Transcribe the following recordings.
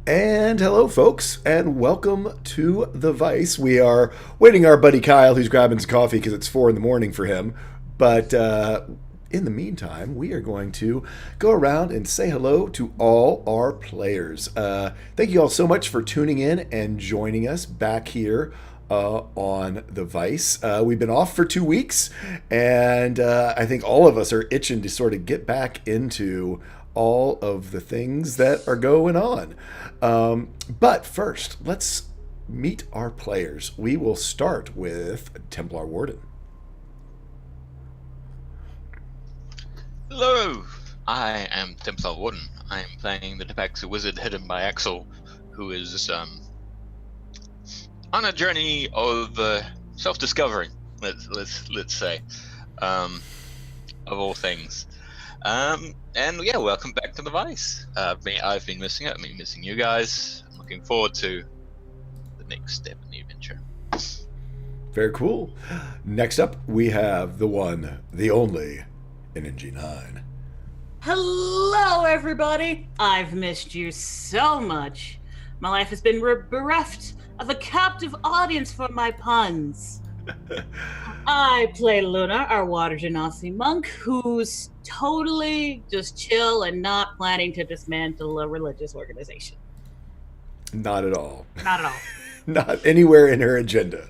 And hello, folks, and welcome to The Vice. We are waiting our buddy Kyle, who's grabbing some coffee because it's 4 in the morning for him. But in the meantime, we are going to go around and say hello to all our players. Thank you all so much for tuning in and joining us back here on The Vice. We've been off for 2 weeks, and I think all of us are itching to sort of get back into all of the things that are going on. But first, let's meet our players. We will start with Templar Warden. Hello, I am Templar Warden. I am playing the Tabaxi wizard hidden by Axel, who is on a journey of self-discovery. Let's say, of all things. And yeah, welcome back to The Vice. I've been missing it. I've been missing you guys. I'm looking forward to the next step in the adventure. Very cool. Next up, we have the one, the only, NNG9. Hello, everybody. I've missed you so much. My life has been bereft of a captive audience for my puns. I play Luna, our Water Genasi monk, who's totally just chill and not planning to dismantle a religious organization. Not at all. Not at all. Not anywhere in her agenda.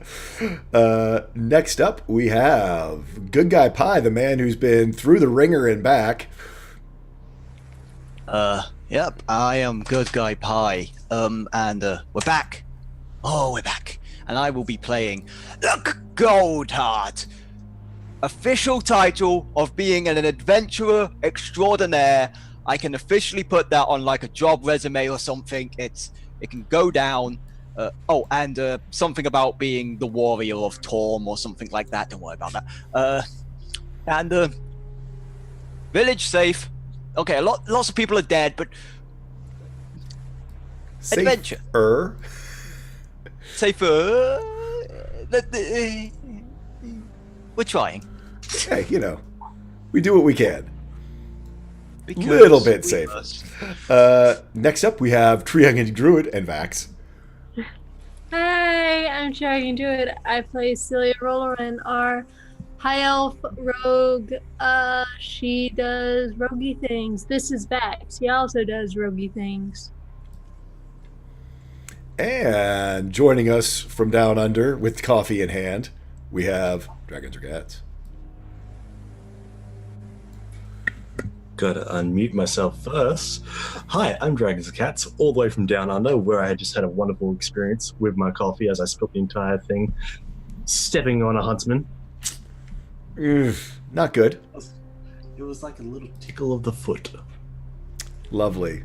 Next up, we have Good Guy Pie, the man who's been through the ringer and back. Yep, I am Good Guy Pie. And we're back. Oh, we're back. And I will be playing the Goldheart. Official title of being an adventurer extraordinaire. I can officially put that on like a job resume or something. It can go down. And something about being the warrior of Torm or something like that. Don't worry about that. Village safe. Okay, lots of people are dead, but adventure. Safer. We're trying. Hey, we do what we can. Little bit safer. Next up, we have Triangle Druid and Vax. Hi, I'm Triangle Druid. I play Celia Rollerin, our high elf rogue. She does roguey things. This is Vax. He also does roguey things. And joining us from down under with coffee in hand, we have Dragons or Cats. Gotta unmute myself first. Hi, I'm Dragons and Cats, all the way from down under, where I had just had a wonderful experience with my coffee as I spilled the entire thing, stepping on a huntsman. Not good. It was like a little tickle of the foot. Lovely.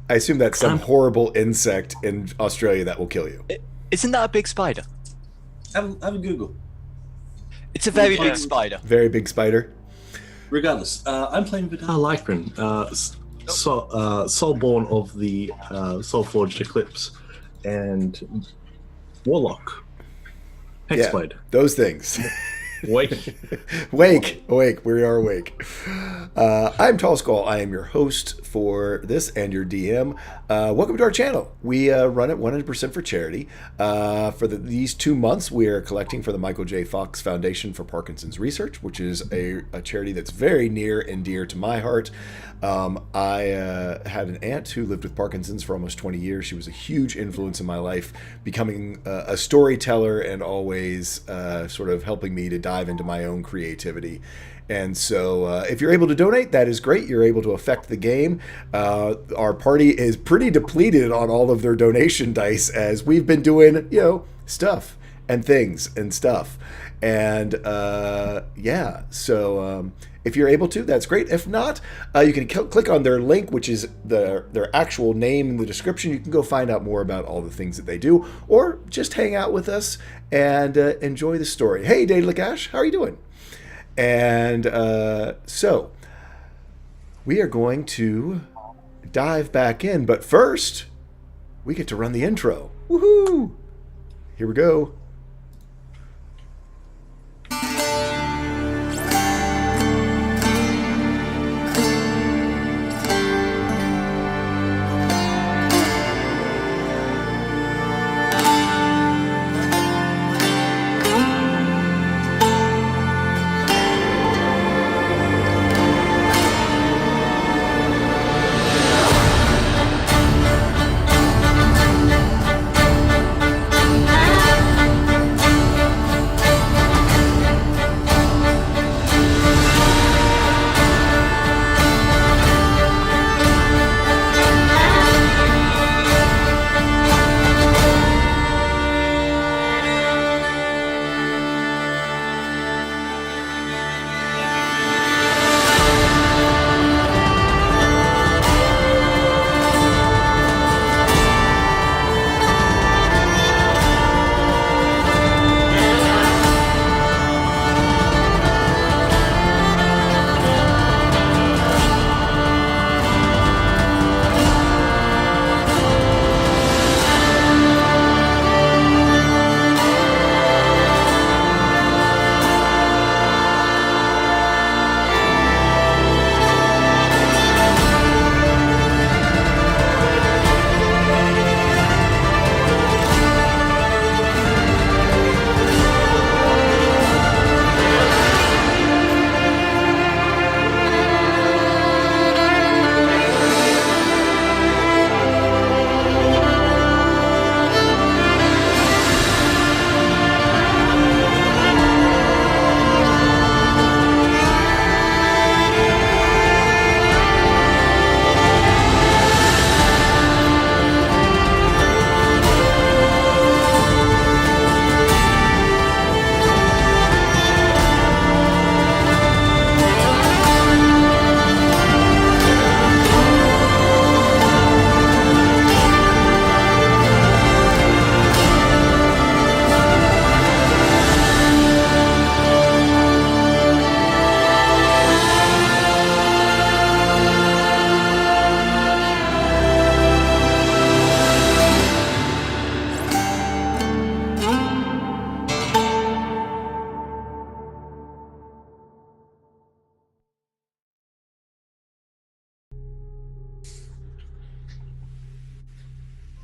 I assume that's some horrible insect in Australia that will kill you. Isn't that a big spider? Have a Google. It's a very big spider. Very big spider. Regardless, I'm playing Vidal Lycran, Soulborn of the Soulforged Eclipse, and Warlock. Hexblade. Those things. Wake. Wake, awake. We are awake. I'm Tall Skull. I am your host for this and your DM. Welcome to our channel. We run it 100% for charity. For these 2 months, we are collecting for the Michael J. Fox Foundation for Parkinson's Research, which is a charity that's very near and dear to my heart. I had an aunt who lived with Parkinson's for almost 20 years. She was a huge influence in my life, becoming a storyteller and always sort of helping me to dive into my own creativity. And so if you're able to donate, that is great. You're able to affect the game. Our party is pretty depleted on all of their donation dice as we've been doing, stuff and things and stuff. And so if you're able to, that's great. If not, you can click on their link, which is their actual name in the description. You can go find out more about all the things that they do, or just hang out with us and enjoy the story. Hey, Dave Lakash, how are you doing? And so we are going to dive back in, but first we get to run the intro. Woohoo! Here we go.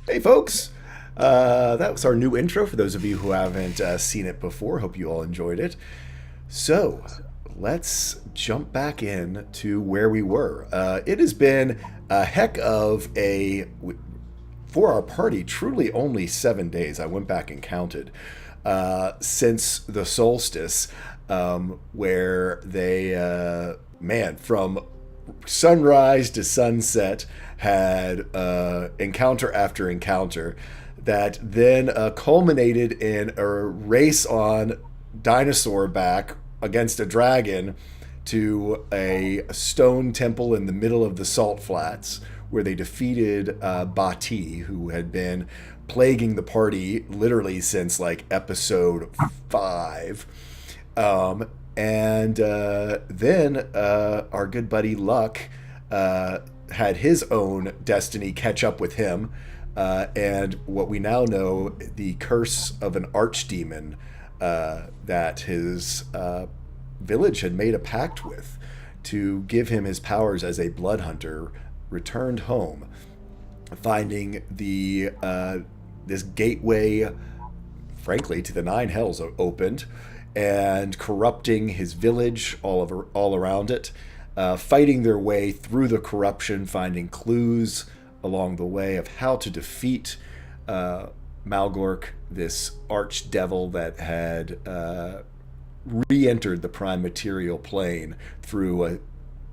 Hey folks, that was our new intro for those of you who haven't seen it before. Hope you all enjoyed it. So let's jump back in to where we were. It has been a heck of for our party, truly only 7 days. I went back and counted since the solstice, where they, from sunrise to sunset, had encounter after encounter that then culminated in a race on dinosaur back against a dragon to a stone temple in the middle of the salt flats, where they defeated Bati, who had been plaguing the party literally since like episode 5. And then our good buddy Luck had his own destiny catch up with him, and what we now know, the curse of an archdemon that his village had made a pact with to give him his powers as a blood hunter, returned home, finding the this gateway, frankly, to the nine hells opened, and corrupting his village all around it, fighting their way through the corruption, finding clues along the way of how to defeat Malgork, this archdevil that had re-entered the prime material plane through a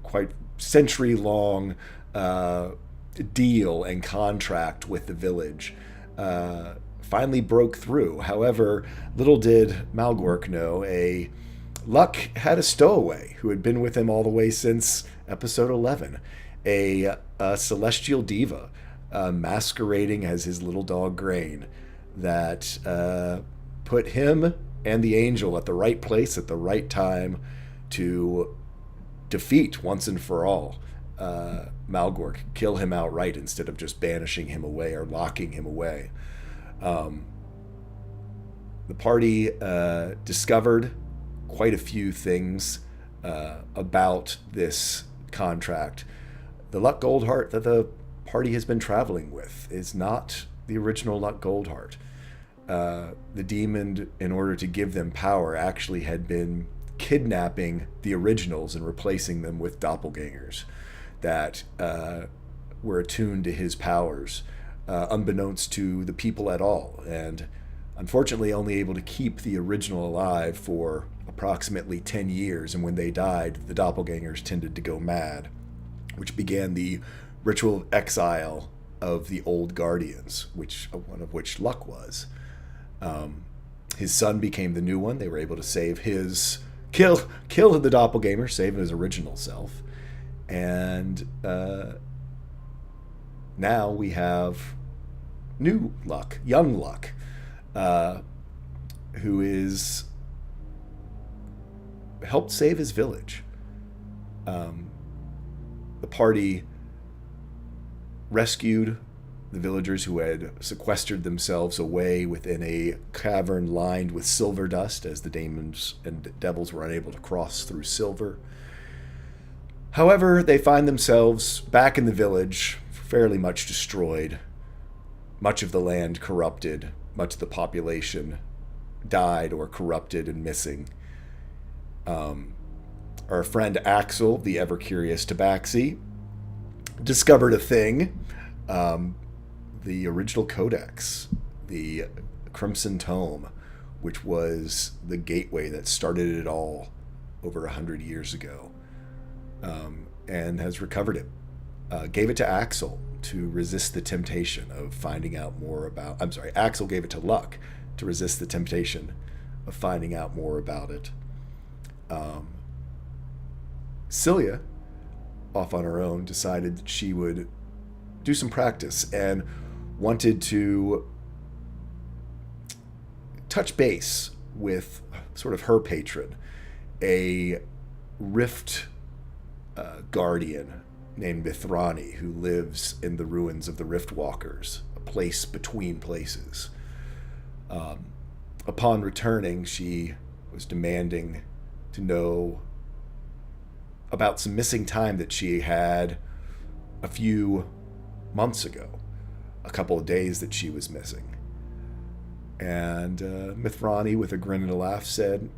quite century-long deal and contract with the village. Finally broke through. However, little did Malgork know, Luck had a stowaway who had been with him all the way since episode 11, a celestial diva masquerading as his little dog Grain, that put him and the angel at the right place at the right time to defeat once and for all Malgork, kill him outright instead of just banishing him away or locking him away. The party discovered quite a few things about this contract. The Luck Goldheart that the party has been traveling with is not the original Luck Goldheart. The demon, in order to give them power, actually had been kidnapping the originals and replacing them with doppelgangers that were attuned to his powers, unbeknownst to the people at all, and unfortunately only able to keep the original alive for approximately 10 years, and when they died, the doppelgangers tended to go mad, which began the ritual of exile of the old guardians, one of which Luck was. His son became the new one. They were able to save kill the doppelganger, save his original self, and now we have new Luck, young Luck, who is helped save his village. The party rescued the villagers who had sequestered themselves away within a cavern lined with silver dust, as the demons and devils were unable to cross through silver. However, they find themselves back in the village, fairly much destroyed, much of the land corrupted, much of the population died or corrupted and missing. Our friend Axel, the ever-curious Tabaxi, discovered a thing. The original codex, the Crimson Tome, which was the gateway that started it all over 100 years ago, and has recovered it. Gave it to Axel to resist the temptation of finding out more about... I'm sorry, Axel gave it to Luck to resist the temptation of finding out more about it. Cilia, off on her own, decided that she would do some practice and wanted to touch base with sort of her patron, a rift guardian named Mithrani, who lives in the ruins of the Rift Walkers, a place between places. Upon returning, she was demanding to know about some missing time that she had a few months ago, a couple of days that she was missing. And Mithrani, with a grin and a laugh, said,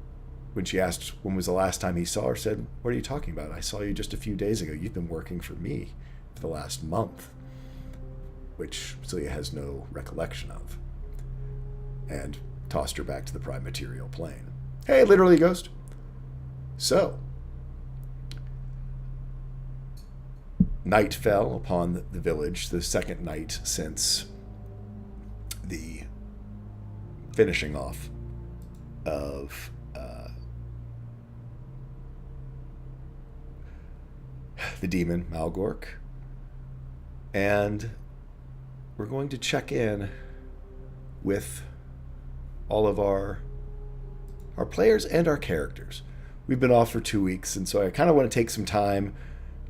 when she asked when was the last time he saw her, said, "What are you talking about? I saw you just a few days ago. You've been working for me for the last month," which Cilia has no recollection of, and tossed her back to the prime material plane. Hey, literally a ghost. So, night fell upon the village, the second night since the finishing off of the demon Malgork. And we're going to check in with all of our players and our characters. We've been off for 2 weeks, and so I kind of want to take some time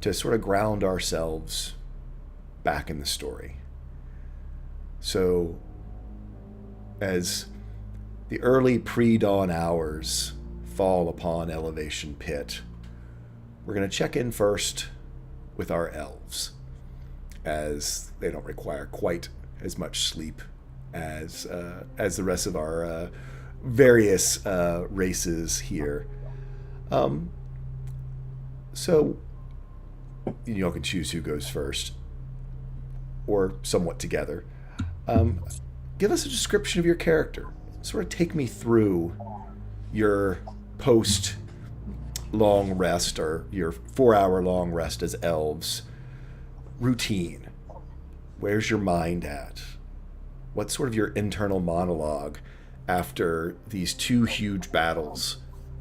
to sort of ground ourselves back in the story. So, as The early pre-dawn hours fall upon Elevation Pit. We're going to check in first with our elves, as they don't require quite as much sleep as the rest of our various races here. So you all can choose who goes first, or somewhat together. Give us a description of your character. Sort of take me through your post long rest, or your 4-hour long rest as elves routine. Where's your mind at? What's sort of your internal monologue after these 2 huge battles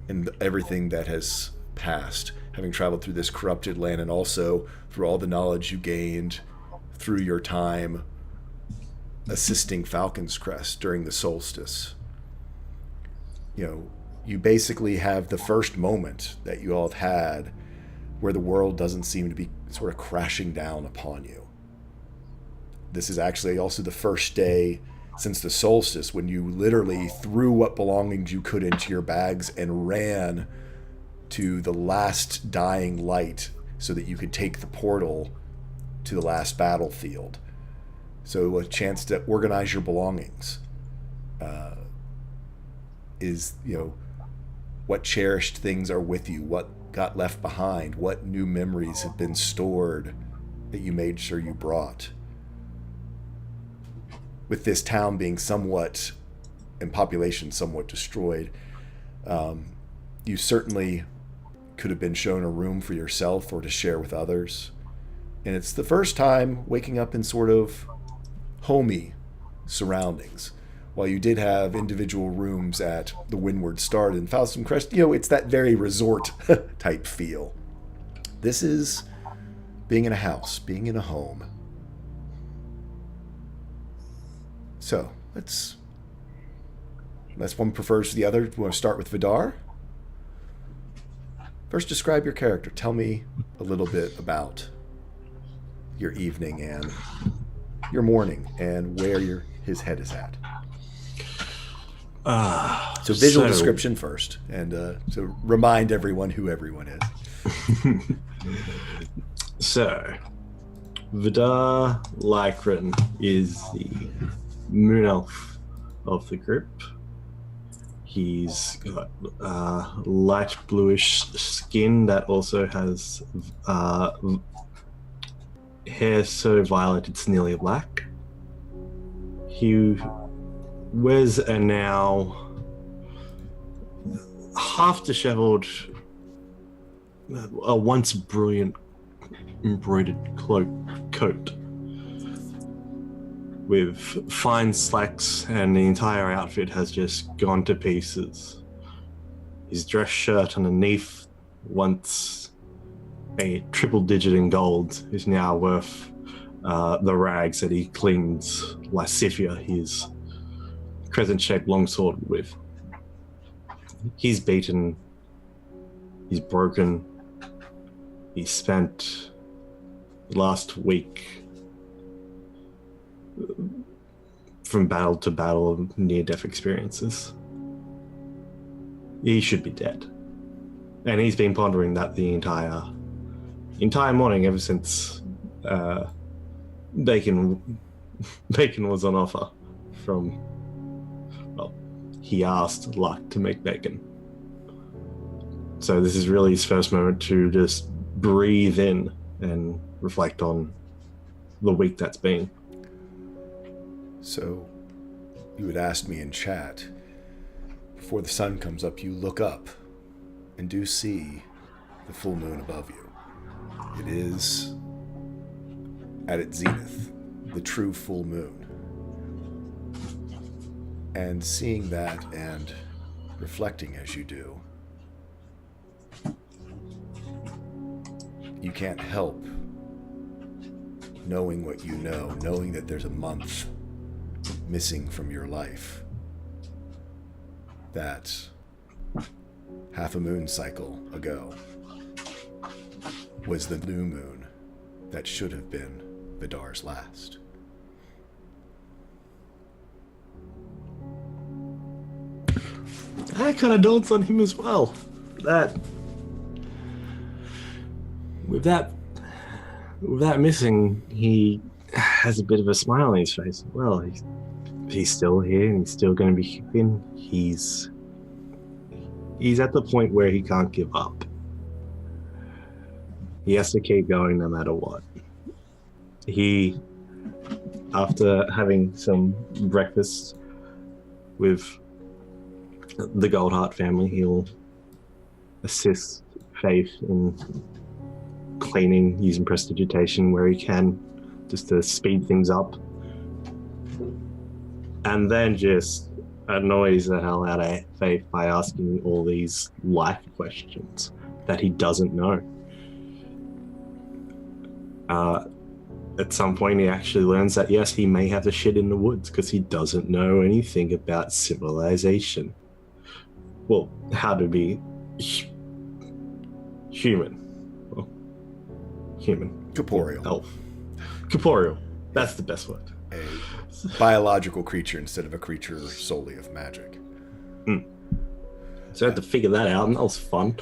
and everything that has passed, having traveled through this corrupted land, and also through all the knowledge you gained through your time assisting Falcon's Crest during the solstice? You know, you basically have the first moment that you all have had where the world doesn't seem to be sort of crashing down upon you. This is actually also the first day since the solstice when you literally threw what belongings you could into your bags and ran to the last dying light so that you could take the portal to the last battlefield. So a chance to organize your belongings. Is, you know, what cherished things are with you, what got left behind, what new memories have been stored that you made sure you brought. With this town being somewhat, and population somewhat destroyed, you certainly could have been shown a room for yourself or to share with others. And it's the first time waking up in sort of homey surroundings. While you did have individual rooms at the Windward Star and Falcon Crest, you know, it's that very resort type feel. This is being in a house, being in a home. So, unless one prefers the other, we want to start with Vidar. First, describe your character. Tell me a little bit about your evening and your morning and where his head is at. So visual description first, and to remind everyone who everyone is. So, Vidar Lycran is the moon elf of the group. He's got light bluish skin that also has hair so violet it's nearly black. He wears a now half disheveled, a once brilliant embroidered coat with fine slacks, and the entire outfit has just gone to pieces. His dress shirt underneath, once a triple digit in gold, is now worth the rags that he cleans Lysithia, his crescent-shaped longsword, with. He's beaten, he's broken, he spent the last week from battle to battle of near-death experiences. He should be dead. And he's been pondering that the entire morning, ever since bacon was on offer from, well, he asked Luck to make bacon. So this is really his first moment to just breathe in and reflect on the week that's been. So, you had asked me in chat, before the sun comes up, you look up and do see the full moon above you. It is at its zenith, the true full moon. And seeing that and reflecting as you do, you can't help knowing what you know, knowing that there's a month missing from your life, that half a moon cycle ago was the new moon that should have been Vidar's last. that kind of dawns on him as well. That with that missing, he has a bit of a smile on his face. Well, he's still here and he's still going to be keeping. He's at the point where he can't give up. He has to keep going no matter what. He, after having some breakfast with the Goldheart family, he'll assist Faith in cleaning, using prestidigitation where he can, just to speed things up. And then just annoys the hell out of Faith by asking all these life questions that he doesn't know. At some point, he actually learns that, yes, he may have the shit in the woods because he doesn't know anything about civilization. Well, how to be human. Well, human. Corporeal. Elf. Corporeal. That's the best word. A biological creature instead of a creature solely of magic. So I had to figure that out, and that was fun.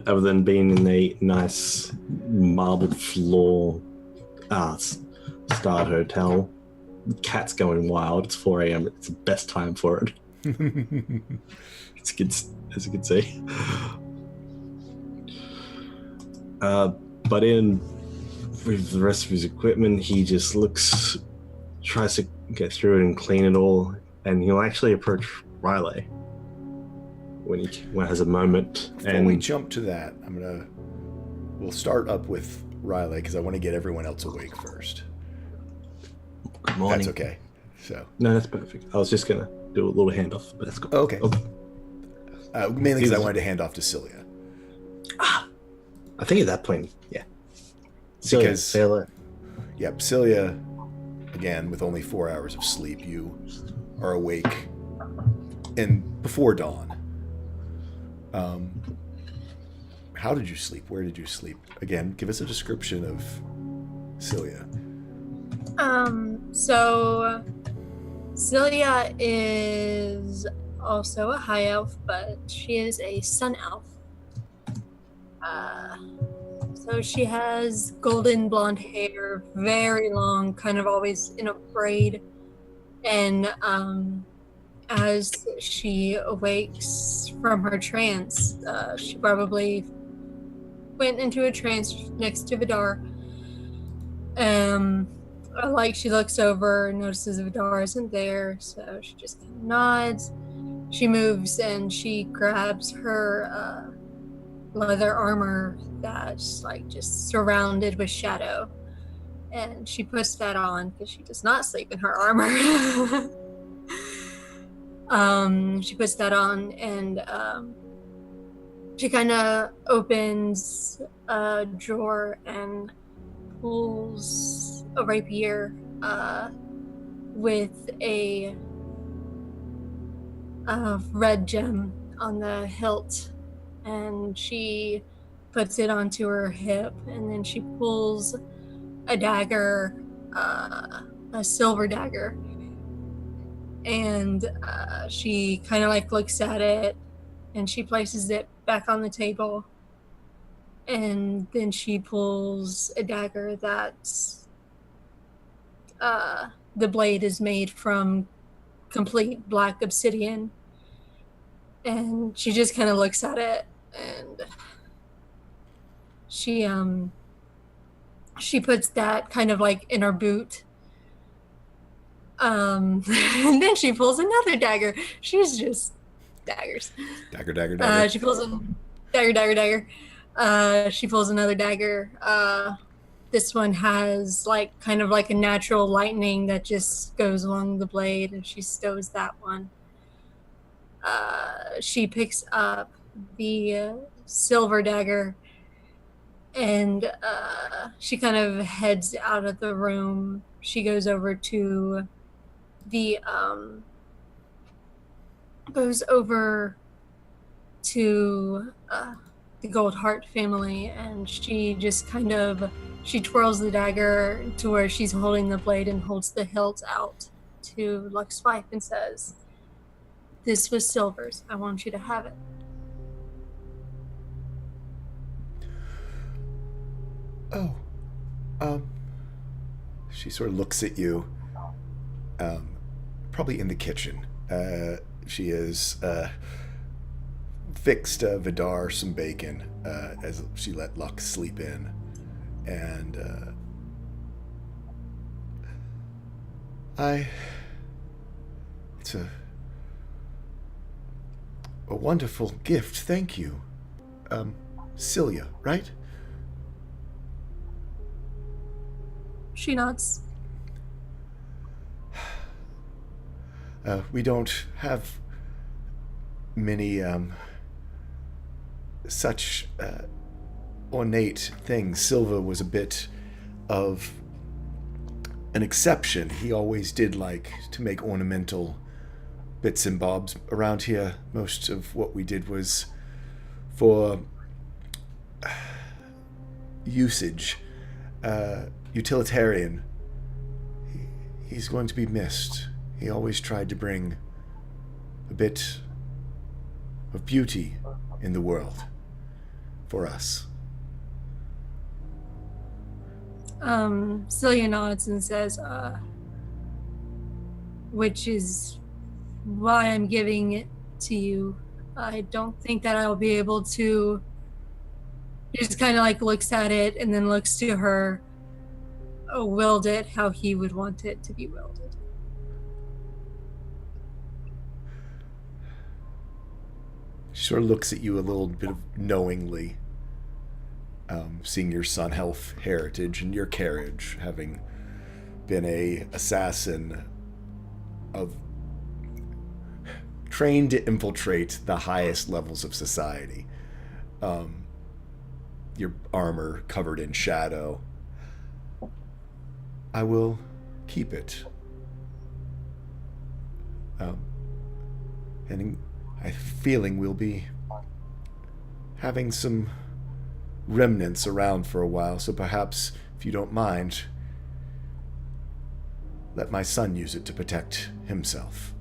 Other than being in a nice marbled floor starred hotel. The cat's going wild. It's 4 a.m. It's the best time for it. It's good, as you can see. But with the rest of his equipment, he just tries to get through it and clean it all, and he'll actually approach Riley when he has a moment. Before we jump to that, we'll start up with Riley because I want to get everyone else awake first. Good morning. That's okay. So no, that's perfect. I was just gonna do a little handoff, but that's cool. Okay. Mainly because I wanted to hand off to Celia. I think at that point, yeah. Because Celia. Yep, Celia, again, with only 4 hours of sleep, you are awake and before dawn. How did you sleep? Where did you sleep? Again, give us a description of Celia. So Celia is also a high elf, but she is a sun elf. So she has golden blonde hair, very long, kind of always in a braid. And as she awakes from her trance, she probably went into a trance next to Vidar. Like she looks over, notices Vidar isn't there, so she just kind of nods. She moves and she grabs her leather armor that's like just surrounded with shadow, and she puts that on because she does not sleep in her armor. She puts that on, and she kind of opens a drawer and pulls a rapier with a red gem on the hilt, and she puts it onto her hip, and then she pulls a dagger, a silver dagger, and she kind of like looks at it, and she places it back on the table, and then she pulls a dagger that's the blade is made from complete black obsidian, and she just kind of looks at it, and she puts that kind of like in her boot, and then she pulls another dagger. She's just daggers. Dagger. She pulls a dagger. She pulls another dagger. This one has like kind of like a natural lightning that just goes along the blade, and she stows that one. She picks up the silver dagger, and she kind of heads out of the room. She goes over to the Goldheart family, and she just kind of twirls the dagger to where she's holding the blade and holds the hilt out to Lux's wife and says, This was Silver's. I want you to have it. Oh, she sort of looks at you, probably in the kitchen. She is fixed Vidar some bacon as she let Lux sleep in, and it's a wonderful gift. Thank you, Celia, right? She nods. We don't have many such ornate things. Silva was a bit of an exception. He always did like to make ornamental bits and bobs. Around here, most of what we did was for usage, utilitarian. He's going to be missed. He always tried to bring a bit of beauty in the world for us. Celia nods and says, which is why I'm giving it to you. I don't think that I'll be able to. He just kind of like looks at it and then looks to her, wield it how he would want it to be wielded. She sort of looks at you a little bit of knowingly, seeing your Sun Health heritage and your carriage, having been a assassin of trained to infiltrate the highest levels of society. Your armor covered in shadow. I will keep it. And I'm feeling we'll be having some remnants around for a while, so perhaps, if you don't mind, let my son use it to protect himself.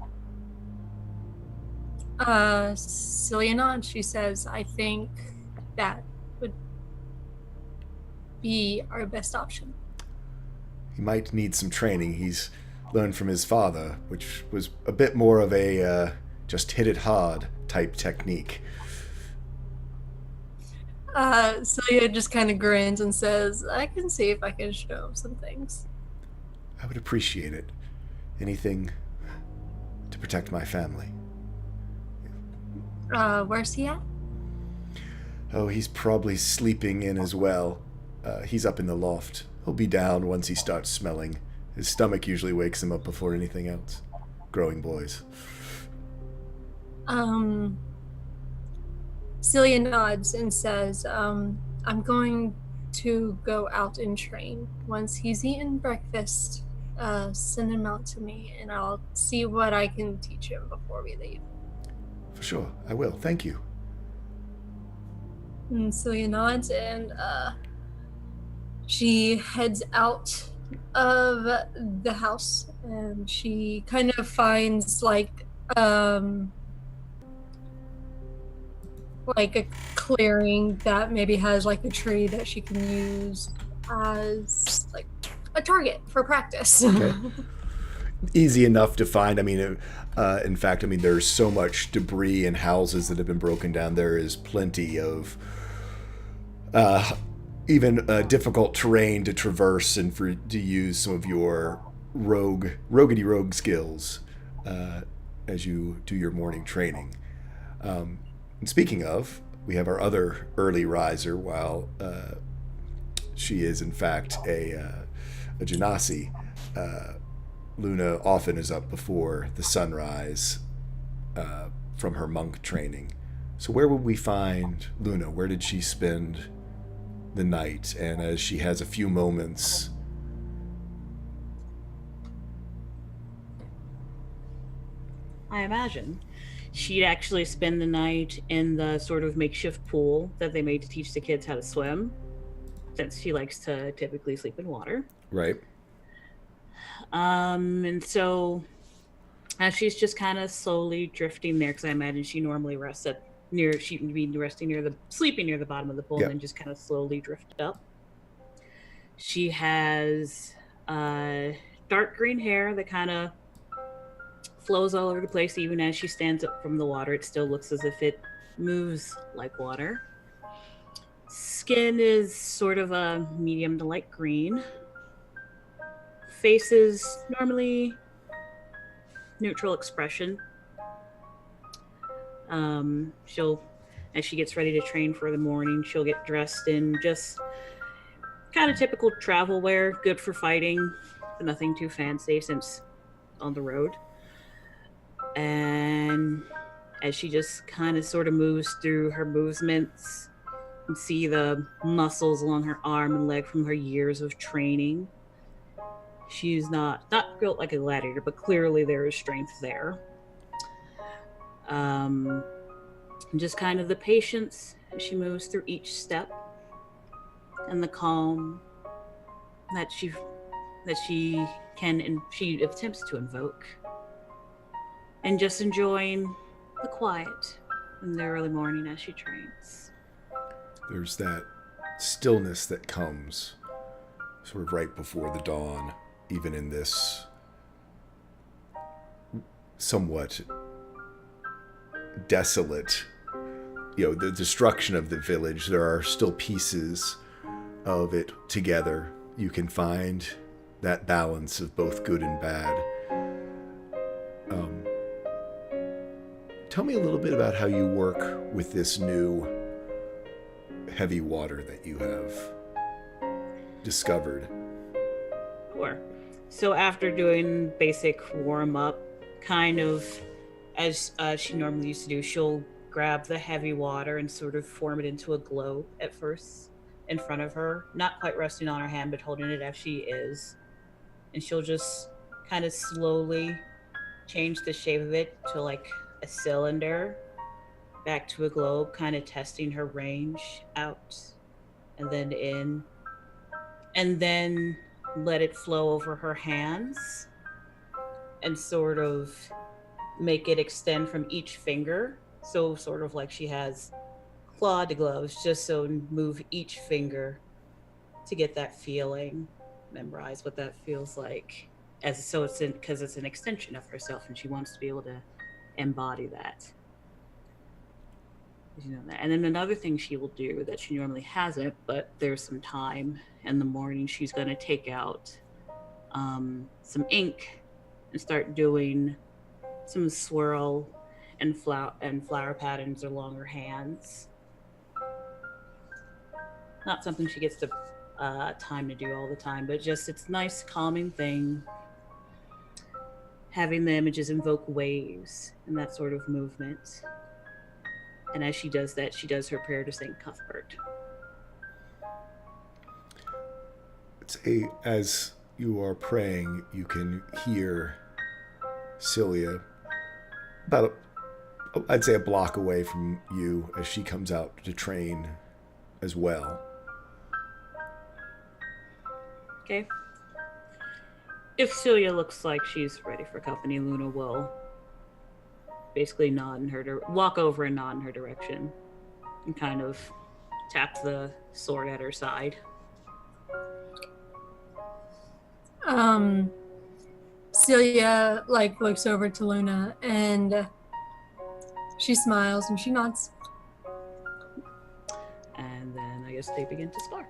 Celia nods. She says, I think that would be our best option. He might need some training. He's learned from his father, which was a bit more of a just hit it hard type technique. Celia just kind of grins and says, I can see if I can show some things. I would appreciate it. Anything to protect my family. Where's he at? Oh, he's probably sleeping in as well. He's up in the loft. He'll be down once he starts smelling. His stomach usually wakes him up before anything else. Growing boys. Celia nods and says, I'm going to go out and train. Once he's eaten breakfast, send him out to me and I'll see what I can teach him before we leave. For sure, I will. Thank you. And Celia nods and she heads out of the house and she kind of finds like a clearing that maybe has like a tree that she can use as like a target for practice. Okay. Easy enough to find. I mean, in fact, there's so much debris in houses that have been broken down. There is plenty of even difficult terrain to traverse and to use some of your roguety rogue skills as you do your morning training. And speaking of, we have our other early riser. While she is in fact a Genasi, Luna often is up before the sunrise from her monk training. So where would we find Luna? Where did she spend the night? And as she has a few moments, I imagine she'd actually spend the night in the sort of makeshift pool that they made to teach the kids how to swim, since she likes to typically sleep in water. right? And so As she's just kind of slowly drifting there, because I imagine she normally rests up near, she'd be resting near the, sleeping near the bottom of the pool, Yep. and then just kind of slowly drift up. She has dark green hair that kind of flows all over the place. Even as she stands up from the water, it still looks as if it moves like water. Skin is sort of a medium to light green. Face is normally neutral expression. She'll, as she gets ready to train for the morning, she'll get dressed in just kind of typical travel wear, good for fighting, but nothing too fancy since on the road. And as she just kind of sort of moves through her movements, you can see the muscles along her arm and leg from her years of training. She's not built like a gladiator, but clearly there is strength there. Just kind of the patience as she moves through each step, and the calm that she can, and she attempts to invoke, and just enjoying the quiet in the early morning as she trains. There's that stillness that comes sort of right before the dawn, even in this somewhat desolate, the destruction of the village. There are still pieces of it together. You can find that balance of both good and bad. Tell me a little bit about how you work with this new heavy water that you have discovered. Sure. So after doing basic warm up, kind of as she normally used to do, she'll grab the heavy water and sort of form it into a globe at first in front of her, not quite resting on her hand, but holding it as she is. And she'll just kind of slowly change the shape of it to like a cylinder, back to a globe, kind of testing her range out and then in, and then let it flow over her hands and sort of make it extend from each finger. So sort of like she has clawed gloves, just so move each finger to get that feeling, memorize what that feels like. As so it's because it's an extension of herself, and she wants to be able to embody that. That. And then another thing she will do that she normally hasn't, but there's some time in the morning, she's going to take out some ink and start doing some swirl and flower patterns along her hands. Not something she gets the time to do all the time, but just it's a nice calming thing. Having the images invoke waves and that sort of movement. And as she does that, she does her prayer to St. Cuthbert. As you are praying, you can hear Celia about, I'd say, a block away from you as she comes out to train as well. Okay. If Celia looks like she's ready for company, Luna will basically nod in her walk over and nod in her direction and kind of tap the sword at her side. Celia looks over to Luna and she smiles and she nods. And then I guess they begin to spar.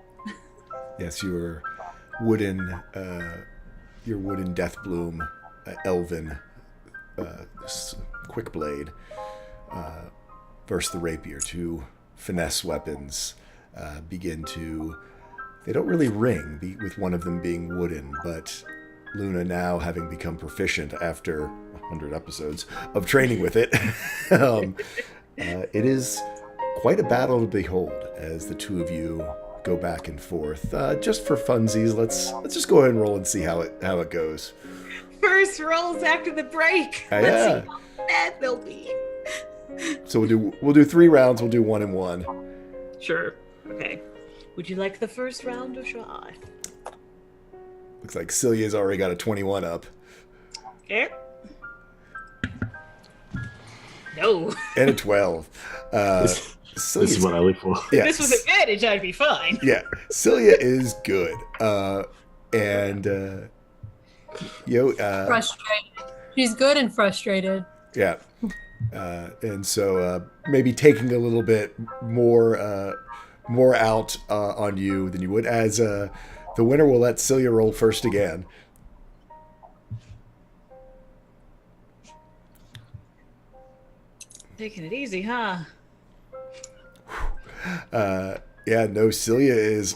Yes, your wooden Deathbloom elven quick blade versus the rapier, two finesse weapons begin to, they don't really ring, with one of them being wooden, but Luna, now having become proficient after 100 episodes of training with it, it is quite a battle to behold as the two of you go back and forth. Just for funsies, let's just go ahead and roll and see how it goes. First rolls after the break. Yeah. Let's see how bad they'll be. So we'll do 3 rounds. We'll do 1 and 1. Sure. Okay. Would you like the first round or shall I? Looks like Celia's already got a 21 up. Okay. No. and a 12. This Celia's, is what I live for. yeah, This was advantage, I'd be fine. yeah, Celia is good. And Frustrated. She's good and frustrated. yeah. And so maybe taking a little bit more out on you than you would. As the winner will let Celia roll first again. Taking it easy, huh? Yeah, no, Celia is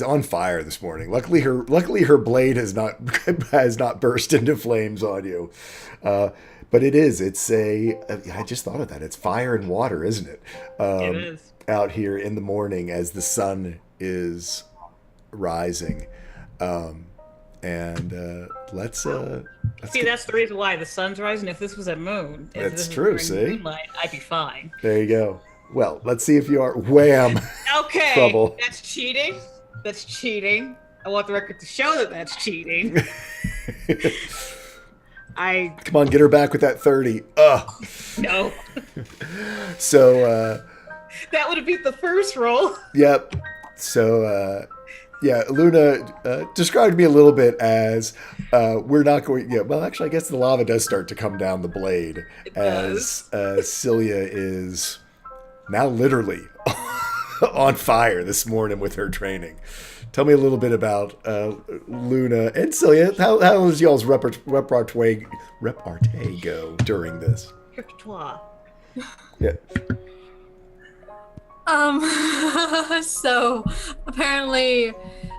on fire this morning. Luckily her blade has not burst into flames on you. But it's I just thought of that. It's fire and water, isn't it? It is. Out here in the morning as the sun is rising. Let's See, that's the reason why the sun's rising. If this was at moon, if That's this was true, during see? moonlight, I'd be fine. There you go. Well, let's see if you are. Wham! Okay, Trouble. that's cheating. That's cheating. I want the record to show that that's cheating. Come on, get her back with that 30. Ugh. No. So, That would have beat the first roll. yep. So, yeah, Luna described me a little bit as we're not going. Yeah, well, actually, I guess the lava does start to come down the blade It as Celia is now literally on fire this morning with her training. Tell me a little bit about Luna and Celia. How does y'all's repartee go during this? Repertoire. Yeah. So apparently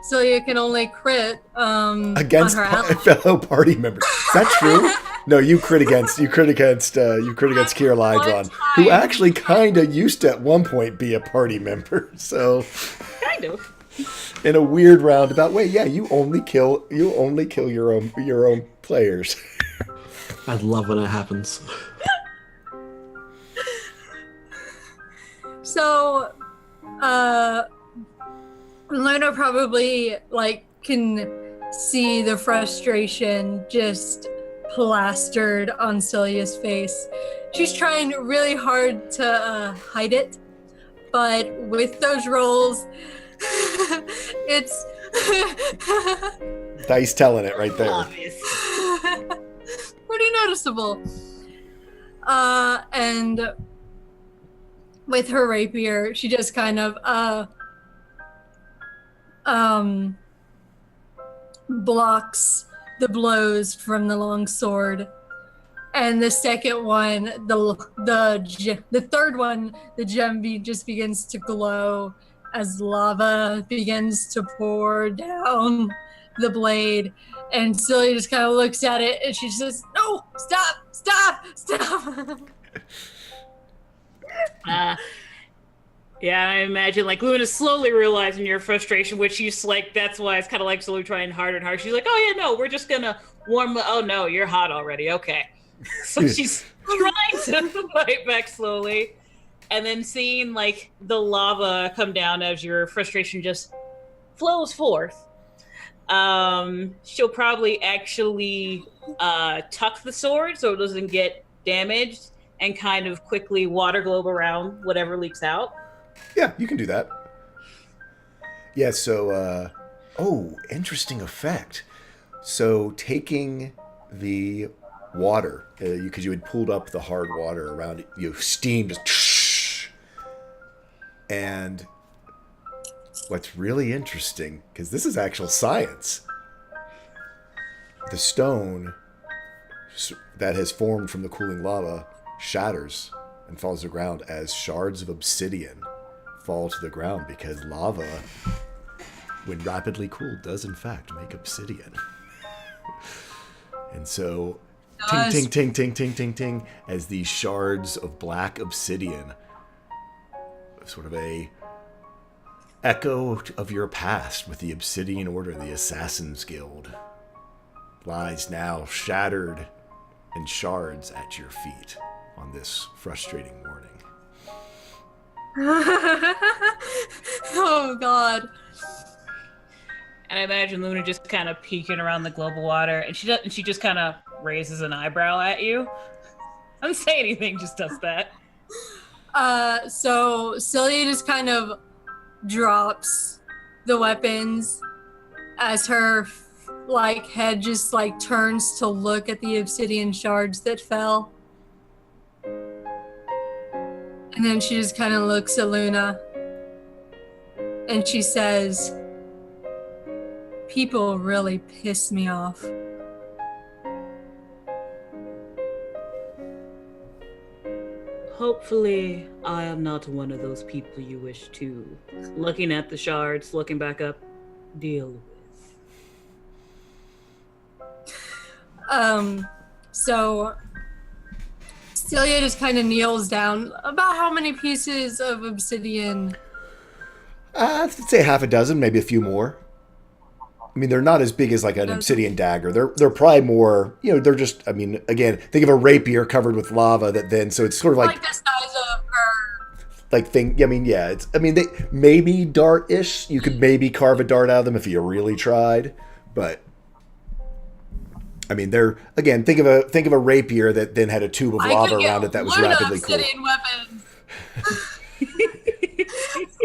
Celia can only crit Against on her ally. fellow party members. Is that true? No, you crit against Kira Lydron, who actually kind of used to at one point be a party member. So, Kind of. in a weird roundabout way, yeah, you only kill your own players. I love when it happens. So, Luna probably can see the frustration just plastered on Celia's face. She's trying really hard to hide it, but with those rolls, it's Dice telling it right there. Obvious. pretty noticeable. And with her rapier, she just kind of blocks the blows from the long sword. And the second one, the third one, the gem just begins to glow as lava begins to pour down the blade. And Celia just kind of looks at it and she says, "No, stop. Yeah, I imagine Luna slowly realizing your frustration, which she's that's why it's kind of slowly trying harder and harder. She's like, "Oh yeah, no, we're just gonna warm. Oh no, you're hot already. Okay." So she's trying to fight back slowly, and then seeing the lava come down as your frustration just flows forth. She'll probably actually tuck the sword so it doesn't get damaged, and kind of quickly water globe around whatever leaks out. Yeah, you can do that. Yeah, so, interesting effect. So taking the water, because you had pulled up the hard water around it, steam just, and what's really interesting, because this is actual science, the stone that has formed from the cooling lava shatters and falls to the ground as shards of obsidian fall to the ground, because lava, when rapidly cooled, does in fact make obsidian. And so, ting, ting, ting, ting, ting, ting, ting, as these shards of black obsidian, sort of a echo of your past with the Obsidian Order, the Assassin's Guild, lies now shattered in shards at your feet on this frustrating morning. Oh God. And I imagine Luna just kind of peeking around the global water, and she just kind of raises an eyebrow at you. Don't say anything, just does that. So Celia just kind of drops the weapons as her head just turns to look at the obsidian shards that fell. And then she just kind of looks at Luna and she says, "People really piss me off." Hopefully, I am not one of those people you wish to, looking at the shards, looking back up, deal with. So Celia just kind of kneels down. About how many pieces of obsidian? I'd say half a dozen, maybe a few more. I mean, they're not as big as like an obsidian dagger. They're probably more, they're just, I mean, again, think of a rapier covered with lava that then, so it's sort of like the size of her. They maybe dart-ish. You could maybe carve a dart out of them if you really tried, but I mean, they're, again, think of a rapier that then had a tube of lava around it that was rapidly cooled. Weapons.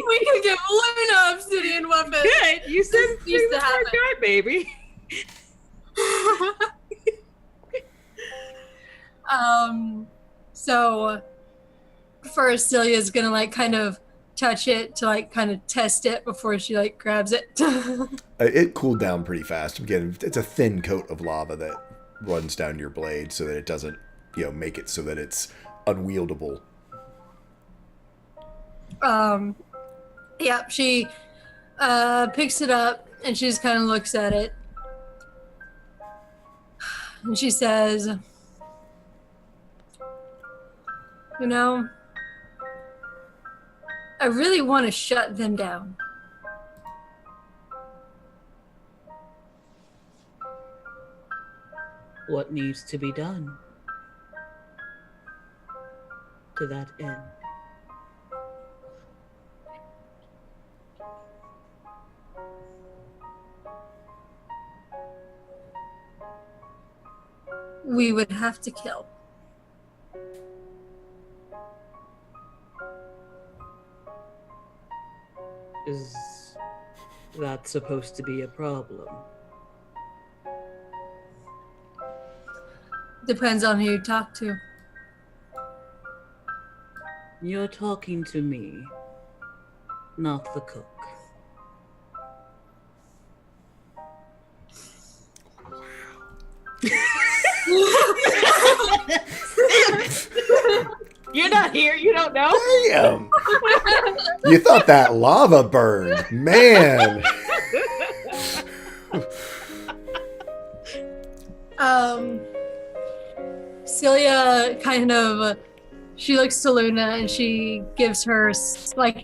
We could give Luna obsidian weapons. Good. You said used to happen, guard, baby. So first Celia's gonna kind of touch it to kind of test it before she grabs it. It cooled down pretty fast. Again, it's a thin coat of lava that runs down your blade so that it doesn't, make it so that it's unwieldable. Yeah, she picks it up and she just kind of looks at it. And she says, I really want to shut them down. What needs to be done to that end? We would have to kill. Is that supposed to be a problem? Depends on who you talk to. You're talking to me, not the cook. You're not here, you don't know? Damn! You thought that lava burned. Man! Celia kind of, she looks to Luna and she gives her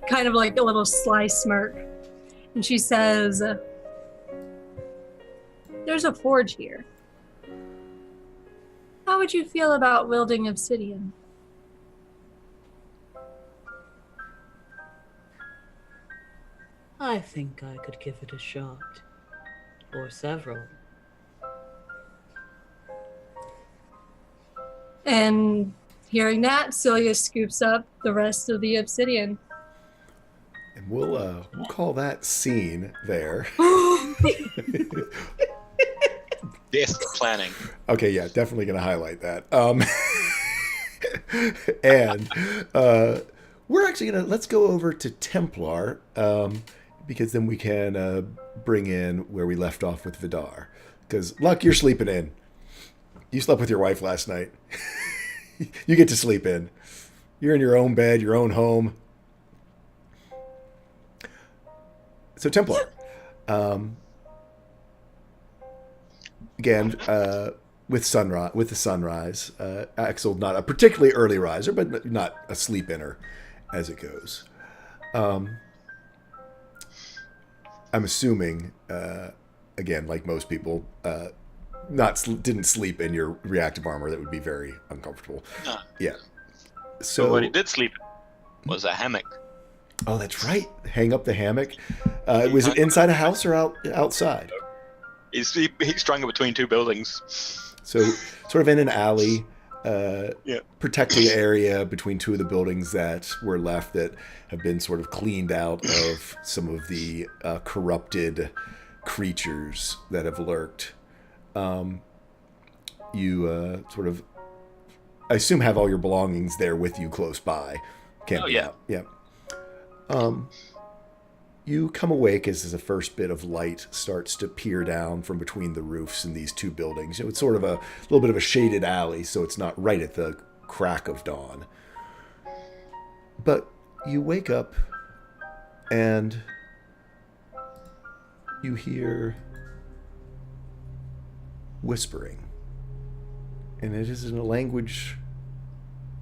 kind of a little sly smirk. And she says, "There's a forge here. How would you feel about wielding obsidian?" I think I could give it a shot. Or several. And hearing that, Celia scoops up the rest of the obsidian. And we'll call that scene there. Yes, planning. Okay, yeah, definitely going to highlight that. And we're actually going to, let's go over to Templar, because then we can bring in where we left off with Vidar. Because, Luck, you're sleeping in. You slept with your wife last night. You get to sleep in. You're in your own bed, your own home. So, Templar. Again, with the sunrise, Axel, not a particularly early riser, but not a sleep-inner as it goes. I'm assuming, again, like most people, didn't sleep in your reactive armor. That would be very uncomfortable. No. Yeah. So what he did sleep in was a hammock. Oh, that's right. Hang up the hammock. Was it inside a house or outside? He's strung it between two buildings. So sort of in an alley. protecting area between two of the buildings that were left that have been sort of cleaned out of some of the corrupted creatures that have lurked. You sort of, I assume, have all your belongings there with you close by. Can't be out. Yeah. You come awake as the first bit of light starts to peer down from between the roofs in these two buildings. It's sort of a little bit of a shaded alley, so it's not right at the crack of dawn. But you wake up and you hear whispering. And it is in a language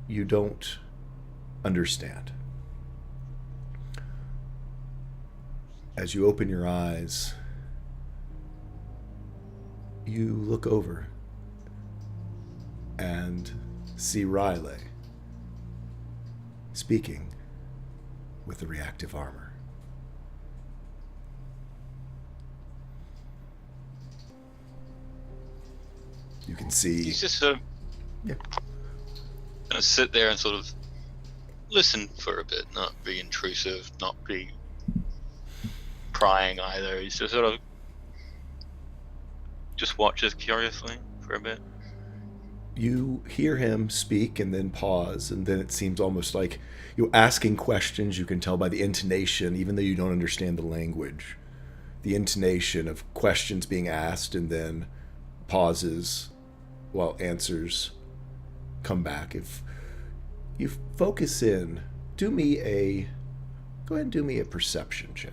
you don't understand. As you open your eyes, you look over and see Riley speaking with the reactive armor. You can see... He's just sort of gonna sit there and sort of listen for a bit, not be intrusive, not be prying either. He's just sort of just watches curiously for a bit. You hear him speak and then pause, and then it seems almost like you're asking questions. You can tell by the intonation, even though you don't understand the language, the intonation of questions being asked, and then pauses while answers come back. If you focus in, go ahead and do me a perception check.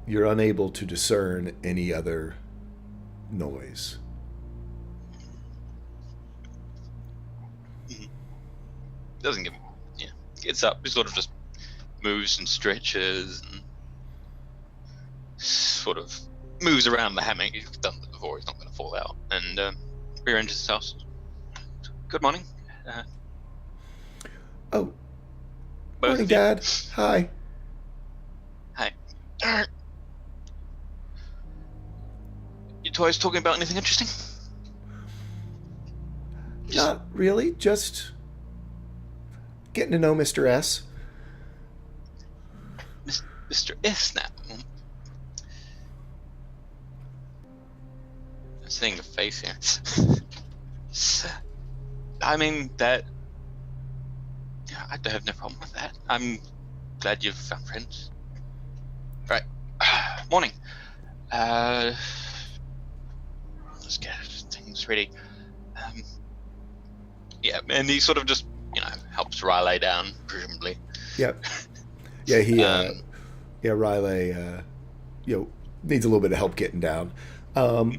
You're unable to discern any other noise. Doesn't give. Yeah, gets up. He sort of just moves and stretches and sort of moves around the hammock. He's done it before. He's not going to fall out. And rearranges his house. Good morning. Oh, Both morning, of you. Dad. Hi. Hi. You toys talking about anything interesting? Not really, just getting to know Mr. S. Mr. S now. I'm seeing the face here. I mean, that... Yeah, I don't have no problem with that. I'm glad you've found friends. Right. Morning. Let's get things ready. Yeah, and he sort of just, helps Riley down, presumably. Yep. Yeah, Riley, needs a little bit of help getting down. Do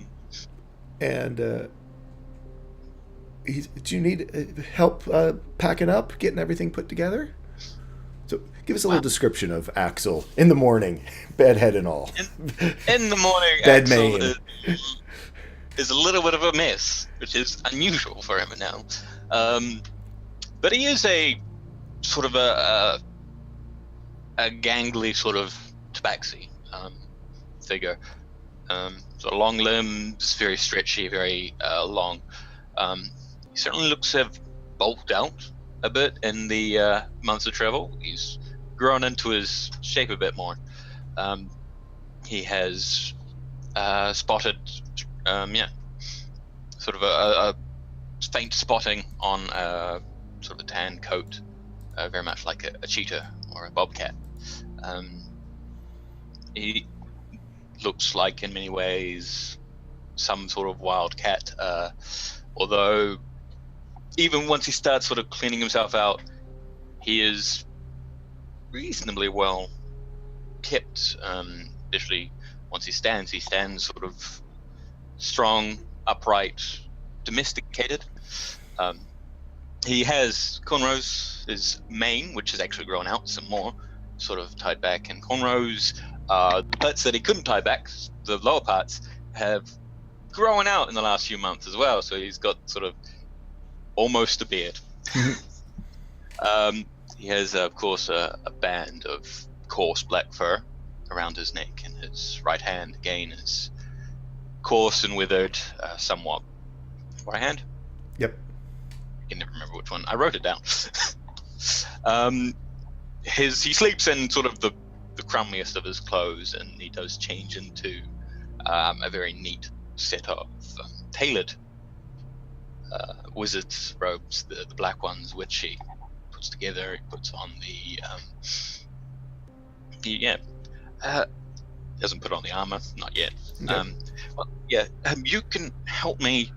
you need help packing up, getting everything put together? So give us a little description of Axel in the morning, bedhead and all. In the morning, Bed Axel main. is a little bit of a mess, which is unusual for him now. But he is a sort of a gangly sort of tabaxi figure. So long limbs, very stretchy, very long. He certainly looks to have bulked out a bit in the months of travel. He's grown into his shape a bit more. He has spotted, sort of a faint spotting on sort of a tan coat, very much like a cheetah or a bobcat. He looks like, in many ways, some sort of wild cat, although even once he starts sort of cleaning himself out, he is reasonably well kept. Especially once he stands sort of strong, upright, domesticated. He has cornrows, his mane, which has actually grown out some more, sort of tied back, and cornrows, the parts that he couldn't tie back, the lower parts, have grown out in the last few months as well, so he's got sort of almost a beard. He has, of course, a band of coarse black fur around his neck, and his right hand again is coarse and withered, somewhat. Right hand? Yep. I can never remember which one. I wrote it down. He sleeps in sort of the crummiest of his clothes, and he does change into a very neat set of tailored wizard's robes, the black ones, which he puts together. He puts on doesn't put on the armor, not yet. Okay. You can help me.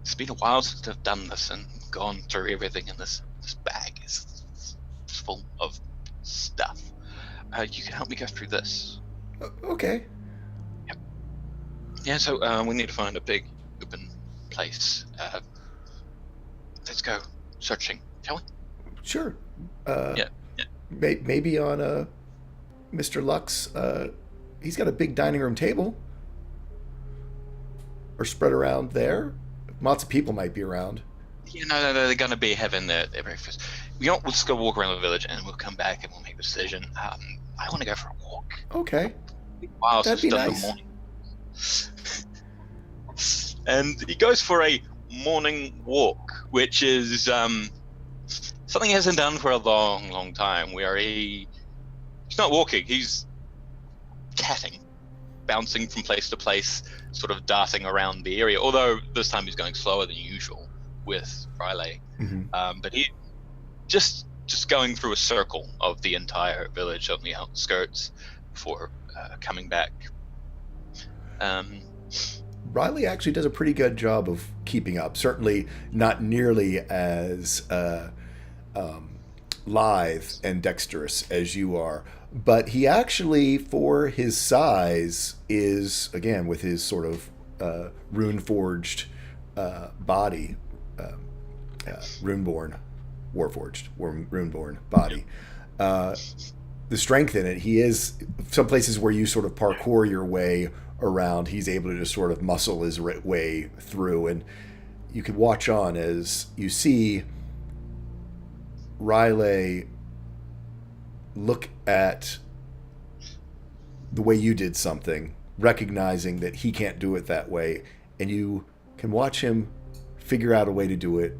It's been a while since I've done this and gone through everything in this bag. It's full of stuff. You can help me go through this. Okay. Yeah, so we need to find a big open place. Let's go searching, shall we? Sure. Yeah. Maybe on Mr. Lux. He's got a big dining room table. Or spread around there. Lots of people might be around. Yeah, no, they're going to be having their breakfast. We'll just go walk around the village, and we'll come back and we'll make the decision. I want to go for a walk. Okay. Wow, That'd be nice. And he goes for a morning walk, which is something he hasn't done for a long, long time. He's not walking, he's catting, bouncing from place to place, sort of darting around the area. Although this time he's going slower than usual with Riley. Mm-hmm. But he just going through a circle of the entire village on the outskirts before coming back. Riley actually does a pretty good job of keeping up. Certainly not nearly as lithe and dexterous as you are. But he actually, for his size, is, again, with his sort of rune-forged body, runeborn, warforged, runeborn body, the strength in it, he is, some places where you sort of parkour your way around, he's able to just sort of muscle his way through. And you could watch on as you see Riley look at the way you did something, recognizing that he can't do it that way, and you can watch him figure out a way to do it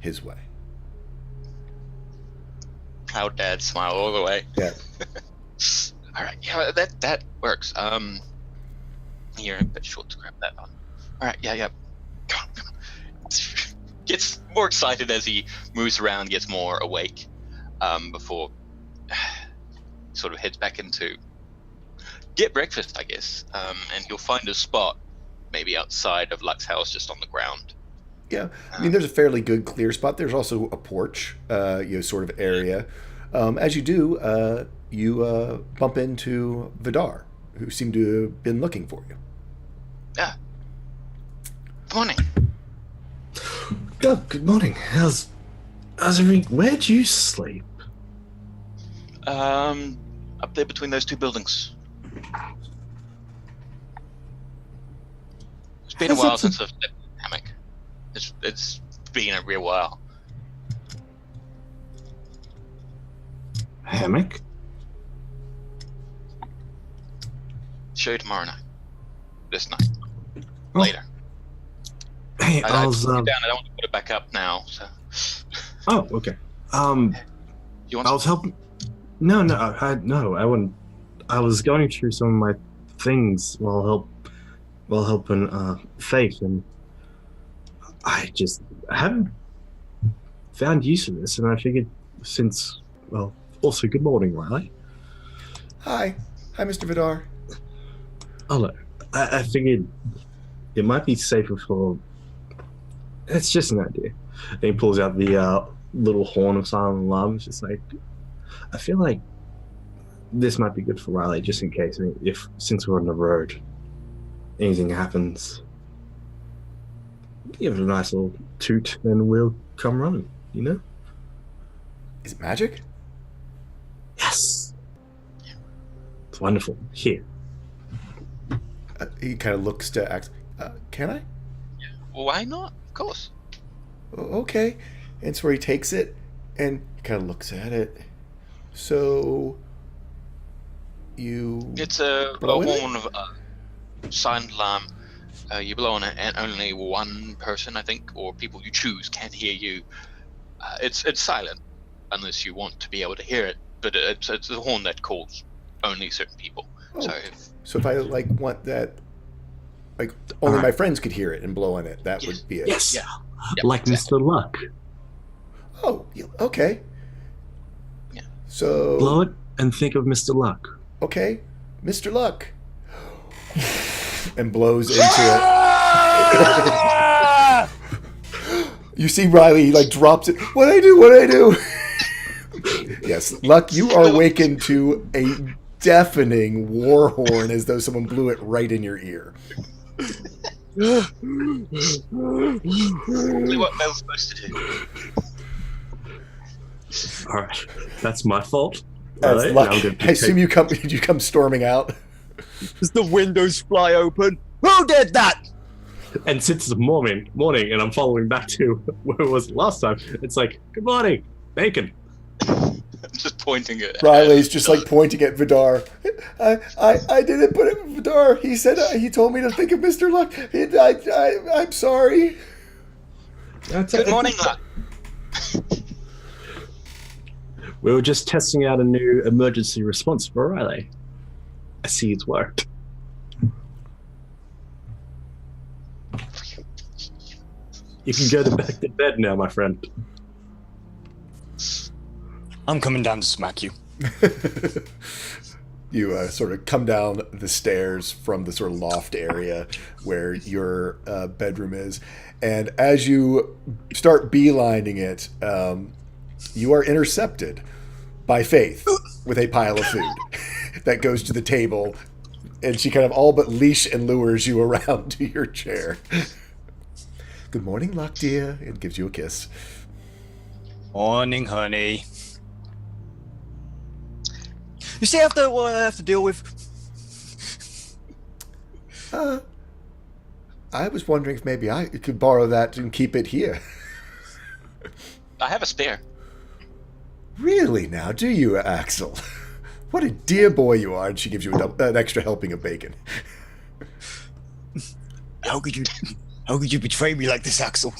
his way. Proud dad smile all the way. Yeah. All right, yeah, that works. Here, a bit short to grab that on. All right, yeah. Come on. Gets more excited as he moves around, gets more awake, before sort of heads back into get breakfast, I guess. And he'll find a spot, maybe outside of Lux's house, just on the ground. Yeah, I mean, there's a fairly good clear spot. There's also a porch, sort of area. As you do, you bump into Vidar, who seemed to have been looking for you. Yeah. Good morning. Good morning. How's everything? Where'd you sleep? Up there between those two buildings. It's been a while since I've slept in a hammock. It's been a real while. Hammock? Show you tomorrow night. This night. Oh. Later. Hey, I took it down. I don't want to put it back up now. So. Oh, okay. You want I was helping. No, I wouldn't. I was going through some of my things while helping Faith, and I haven't found use of this, and I figured also good morning, Riley. Hi, Mr. Vidar. Hello. I figured it might be safer for. It's just an idea. And he pulls out the little horn of silent alarm. It's just like, I feel like this might be good for Riley, just in case. I mean, since we're on the road, anything happens, give it a nice little toot, and we'll come running. You know? Is it magic? Yes. It's wonderful. Here. He kind of looks to ask, can I? Well, why not? Of course. Okay. And so he takes it and he kind of looks at it. So You. It's a blow in it? horn of silent alarm. You blow on it, and only one person, I think, or people you choose can hear you. It's silent, unless you want to be able to hear it. But it's a horn that calls only certain people. Oh. So So if I want that, only my friends could hear it and blow on it, that would be it. Yes. Yeah. Like Mr. Luck. Oh, okay. Yeah. So Blow it and think of Mr. Luck. okay, Mr. Luck, and blows into it. You see Riley, he drops it. What I do? What I do? Yes, Luck, you are awakened to a deafening war horn as though someone blew it right in your ear. exactly what they were supposed to do. All right, that's my fault. As Right, Luck, now I'm gonna I assume you come storming out. Does the windows fly open? Who did that? And since it's morning, and I'm following back to where it was last time, it's like, good morning, bacon. Just pointing at Riley's just pointing at Vidar. I didn't put it with Vidar. He said he told me to think of Mr. Luck. I'm sorry. Good morning, Luck. We were just testing out a new emergency response for Riley. I see it's worked. You can go back to bed now, my friend. I'm coming down to smack you. You sort of come down the stairs from the sort of loft area where your bedroom is, and as you start beelining it, you are intercepted by Faith with a pile of food that goes to the table, and she kind of all but leash and lures you around to your chair. Good morning, Luck, dear, and gives you a kiss. Morning, honey. You see what I have to deal with? I was wondering if maybe I could borrow that and keep it here. I have a spare. Really now, do you, Axel? What a dear boy you are. And she gives you an extra helping of bacon. How could you betray me like this, Axel?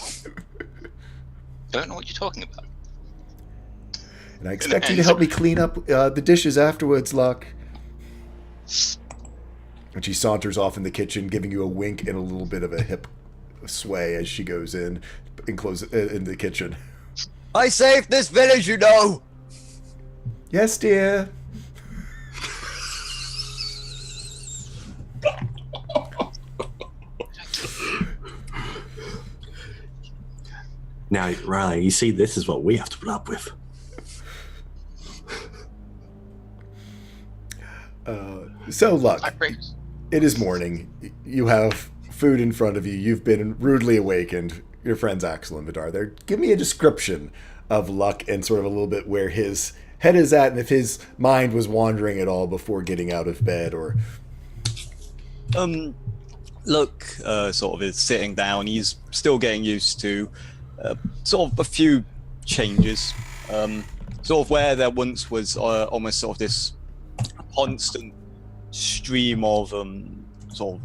Don't know what you're talking about. And I expect you to help me clean up the dishes afterwards, Luck. And she saunters off in the kitchen, giving you a wink and a little bit of a hip sway as she goes in and closes in the kitchen. I saved this village, you know. Yes, dear. Now, Riley, you see, this is what we have to put up with. So, Luck, I praise. it is morning. You have food in front of you. You've been rudely awakened. Your friends Axel and Vidar there. Give me a description of Luck and sort of a little bit where his head is at and if his mind was wandering at all before getting out of bed or... Luck sort of is sitting down. He's still getting used to sort of a few changes. Sort of where there once was almost sort of this constant stream of sort of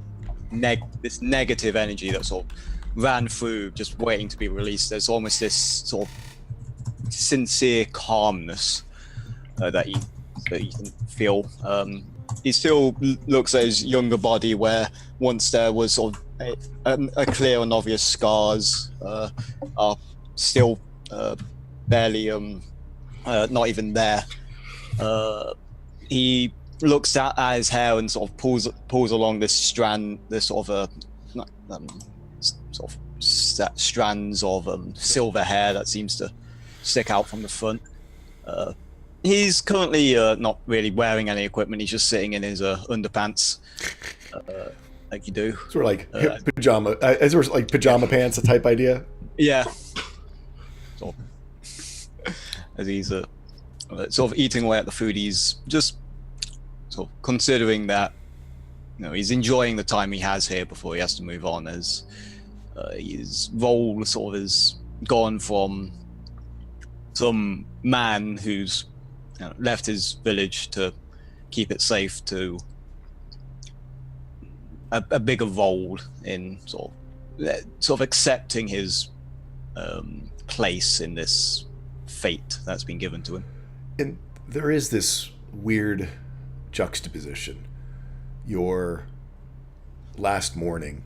this negative energy that sort of ran through, just waiting to be released. There's almost this sort of sincere calmness that you can feel. He still looks at his younger body, where once there was sort of a clear and obvious scars are still barely not even there. He looks at his hair and sort of pulls along this strand, this sort of strands of silver hair that seems to stick out from the front. He's currently not really wearing any equipment. He's just sitting in his underpants, like you do. Sort of like pajama, sort of like pajama pants, a type idea. Yeah. So, as he's sort of eating away at the food, he's just sort of considering that, he's enjoying the time he has here before he has to move on, as his role sort of has gone from some man who's left his village to keep it safe to a bigger role in sort of accepting his place in this fate that's been given to him. And there is this weird juxtaposition. Your last morning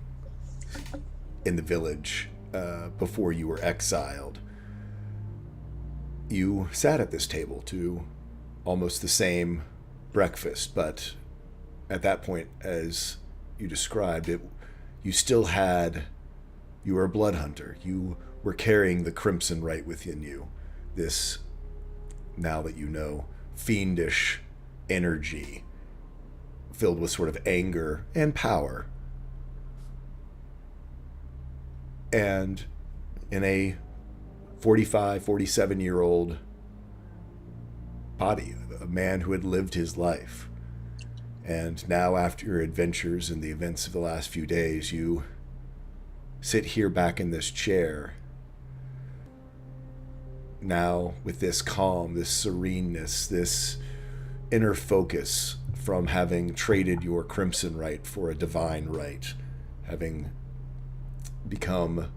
in the village, before you were exiled, you sat at this table to almost the same breakfast, but at that point, as you described it, you were a blood hunter. You were carrying the crimson right within you. This, now that you know, fiendish energy filled with sort of anger and power. And in a 45, 47-year-old body, a man who had lived his life. And now, after your adventures and the events of the last few days, you sit here back in this chair, now with this calm, this sereneness, this inner focus from having traded your crimson right for a divine right, having become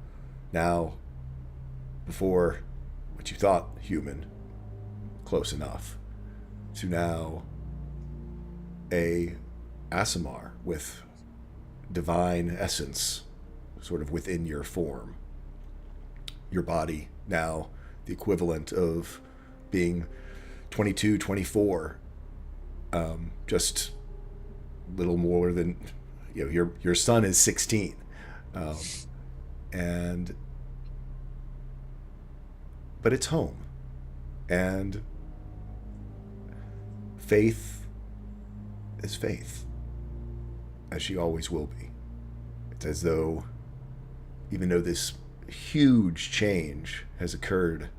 now, before what you thought human, close enough, to now a Aasimar with divine essence sort of within your form. Your body now the equivalent of being 22, 24, just little more than, your son is 16. But it's home. And faith is faith, as she always will be. It's as though, even though this huge change has occurred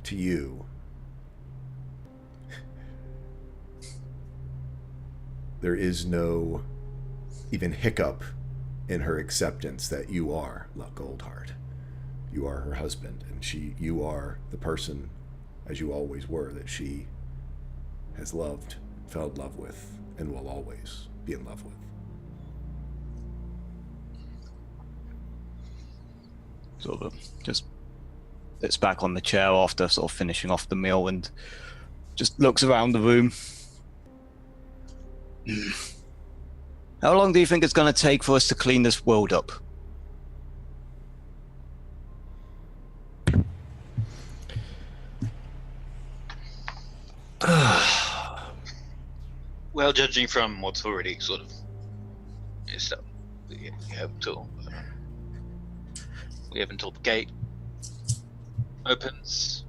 to you, there is no even hiccup in her acceptance that you are Luck Goldheart. You are her husband, and you are the person, as you always were, that she has loved, fell in love with, and will always be in love with. Sort of just sits back on the chair after sort of finishing off the meal and just looks around the room. How long do you think it's going to take for us to clean this world up? Well, judging from what's already sort of stuff, we have until the gate opens,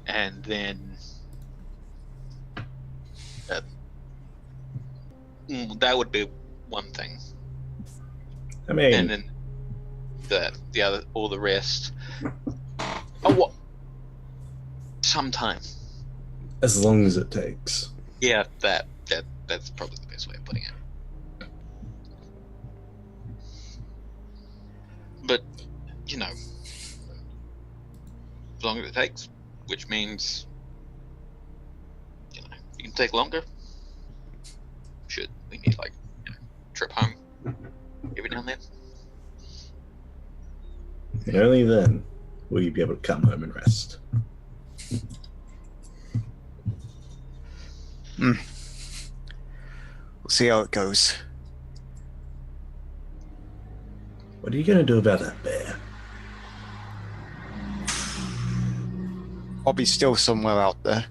and then that would be one thing. I mean, and then the other, all the rest. Oh, what? Sometime. as long as it takes. Yeah, that's probably the best way of putting it. But, as long as it takes, which means, you can take longer. Should we need, trip home every now and then? And only then will you be able to come home and rest. We'll see how it goes. What are you going to do about that bear? Probably still somewhere out there.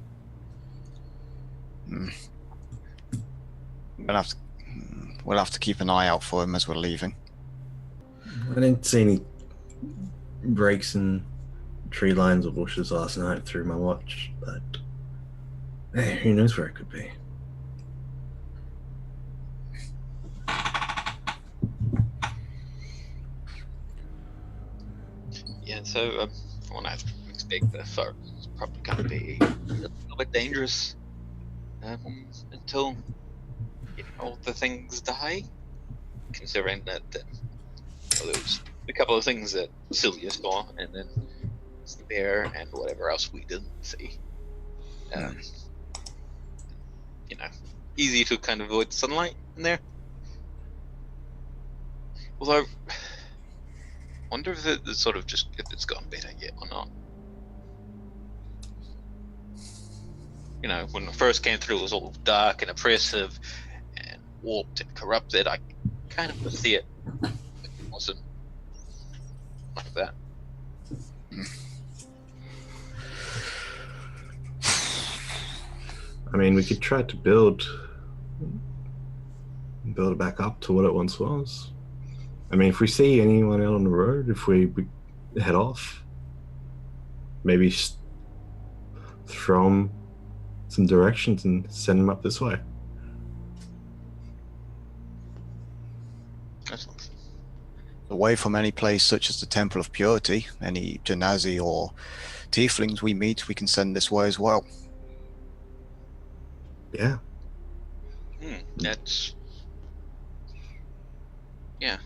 We'll have to keep an eye out for him as we're leaving. I didn't see any breaks in tree lines or bushes last night through my watch, but who knows where it could be. Yeah, so from what I expect, the forest is probably going to be a little bit dangerous until all the things die. Considering that there was a couple of things that Sylvia saw, and then the bear and whatever else we didn't see. easy to kind of avoid sunlight in there. Although, I wonder if it's sort of just if it's gotten better yet or not. When I first came through, it was all dark and oppressive and warped and corrupted. I kind of see it. It wasn't like that. I mean, we could try to build it back up to what it once was. I mean, if we see anyone out on the road, if we head off, maybe throw them some directions and send them up this way. Away from any place such as the Temple of Purity, any Genasi or Tieflings we meet, we can send this way as well. Yeah. That's... Yeah.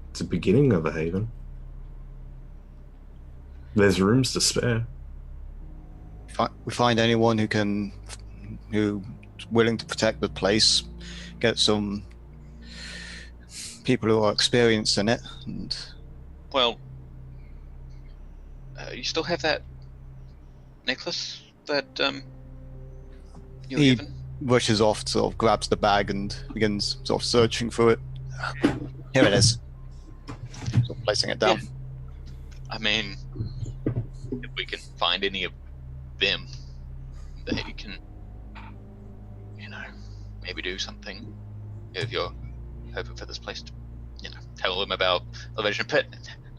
It's the beginning of a haven. There's rooms to spare. We find anyone who's willing to protect the place, get some people who are experienced in it, and Well, you still have that necklace that you were He- given? rushes off, sort of grabs the bag and begins sort of searching for it. Here it is. Sort of placing it down. Yeah. I mean, if we can find any of them, they can, maybe do something. If you're hoping for this place to, tell them about Elevation Pit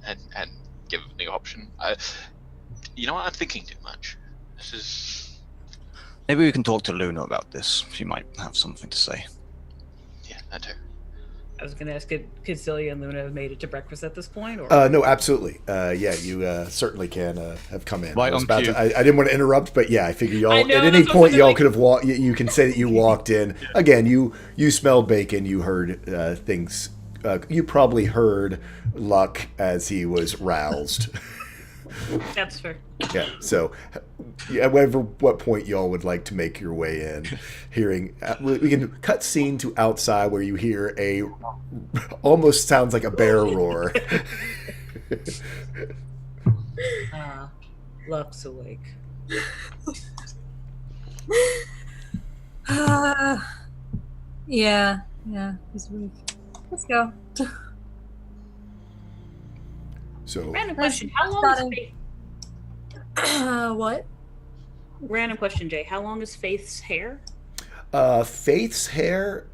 and give them the option. You know what? I'm thinking too much. This is... Maybe we can talk to Luna about this. She might have something to say. Yeah, that too. I was going to ask, could Celia and Luna have made it to breakfast at this point? Or? No, absolutely. Yeah, you certainly can have come in. Right I was on about cue. to, I didn't want to interrupt, but yeah, I figure y'all I know, at any that's what point I'm y'all like- could have walked. You can say that you walked in. Again, you smelled bacon. You heard things. You probably heard Luck as he was roused. That's fair. Yeah. So, yeah, what point y'all would like to make your way in, hearing we can cut scene to outside where you hear a almost sounds like a bear roar. Luck's awake. Yeah, he's weak. Let's go. So Random question. How long Got is it. Faith? What? Random question, Jay. How long is Faith's hair? Faith's hair.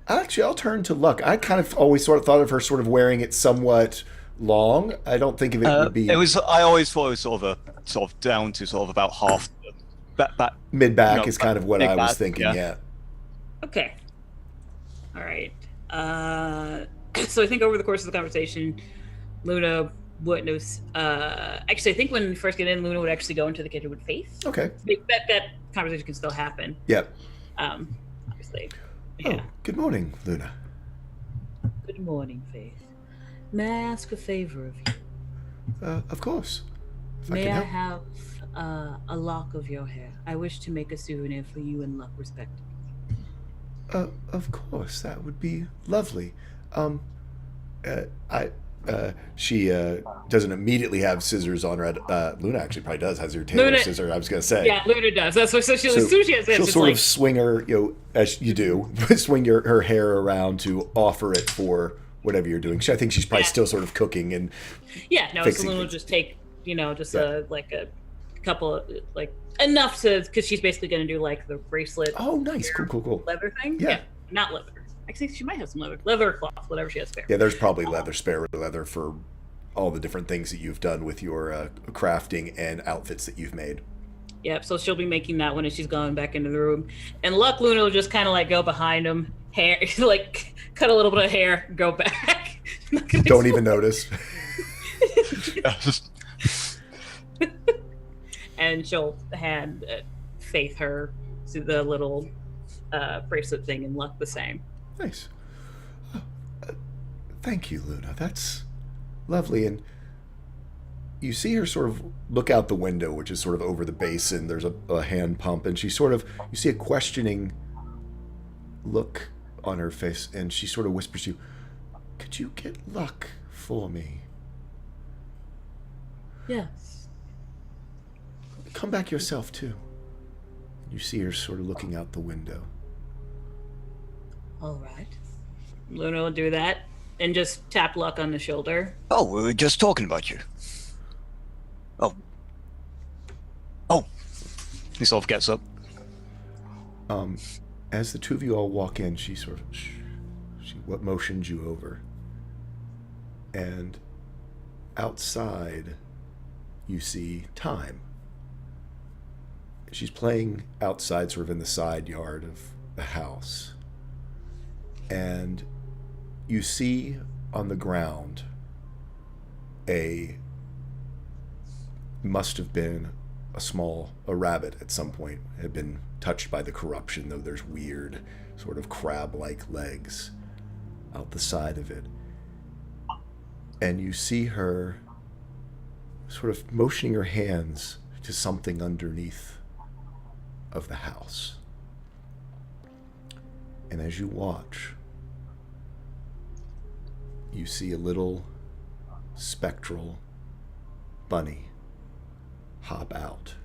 Actually, I'll turn to Luck. I kind of always sort of thought of her sort of wearing it somewhat long. I don't think of it would be. I always thought it was sort of down to sort of about half. Back. Mid back No, is kind of what mid I was back, thinking. yeah. Yeah. Okay. All right. So I think over the course of the conversation, Luna wouldn't have. Actually, I think when we first get in, Luna would actually go into the kitchen with Faith. Okay. That conversation can still happen. Yep. Obviously. Oh, Yeah. good morning, Luna. Good morning, Faith. May I ask a favor of you? Of course. If May can I help. have a lock of your hair? I wish to make a souvenir for you and Luck, respectively. Of course, that would be lovely. She doesn't immediately have scissors on her. Luna actually probably does, has her tailor Luna- scissor, I was going to say. Yeah, Luna does. That's what. So as soon as she has this, she'll it's sort like, of swing her, as you do, swing her hair around to offer it for whatever you're doing. I think she's probably Yeah. still sort of cooking and yeah. No, fixing so Luna will things. just take, just Yeah. a couple of, enough to, because she's basically going to do like the bracelet oh, nice, cool. leather thing. Yeah. Not leather. Actually, she might have some leather cloth, whatever she has spare. Yeah, there's probably spare leather for all the different things that you've done with your crafting and outfits that you've made. Yep. So she'll be making that one as she's going back into the room, and Luck Luna will just kind of go behind him, hair like cut a little bit of hair, go back. Not gonna Don't even notice. And she'll hand Faith her to the little bracelet thing, and Luck the same. Nice. Thank you, Luna. That's lovely. And you see her sort of look out the window, which is sort of over the basin. There's a hand pump, and she sort of, you see a questioning look on her face, and she sort of whispers to you, "Could you get luck for me? Yes. Come back yourself, too." You see her sort of looking out the window. All right. Luna will do that and just tap Luck on the shoulder. Oh, we were just talking about you. Oh. He sort of gets up. As the two of you all walk in, she sort of what motions you over. And outside, you see Time. She's playing outside, sort of in the side yard of the house. And you see on the ground must have been a rabbit at some point, had been touched by the corruption, though there's weird sort of crab-like legs out the side of it. And you see her sort of motioning her hands to something underneath of the house. And as you watch, you see a little spectral bunny hop out.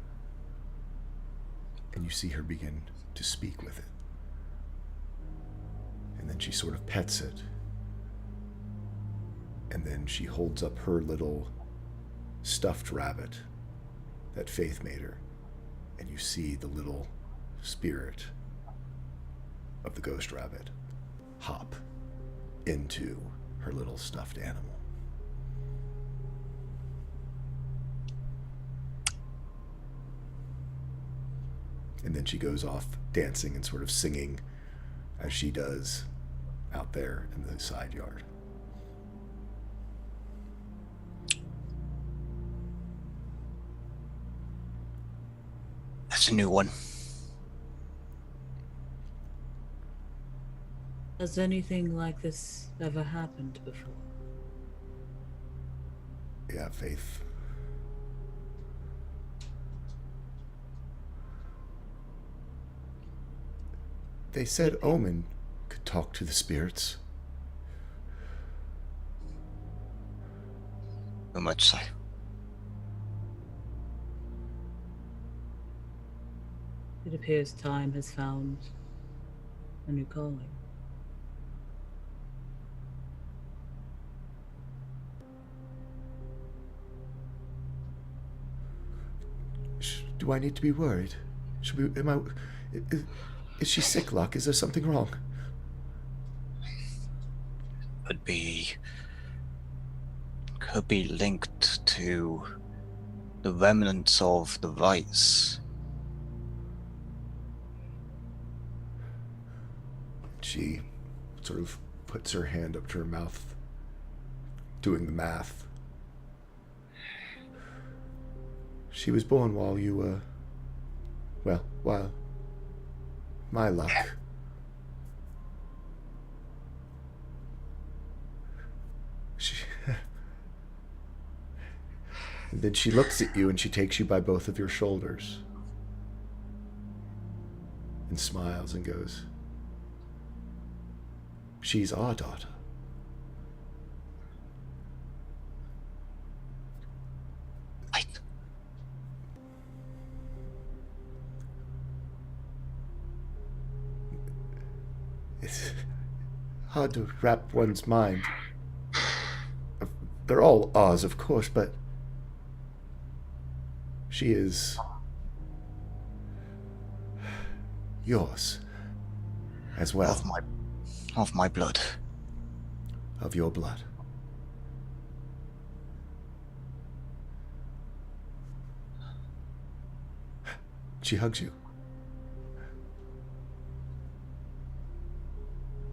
And you see her begin to speak with it. And then she sort of pets it. And then she holds up her little stuffed rabbit that Faith made her. And you see the little spirit of the ghost rabbit hop into her little stuffed animal. And then she goes off dancing and sort of singing as she does out there in the side yard. That's a new one. Has anything like this ever happened before? Yeah, Faith. They said Omen could talk to the spirits. How much so? It appears Time has found a new calling. Do I need to be worried? Is she sick, Luck? Is there something wrong? Could be linked to the remnants of the vice. She sort of puts her hand up to her mouth, doing the math. She was born while you, while my luck. And then she looks at you and she takes you by both of your shoulders and smiles and goes, "She's our daughter." Right. It's hard to wrap one's mind. They're all ours, of course, but she is yours as well. Of my blood. Of your blood. She hugs you.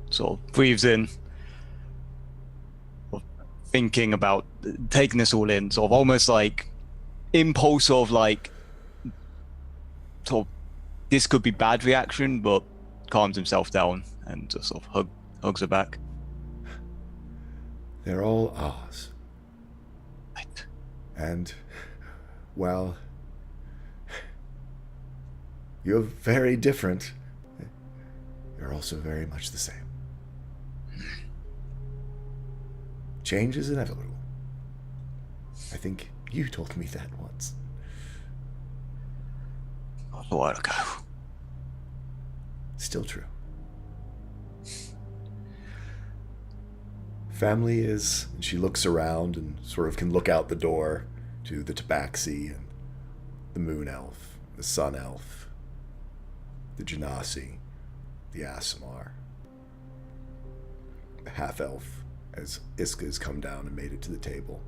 Sort of breathes in, sort of thinking about taking this all in, sort of almost like impulse of like, sort of, this could be bad reaction, but calms himself down and just sort of hugs her back. They're all ours. Right. And, well, you're very different. You're also very much the same. Change is inevitable. I think you told me that once. A while ago. Still true. Family is, and she looks around and sort of can look out the door to the Tabaxi and the Moon Elf, the Sun Elf, the Genasi, the Aasimar, the Half Elf, as Iska has come down and made it to the table.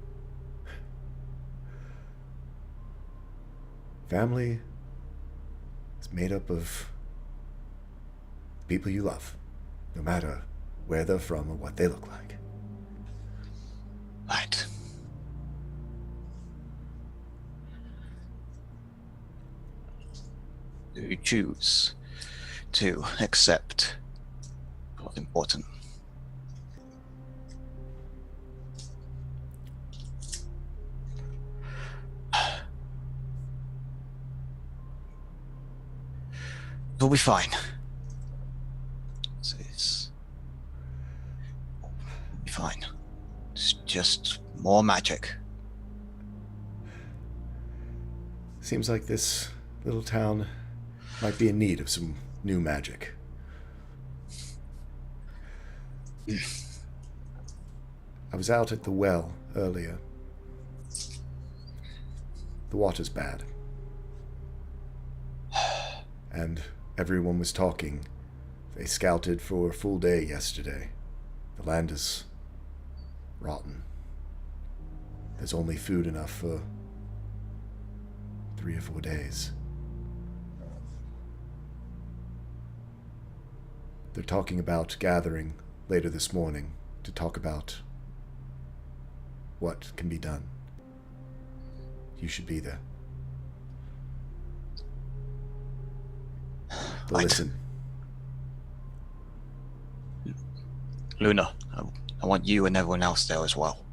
Family is made up of people you love, no matter where they're from or what they look like. Right. You choose to accept what's important. It'll be fine. It's be fine. It's just more magic. Seems like this little town might be in need of some new magic. I was out at the well earlier. The water's bad. And everyone was talking. They scouted for a full day yesterday. The land is rotten. There's only food enough for 3 or 4 days. They're talking about gathering later this morning to talk about what can be done. You should be there. But Right. listen, Luna, I want you and everyone else there as well.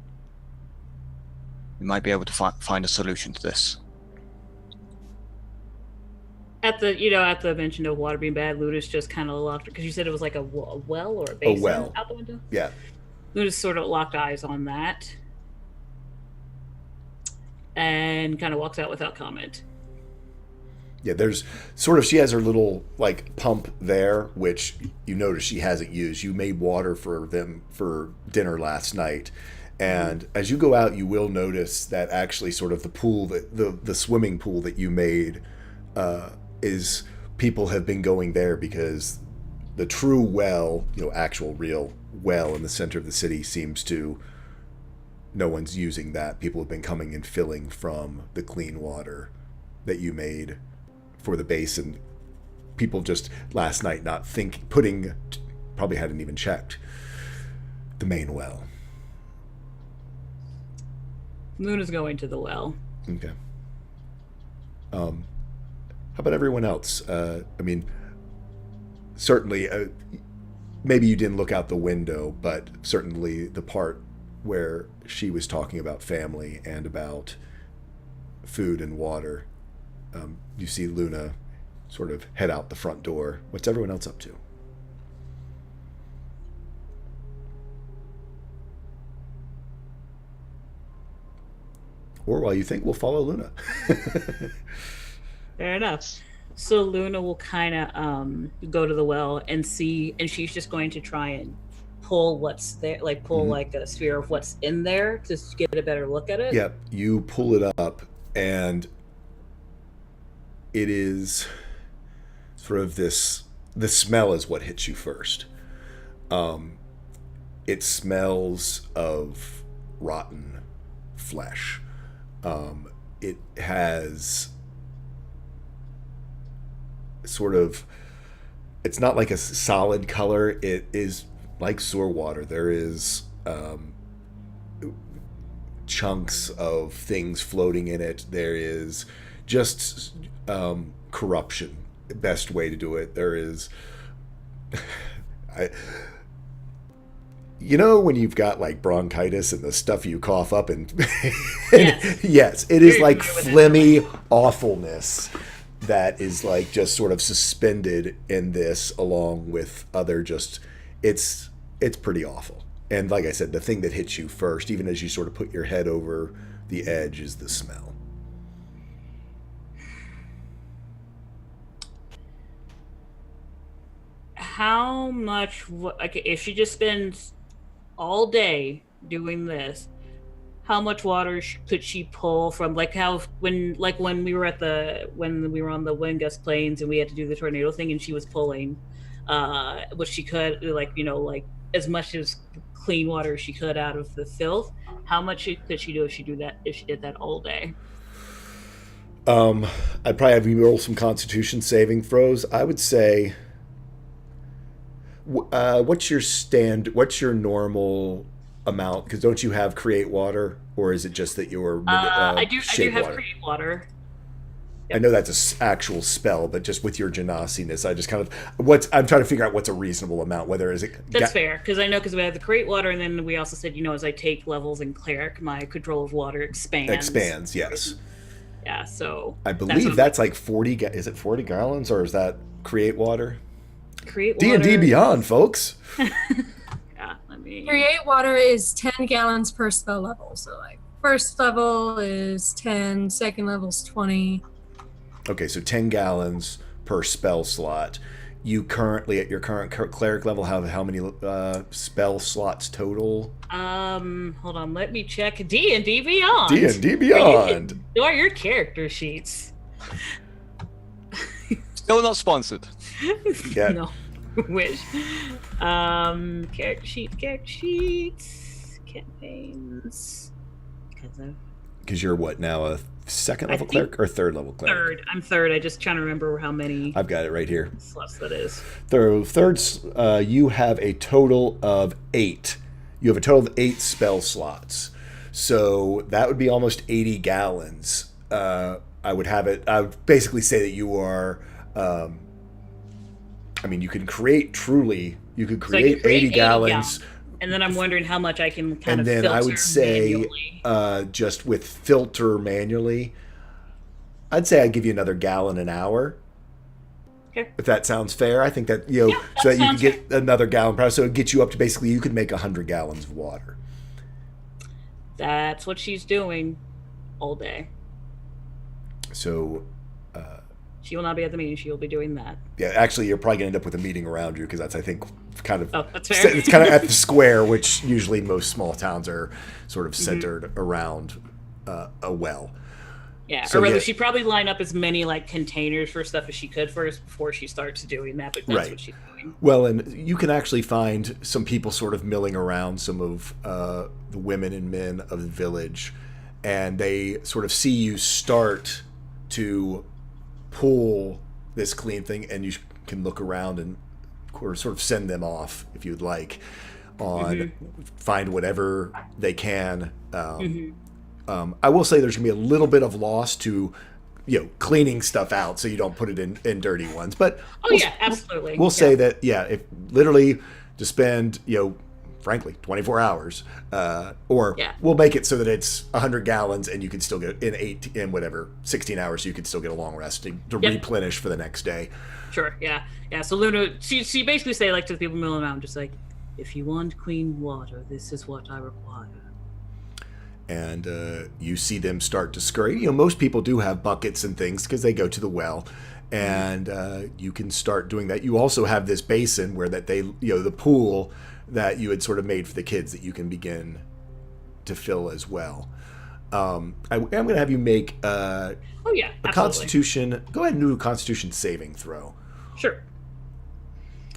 We might be able to find a solution to this. At the mention of water being bad, Luna's just kind of locked, because you said it was like a well or a basin well. out the window. yeah, Luna's sort of locked eyes on that and kind of walks out without comment. yeah, there's sort of, she has her little, like, pump there, which you notice she hasn't used. You made water for them for dinner last night. And as you go out, you will notice that actually sort of the pool, the swimming pool that you made, is people have been going there because the true well, actual real well in the center of the city seems to, no one's using that. People have been coming and filling from the clean water that you made for the basin. People just last night probably hadn't even checked the main well. Luna's going to the well. Okay. How about everyone else? Certainly, maybe you didn't look out the window, but certainly the part where she was talking about family and about food and water, you see Luna sort of head out the front door. What's everyone else up to? Or while you think, we'll follow Luna. Fair enough. So Luna will kind of go to the well and see, and she's just going to try and pull what's there, like like a sphere of what's in there to get a better look at it. Yep, you pull it up, and it is sort of this. The smell is what hits you first. It smells of rotten flesh. It has sort of, it's not like a solid color. It is like sewer water. There is chunks of things floating in it. There is just corruption. Best way to do it. There is You know when you've got like bronchitis and the stuff you cough up and Yes. yes, it is Very like familiar with phlegmy awfulness that is like just sort of suspended in this along with other just it's pretty awful. And like I said, the thing that hits you first, even as you sort of put your head over the edge, is the smell. How much? Like, if she just spends all day doing this, how much water could she pull from? Like how when we were on the wind gust plains and we had to do the tornado thing, and she was pulling, what she could, like like as much as clean water as she could out of the filth. How much could she do if she did that all day? I'd probably have you roll some Constitution saving throws. I would say, what's your normal amount? Because don't you have create water, or is it just that your I do have water? create water. I know that's an actual spell, but just with your genasiness, I just kind of I'm trying to figure out what's a reasonable amount. Whether is it That's fair, because because we have the create water, and then we also said as I take levels in cleric, my control of water expands. Expands, yes. Yeah, so I believe that's like 40. Is it 40 gallons, or is that create water? create D and D water. Beyond, folks. Yeah, let me. Create water is 10 gallons per spell level. So like first level is 10, second level is 20. Okay, so 10 gallons per spell slot. You currently, at your current cleric level, have how many spell slots total? Hold on, let me check D&D Beyond. D&D Beyond. What are your character sheets? Still not sponsored. Yeah. No, wish. Character sheets, campaigns. Because you're what now, a second level think cleric or third level cleric? Third. I'm third. I just trying to remember how many I've got it right here. slots that is. Thirds, you have a total of 8. You have a total of 8 spell slots. So that would be almost 80 gallons. I would basically say that you are, you can create truly, you could So I can create 80 gallons. gallons. And then I'm wondering how much I can kind And of then filter I would say, manually. just with filter manually, I'd say I'd give you another gallon an hour. Okay. If that sounds fair, I think that that so that you could sounds get another gallon per hour, so it gets you up to basically you could make 100 gallons of water. That's what she's doing all day. So, She will not be at the meeting. She will be doing that. yeah, actually, you're probably gonna end up with a meeting around you because that's I think kind of Oh, that's fair. it's kind of at the square, which usually most small towns are sort of centered around a well. Yeah, So, or rather, yeah. she'd probably line up as many like containers for stuff as she could first before she starts doing that. But that's Right. what she's doing. Well, and you can actually find some people sort of milling around some of the women and men of the village, and they sort of see you start to pull this clean thing, and you can look around and or sort of send them off if you'd like on find whatever they can. I will say there's gonna be a little bit of loss to cleaning stuff out so you don't put it in dirty ones, but Oh yeah, absolutely. we'll say that if literally to spend frankly 24 hours or Yeah. we'll make it so that it's 100 gallons and you can still get in 16 hours you could still get a long rest to Yep. replenish for the next day. Sure. Yeah. Yeah. So Luna, she basically say like to the people milling around, just like, if you want clean water, this is what I require. And you see them start to scurry. Most people do have buckets and things because they go to the well, and you can start doing that. You also have this basin where that they, the pool that you had sort of made for the kids that you can begin to fill as well. I'm going to have you make Oh yeah. a Absolutely. Constitution. Go ahead and do a Constitution saving throw, Sure.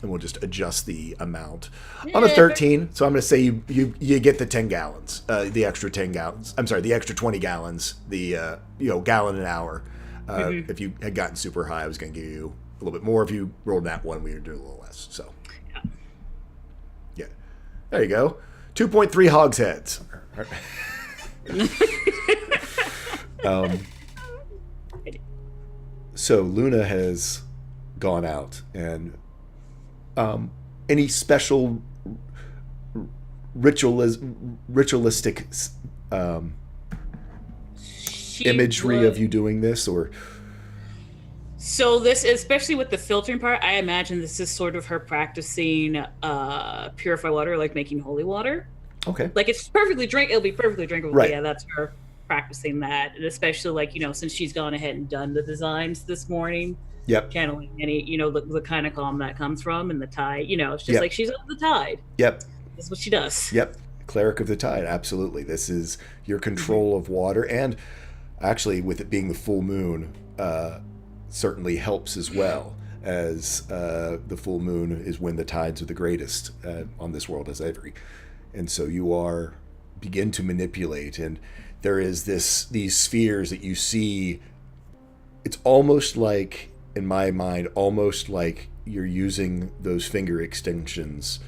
and we'll just adjust the amount on a 13. So I'm going to say you get the 10 gallons, the extra 10 gallons. I'm sorry, the extra 20 gallons, the gallon an hour. If you had gotten super high, I was going to give you a little bit more. If you rolled that one, we would do a little less. So yeah, there you go. 2.3 hogsheads. So Luna has gone out, and any special ritualistic imagery of you doing this, or? So this, especially with the filtering part, I imagine this is sort of her practicing purified water, like making holy water. Okay. Like it's it'll be perfectly drinkable. Right. Yeah, that's her practicing that, and especially like since she's gone ahead and done the designs this morning. Yep. Channeling any the kind of calm that comes from and the tide. It's just Yep. like she's of the tide. Yep. That's what she does. Yep. Cleric of the Tide. Absolutely. This is your control of water, and actually, with it being the full moon, certainly helps as well, as the full moon is when the tides are the greatest on this world as ever. And so you begin to manipulate, and there is these spheres that you see. It's almost like, in my mind, almost like you're using those finger extensions,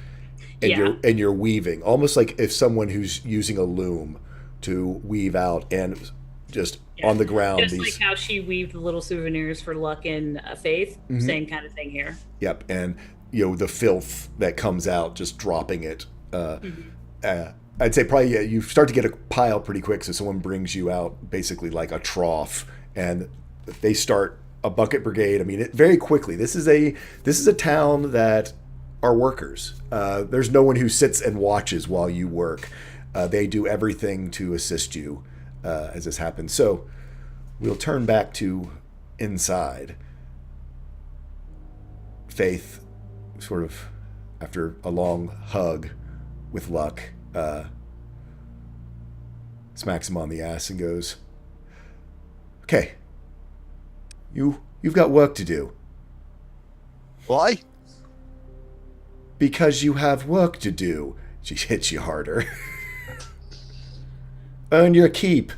and you're weaving, almost like if someone who's using a loom to weave out, and just on the ground. Just like how she weaved the little souvenirs for Luck and Faith. Mm-hmm. Same kind of thing here. Yep, and the filth that comes out, just dropping it. I'd say probably you start to get a pile pretty quick, so someone brings you out basically like a trough, and they start a bucket brigade. I mean, very quickly. This is a town that are workers. There's no one who sits and watches while you work. They do everything to assist you as this happens. So we'll turn back to inside. Faith, sort of after a long hug with Luck, smacks him on the ass and goes, "Okay, you've got work to do." Why? "Because you have work to do." She hits you harder. "Earn your keep."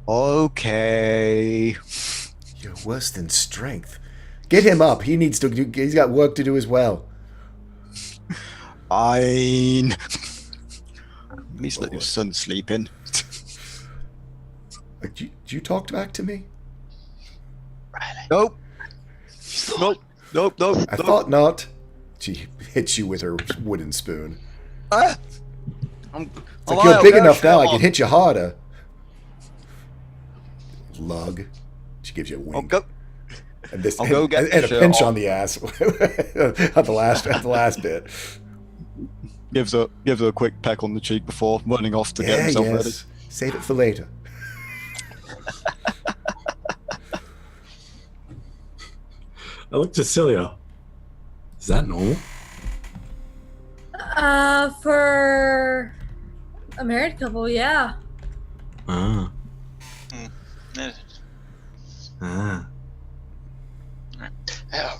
Okay. "You're worse than strength. Get him up. He's got work to do as well." Fine. At least let your son sleep in. Did you talk back to me? Nope. Nope. I thought not. She hits you with her wooden spoon. It's like, you're big enough now, I can hit you harder. Lug. She gives you a wink. Go. And this I'll go get and the a shirt pinch off. on the ass at the last bit. Gives her a quick peck on the cheek before running off to get himself ready. Save it for later. I looked at Celia. Is that normal? For a married couple, yeah. Ah. Eh, Ah.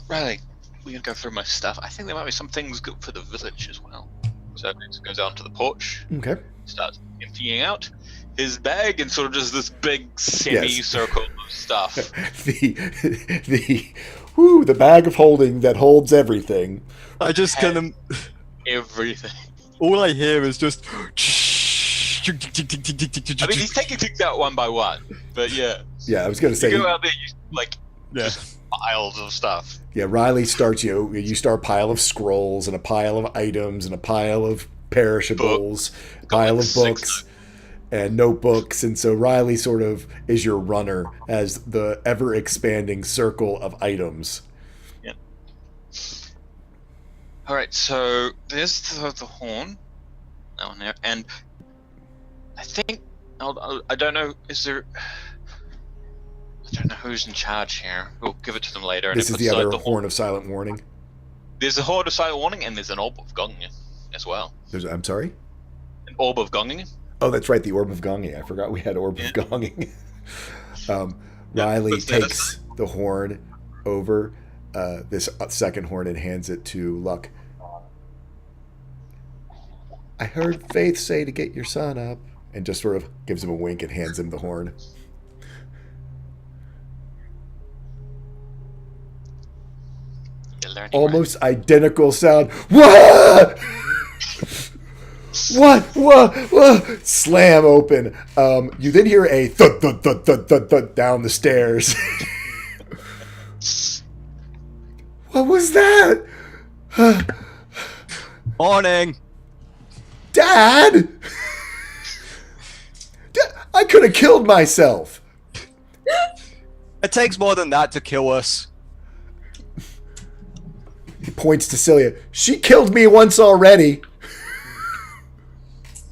Riley, we can go through my stuff. I think there might be some things good for the village as well. So he goes out to the porch, Okay. starts emptying out his bag, and sort of just this big semicircle of stuff. the bag of holding that holds everything. I just kind of. Everything. All I hear is just. I mean, he's taking things out one by one, but yeah. Yeah, I was gonna You say. go out there, Yeah. just piles of stuff. Yeah, Riley starts you start a pile of scrolls and a pile of items and a pile of perishables, a pile of Six books and notebooks, and so Riley sort of is your runner as the ever expanding circle of items. Yeah. All right, so there's the horn, that one there, and I think I don't know. I don't know who's in charge here. We'll give it to them later. This is the other horn of silent warning. There's a horn of silent warning, and there's an orb of Gongi as well. I'm sorry? An orb of Gongi. Oh, that's right, the Orb of Gongi. I forgot we had Orb of Gongi. Riley let's say takes the horn over, this second horn, and hands it to Luck. "I heard Faith say to get your son up," and just sort of gives him a wink and hands him the horn. You're learning. Almost identical sound. What? What? Slam open. You then hear a thud, thud, thud, thud, thud, thud down the stairs. What was that? Morning. Dad! I could have killed myself. It takes more than that to kill us. He points to Celia. She killed me once already.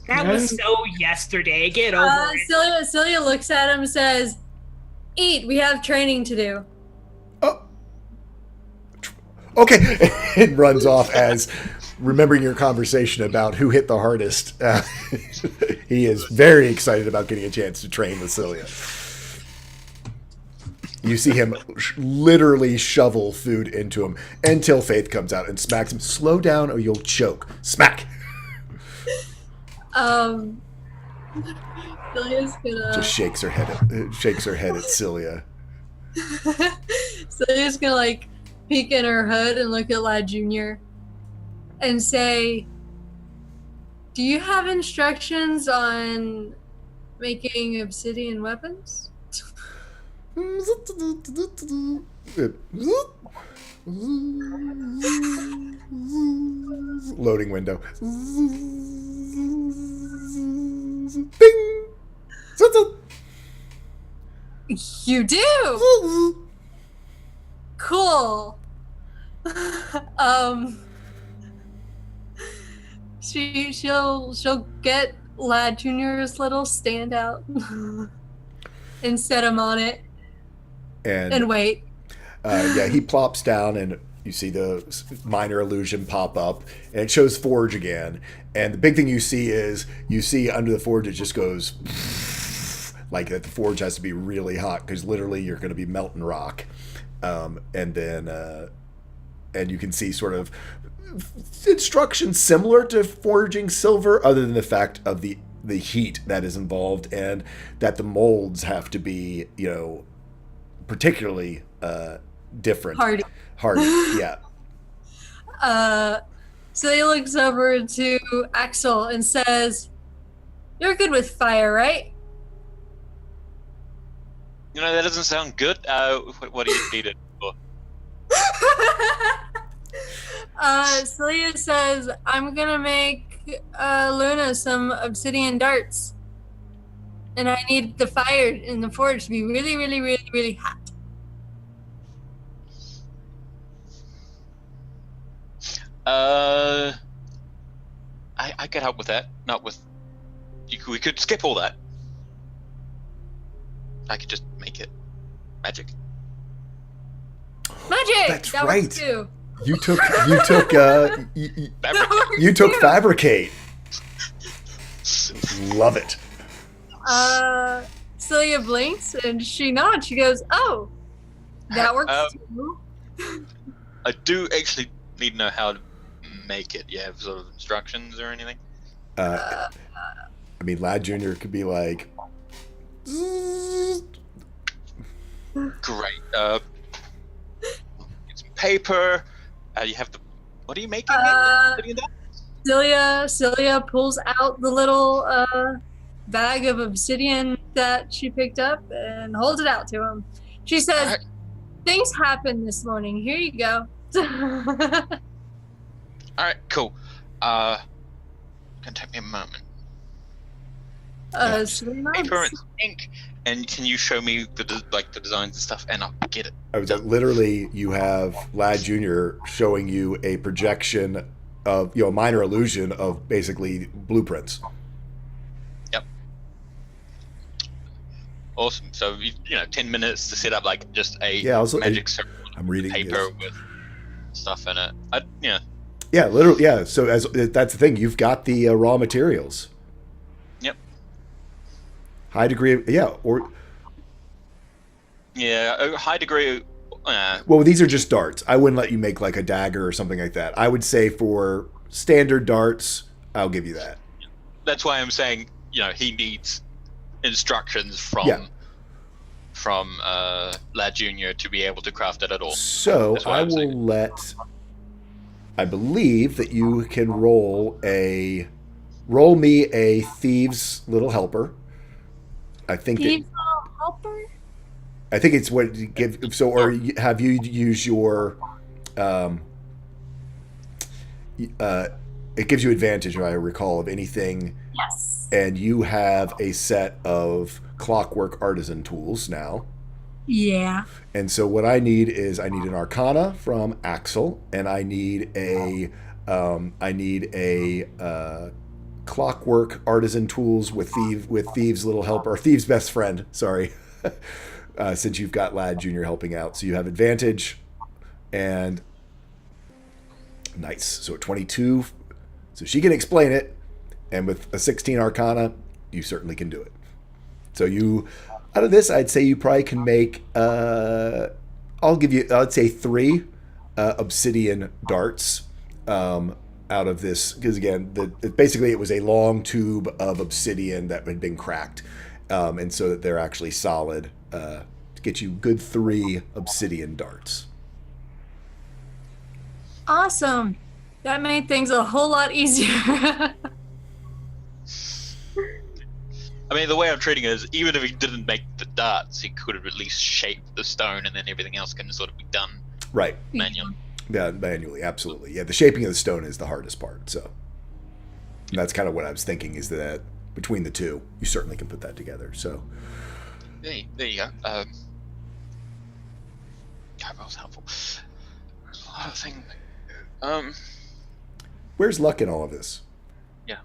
That was so yesterday. Get over it. Celia looks at him and says, "Eat. We have training to do." Oh. Okay. And runs off as remembering your conversation about who hit the hardest. He is very excited about getting a chance to train with Celia. You see him literally shovel food into him until Faith comes out and smacks him. Slow down or you'll choke. Smack. Celia's gonna. Just shakes her head at Celia. Celia's gonna like peek in her hood and look at Lad Jr. and say, "Do you have instructions on making obsidian weapons?" Loading window. Bing. You do. Cool. She'll get Lad Jr.'s little standout and set him on it and wait. Yeah, he plops down and you see the minor illusion pop up and it shows Forge again. And the big thing you see is under the Forge it just goes like that. The Forge has to be really hot because literally you're going to be melting rock. And then and you can see sort of instructions similar to forging silver other than the fact of the heat that is involved and that the molds have to be, particularly different. Hardy, yeah. So he looks over to Axel and says, "You're good with fire, right?" That doesn't sound good. What do you need it for? Celia says, "I'm gonna make Luna some obsidian darts. And I need the fire in the forge to be really, really, really, really hot." I could help with that. Not with. We could skip all that. I could just make it magic. Magic. That's that right. Works too. You took fabricate. Love it. Celia blinks and she nods. She goes, "Oh, that works too." I do actually need to know how to make it. You have sort of instructions or anything? Lad Jr. could be like, great. Get some paper. You have the. What are you making? Celia pulls out the little bag of obsidian that she picked up and holds it out to him. She says, Right. "Things happened this morning. Here you go." All right, cool. Gonna take me a moment. Celia nods. Paper and ink, and can you show me the designs and stuff, and I'll get it. Literally, you have Lad Jr. showing you a projection of, a minor illusion of basically blueprints. Yep. Awesome. So 10 minutes to set up just a magic circle. I'm reading paper with stuff in it. Yeah, literally. Yeah. So that's the thing. You've got the raw materials. Yep. High degree. A high degree. Well, these are just darts. I wouldn't let you make like a dagger or something like that. I would say for standard darts, I'll give you that. That's why I'm saying, he needs instructions from Lad Jr. to be able to craft it at all. So I believe that you can roll me a thieves little helper. I think Thieves little helper? I think it's what you give. So, or have you use your it gives you advantage, if I recall, of anything. Yes. And you have a set of clockwork artisan tools now. Yeah. And so what I need is I need an Arcana from Axel, and I need a clockwork artisan tools with Thieves' little helper, or Thieves' best friend. Sorry, since you've got Lad Junior helping out, so you have advantage, and nice. So at 22, so she can explain it, and with a 16 Arcana, you certainly can do it. So you. Out of this, I'd say you probably can make, I'd say 3 obsidian darts out of this. Because again, basically it was a long tube of obsidian that had been cracked. And so that they're actually solid to get you good 3 obsidian darts. Awesome. That made things a whole lot easier. I mean, the way I'm treating it is, even if he didn't make the darts, he could have at least shaped the stone, and then everything else can sort of be done Right. manually. Yeah, manually, absolutely. Yeah, the shaping of the stone is the hardest part. So and that's kind of what I was thinking, is that between the two, you certainly can put that together. So There you go. God, that was helpful. There's a lot of things. where's Luck in all of this? Yeah.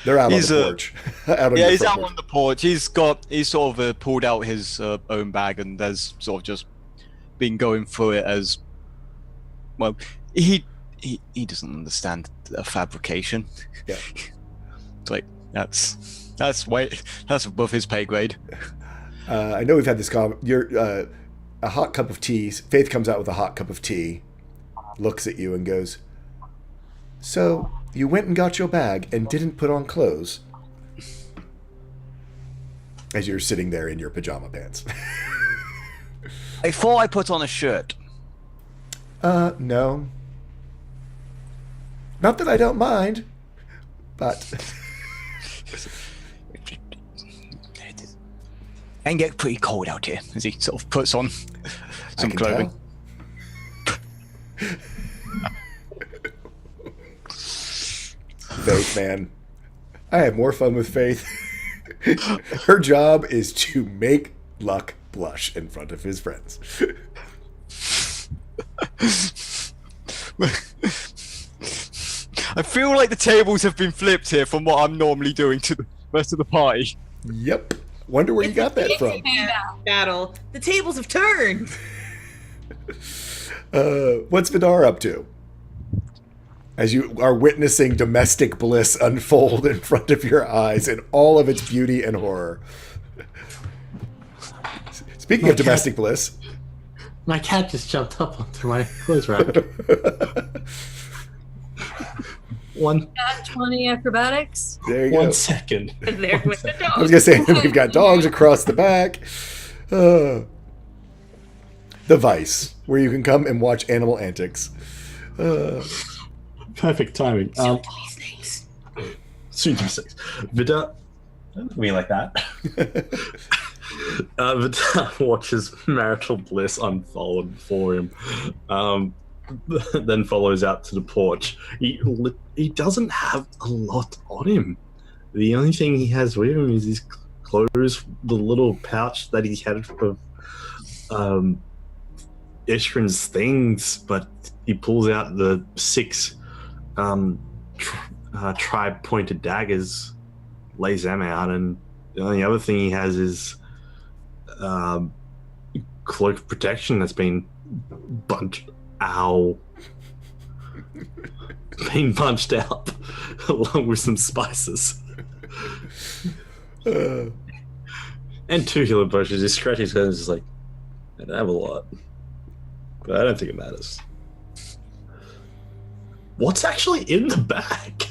They're out He's, on the porch. Out on Yeah, the he's front out porch. on the porch. He's sort of pulled out his own bag, and there's sort of just been going through it as well. He doesn't understand fabrication. Yeah. It's like that's above his pay grade. I know we've had this you're a hot cup of tea. Faith comes out with a hot cup of tea, looks at you and goes, "So you went and got your bag and didn't put on clothes?" As you're sitting there in your pajama pants. I thought I put on a shirt. No. Not that I don't mind, but And get pretty cold out here as he sort of puts on I some can clothing. tell. Faith, man. I have more fun with Faith. Her job is to make Luck blush in front of his friends. I feel like the tables have been flipped here from what I'm normally doing to the rest of the party. Yep. Wonder where you got that from. Battle. The tables have turned. What's Vidar up to? As you are witnessing domestic bliss unfold in front of your eyes in all of its beauty and horror. Speaking of domestic bliss. My cat just jumped up onto my clothes rack. Got 20 acrobatics. There you go. 1 second. And there with the I was dog. going to say, we've got dogs across the back. The Vice, where you can come and watch animal antics. Perfect timing. These things. Soon to be 6. Vida, don't look at me like that. Vida watches marital bliss unfold for him. Then follows out to the porch. He doesn't have a lot on him. The only thing he has with him is his clothes, the little pouch that he had of Ishran's things, but he pulls out the 6 tribe-pointed daggers, lays them out, and the only other thing he has is cloak of protection that's been bunched out along with some spices. And 2 healing potions. He scratches his head and is just like, I don't have a lot, but I don't think it matters. What's actually in the bag?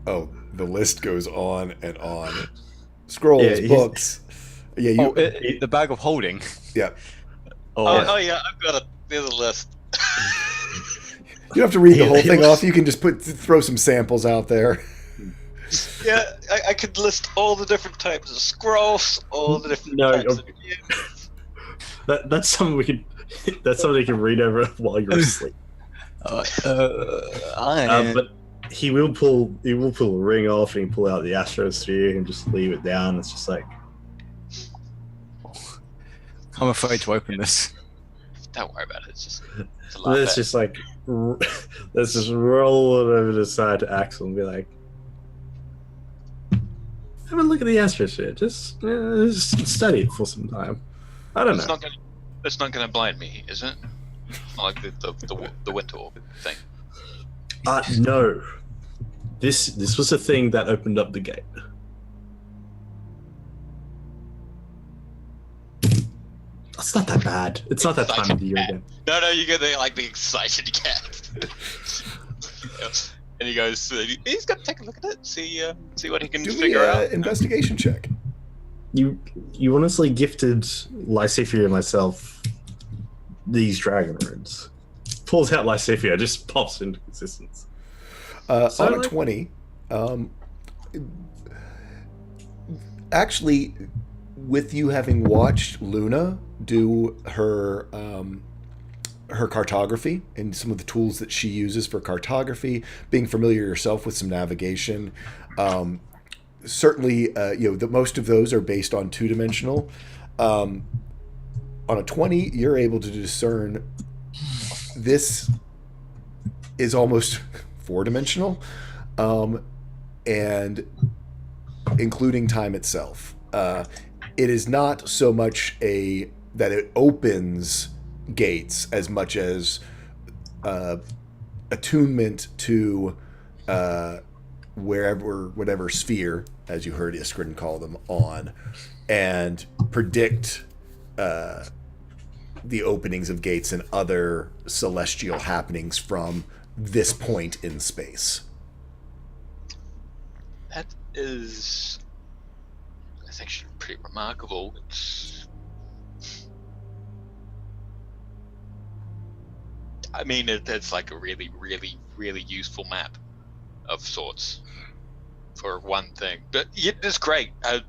Oh, the list goes on and on. Scrolls, Yeah, books. Yeah, you. The bag of holding. Yeah. Oh yeah, I've got there's a list. You don't have to read the He- whole he thing looks- off. You can just throw some samples out there. Yeah, I could list all the different types of scrolls, all the different No, types okay. of That's something we can. That's something you can read over while you're asleep. But he will pull the ring off and he pull out the astrosphere and just leave it down. It's just like, I'm afraid to open this. Don't worry about it. It's a lot let's just like let's just roll it over to the side to Axel and be like, have a look at the astrosphere. Just study it for some time. I don't know. It's not gonna blind me, is it? It's not like the winter orb thing. No. This was the thing that opened up the gate. It's not that bad. It's not that time of the year again. No, you get the excited cat. And he goes, he's got to take a look at it, see what he can figure out. Investigation check. You honestly gifted Lysithea and myself these dragon runes. Pulls out Lysithea, just pops into existence. On a 20, actually, with you having watched Luna do her cartography and some of the tools that she uses for cartography, being familiar yourself with some navigation, certainly, most of those are based on two-dimensional. On a 20, you're able to discern this is almost four-dimensional, and including time itself. It is not so much that it opens gates as much as attunement to whatever sphere, as you heard Iskrin call them, on, and predict the openings of gates and other celestial happenings from this point in space. That is, that's actually pretty remarkable. It's like a really, really, really useful map of sorts for one thing. But yeah, it's great. I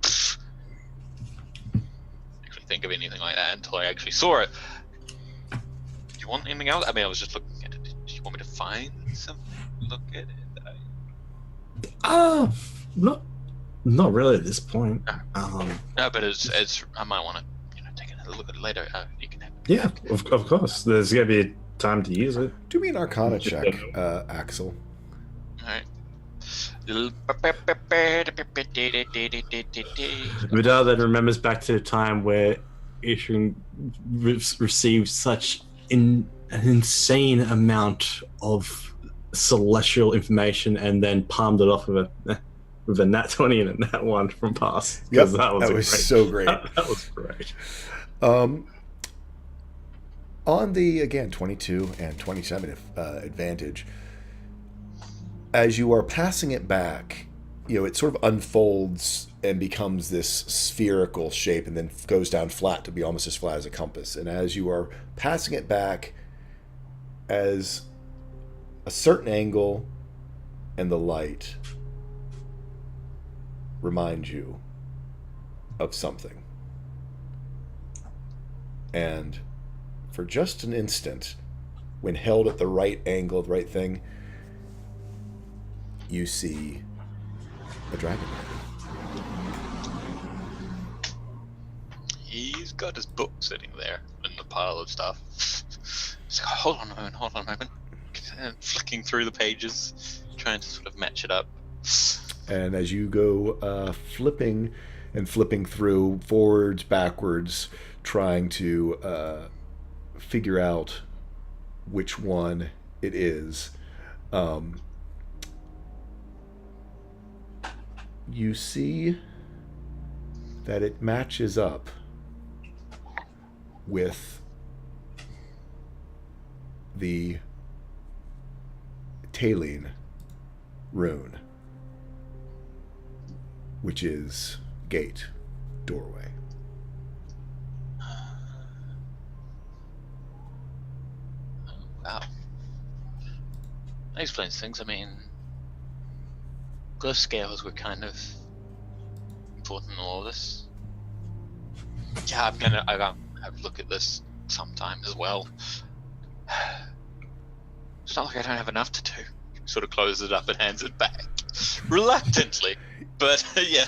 actually think of anything like that until I actually saw it. Do you want anything else? I was just looking at it. Do you want me to find something? Look at it. Not really at this point. No, but it's I might want to take a look at it later. You can have. Yeah, of course. There's gonna be time to use it. Do me an Arcana check, Axel. Alright. Vidal then remembers back to the time where Ishrin received such an insane amount of celestial information and then palmed it off with a nat 20 and a nat 1 from past. Yep, that was so great. That was great. On the, again, 22 and 27 advantage, as you are passing it back, it sort of unfolds and becomes this spherical shape and then goes down flat to be almost as flat as a compass. And as you are passing it back, as a certain angle and the light remind you of something. And for just an instant, when held at the right angle, the right thing, you see a dragon. He's got his book sitting there in the pile of stuff. He's like, hold on a moment. Flicking through the pages, trying to sort of match it up. And as you go flipping through, forwards, backwards, trying to figure out which one it is, you see that it matches up with the Taline rune, which is gate, doorway. Wow. That explains things. Glyph scales were kind of important in all of this. Yeah, I'm gonna have a look at this sometime as well. It's not like I don't have enough to do. Sort of closes it up and hands it back. Reluctantly. But, yeah.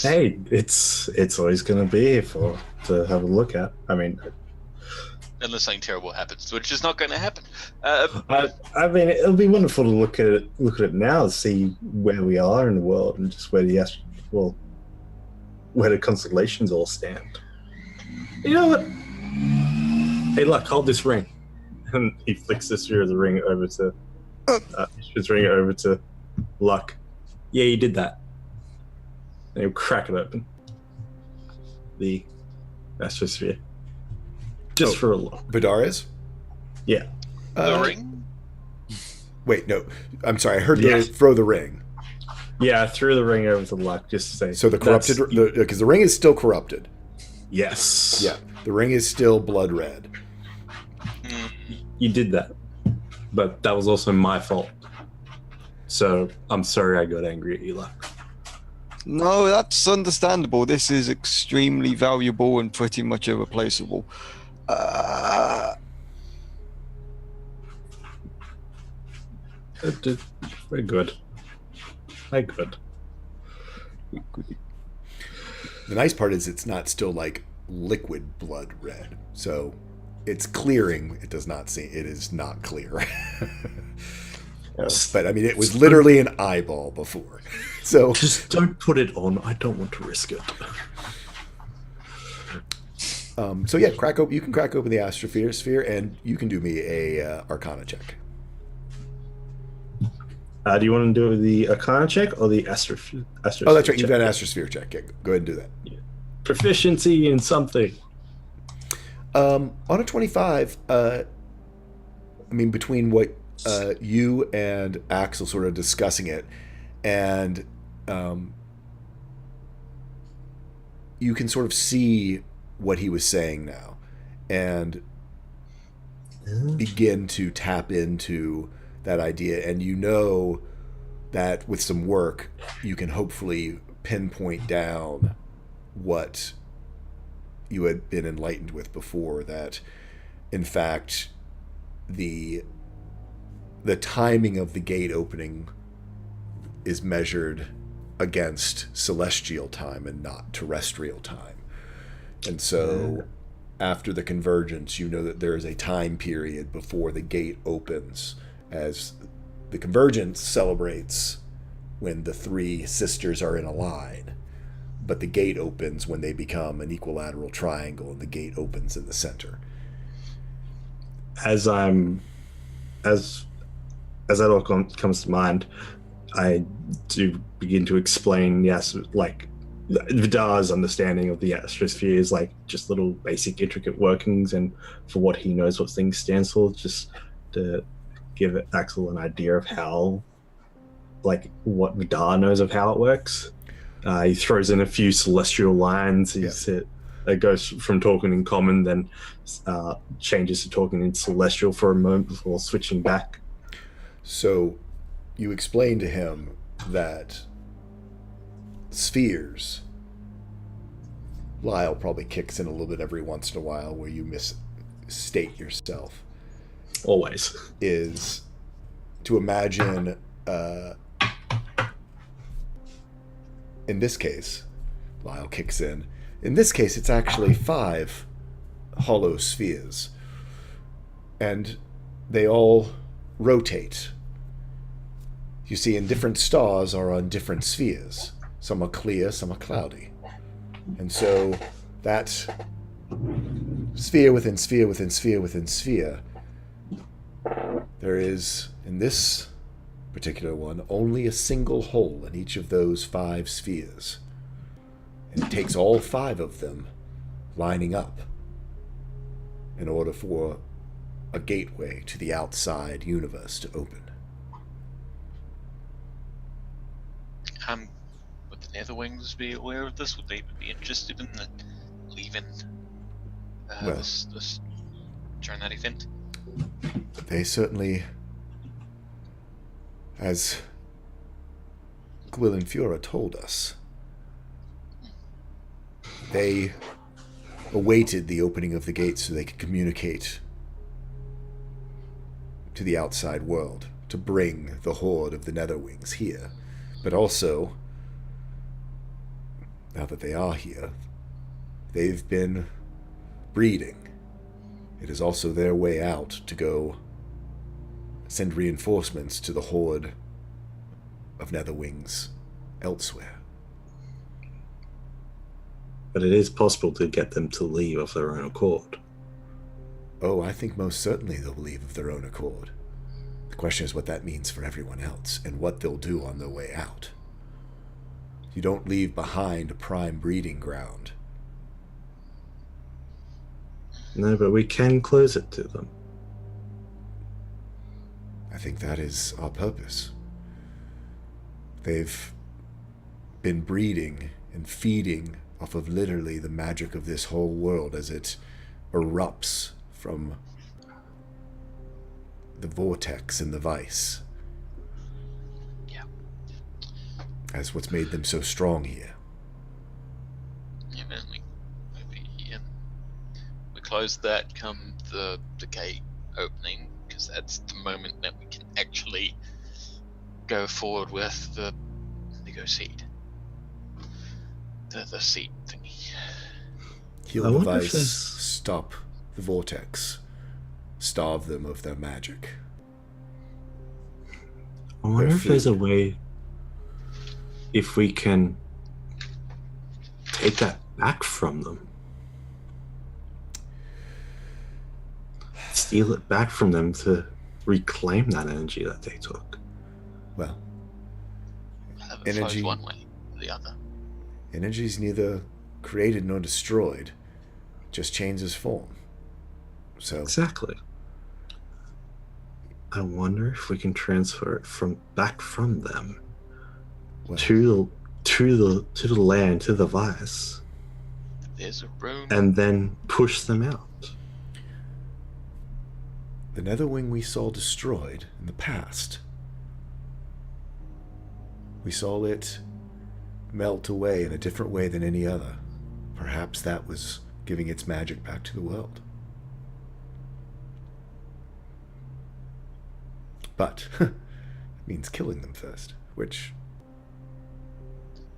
Hey, it's always going to be here to have a look at. I mean, Unless something terrible happens, which is not going to happen. I mean, it'll be wonderful to look at it now, see where we are in the world, and just where where the constellations all stand. You know what? Hey, look, hold this ring. And he flicks the sphere of the ring over to Luck. Yeah, you did that. And he'll crack it open. The astrosphere. Just for a look. Vidarius? Yeah. The ring? Wait, no. I'm sorry. I heard Yes. throw the ring. Yeah, I threw the ring over to Luck just to say. So the corrupted, because the ring is still corrupted. Yes. Yeah, the ring is still blood red. You did that. But that was also my fault. So I'm sorry I got angry at you, Luck. No, that's understandable. This is extremely valuable and pretty much irreplaceable. Very good. Very good. The nice part is it's not still like liquid blood red. So it's clearing. It does not seem. It is not clear. But I mean, it was literally an eyeball before. So Just don't put it on. I don't want to risk it. so yeah, you can crack open the astrosphere, and you can do me a Arcana check. Do you want to do the Arcana check or the astrosphere? Oh, that's right. You've got an astrosphere check. Yeah, go ahead and do that. Proficiency in something. On a 25, I mean, between what you and Axel sort of discussing it, and you can sort of see what he was saying now, and begin to tap into that idea. And you know that with some work, you can hopefully pinpoint down what you had been enlightened with before, that in fact the timing of the gate opening is measured against celestial time and not terrestrial time. And so after the convergence, you know that there is a time period before the gate opens, as the convergence celebrates when the three sisters are in a line, but the gate opens when they become an equilateral triangle, and the gate opens in the center. As that all comes to mind, I do begin to explain, yes, like Vidar's understanding of the astrosphere is like just little basic intricate workings, and for what he knows what things stands for, just to give Axel an idea of how, like, what Vidar knows of how it works. He throws in a few celestial lines. It goes from talking in common, then changes to talking in celestial for a moment before switching back. So you explain to him that spheres, Lyle probably kicks in a little bit every once in a while where you misstate yourself, Always. is to imagine, in this case, Lyle kicks in this case it's actually 5 hollow spheres, and they all rotate. You see, in different stars are on different spheres. Some are clear, some are cloudy. And so that sphere within sphere within sphere within sphere, there is, in this particular one, only a single hole in each of those 5 spheres. And it takes all 5 of them lining up in order for a gateway to the outside universe to open. Would the Netherwings be aware of this? Would they be interested in leaving this during that event? They certainly, as Gwyn Fura told us, they awaited the opening of the gates so they could communicate to the outside world, to bring the horde of the Netherwings here. But also, now that they are here, they've been breeding. It is also their way out to go send reinforcements to the horde of Netherwings elsewhere. But it is possible to get them to leave of their own accord. Oh, I think most certainly they'll leave of their own accord. The question is what that means for everyone else, and what they'll do on their way out. You don't leave behind a prime breeding ground. No, but we can close it to them. I think that is our purpose. They've been breeding and feeding off of literally the magic of this whole world as it erupts from the vortex and the vice. Yeah. As what's made them so strong here. Yeah, man, we close that come the gate opening, because that's the moment that we can actually go forward with the seed. The seed thingy. Heal I the wonder if vice, there's- stop the vortex, starve them of their magic. I wonder Their if there's a food. way, if we can take that back from them. Steal it back from them to reclaim that energy that they took. Well, Have it Energy. flows one way or the other. energy's neither created nor destroyed, just changes form. So, Exactly. I wonder if we can transfer it back from them well, to the land, to the vice, There's a room. and then push them out. the Netherwing we saw destroyed in the past, we saw it melt away in a different way than any other. Perhaps that was giving its magic back to the world. But it means killing them first, which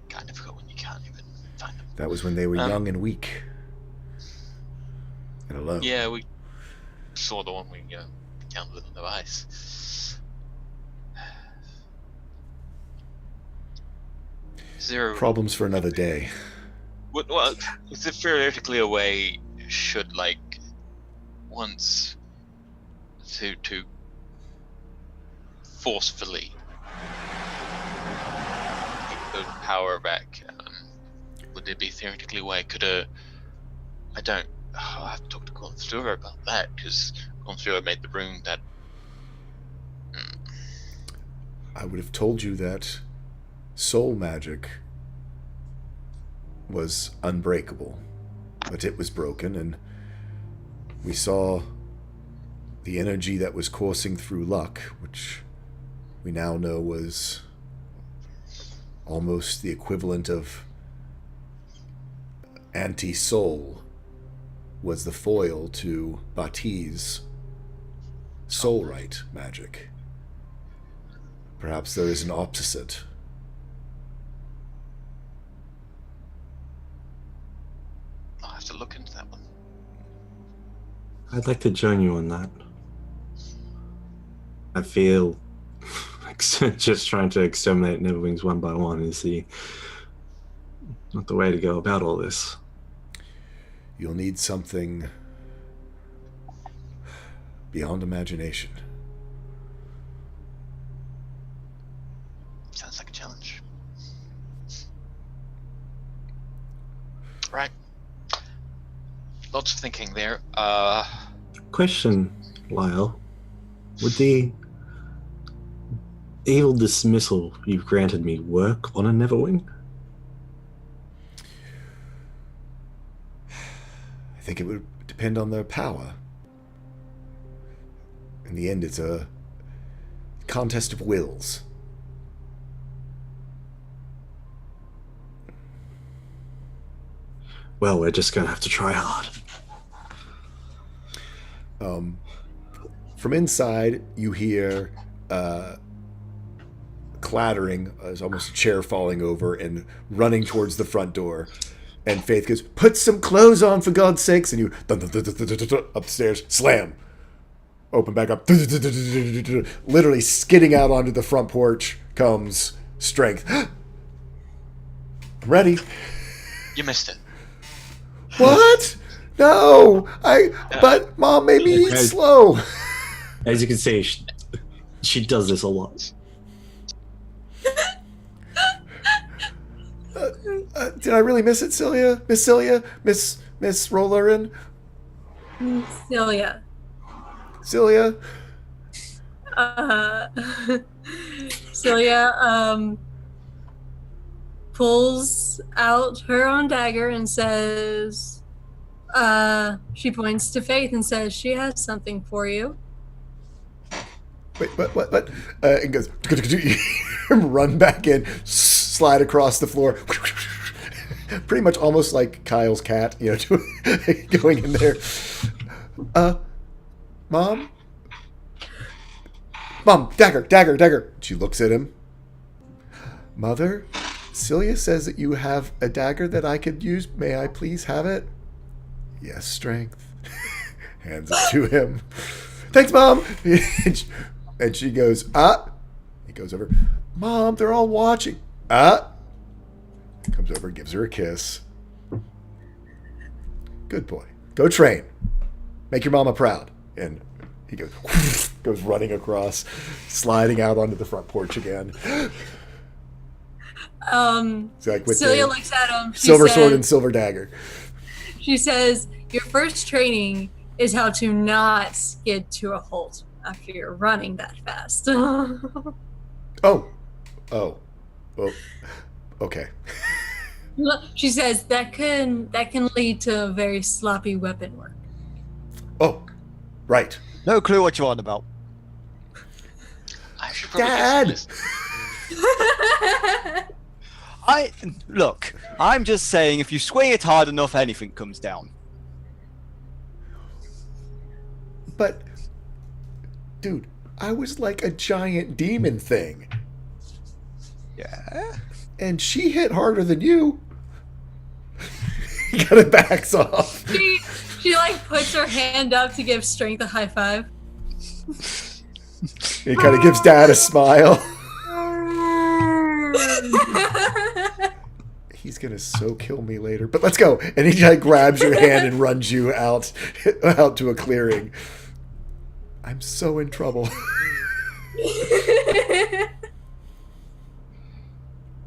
Kind of difficult when you can't even find them. that was when they were Um, young and weak and alone. Yeah, we saw the one we encountered in the ice. Is there Problems for another day. well, is there theoretically a way should once to forcefully take the power back? Would there be theoretically a way? I have to talk to Gonflura about that, because Gonflura made the rune that. I would have told you that soul magic was unbreakable, but it was broken, and we saw the energy that was coursing through Luck, which we now know was almost the equivalent of anti-soul, was the foil to Bati's soul-right magic. Perhaps there is an opposite. I'll have to look into that one. I'd like to join you on that. I feel like just trying to exterminate Neverwings one by one is not the way to go about all this. You'll need something beyond imagination. Sounds like a challenge. Right. Lots of thinking there. Question, Lyle. Would the evil dismissal you've granted me work on a Neverwing? I think it would depend on their power. In the end, it's a contest of wills. Well, we're just gonna have to try hard. from inside, you hear clattering, as almost a chair falling over and running towards the front door. And Faith goes, "Put some clothes on, for God's sakes!" And you upstairs, slam, open back up, literally skidding out onto the front porch comes Strength. I'm ready. You missed it. What? No, but Mom made me eat slow. As you can see, she does this a lot. Did I really miss it, Celia? Miss Celia? Miss Rollerin? Celia. Celia? Celia pulls out her own dagger and says, she points to Faith and says, "She has something for you." Wait, what? And goes, run back in, slide across the floor. Pretty much almost like Kyle's cat, going in there. Mom, dagger. She looks at him. Mother, Celia says that you have a dagger that I could use. May I please have it? Yes, Strength. Hands it to him. Thanks, Mom. And she goes, He goes over. Mom, they're all watching. Comes over, gives her a kiss. Good boy. Go train. Make your mama proud. And he goes running across, sliding out onto the front porch again. Like with Celia looks at him. Silver sword and silver dagger. She says, "Your first training is how to not skid to a halt after you're running that fast." Oh, okay. She says that can lead to very sloppy weapon work. Oh, right. No clue what you're on about. I should probably Dad! get some of this. I'm just saying, if you swing it hard enough, anything comes down. But, dude, I was like a giant demon thing. Yeah? And she hit harder than you. He kind of backs off. She like puts her hand up to give Strength a high five. He kind of gives Dad a smile. He's gonna so kill me later. But let's go. And he like grabs your hand and runs you out to a clearing. I'm so in trouble.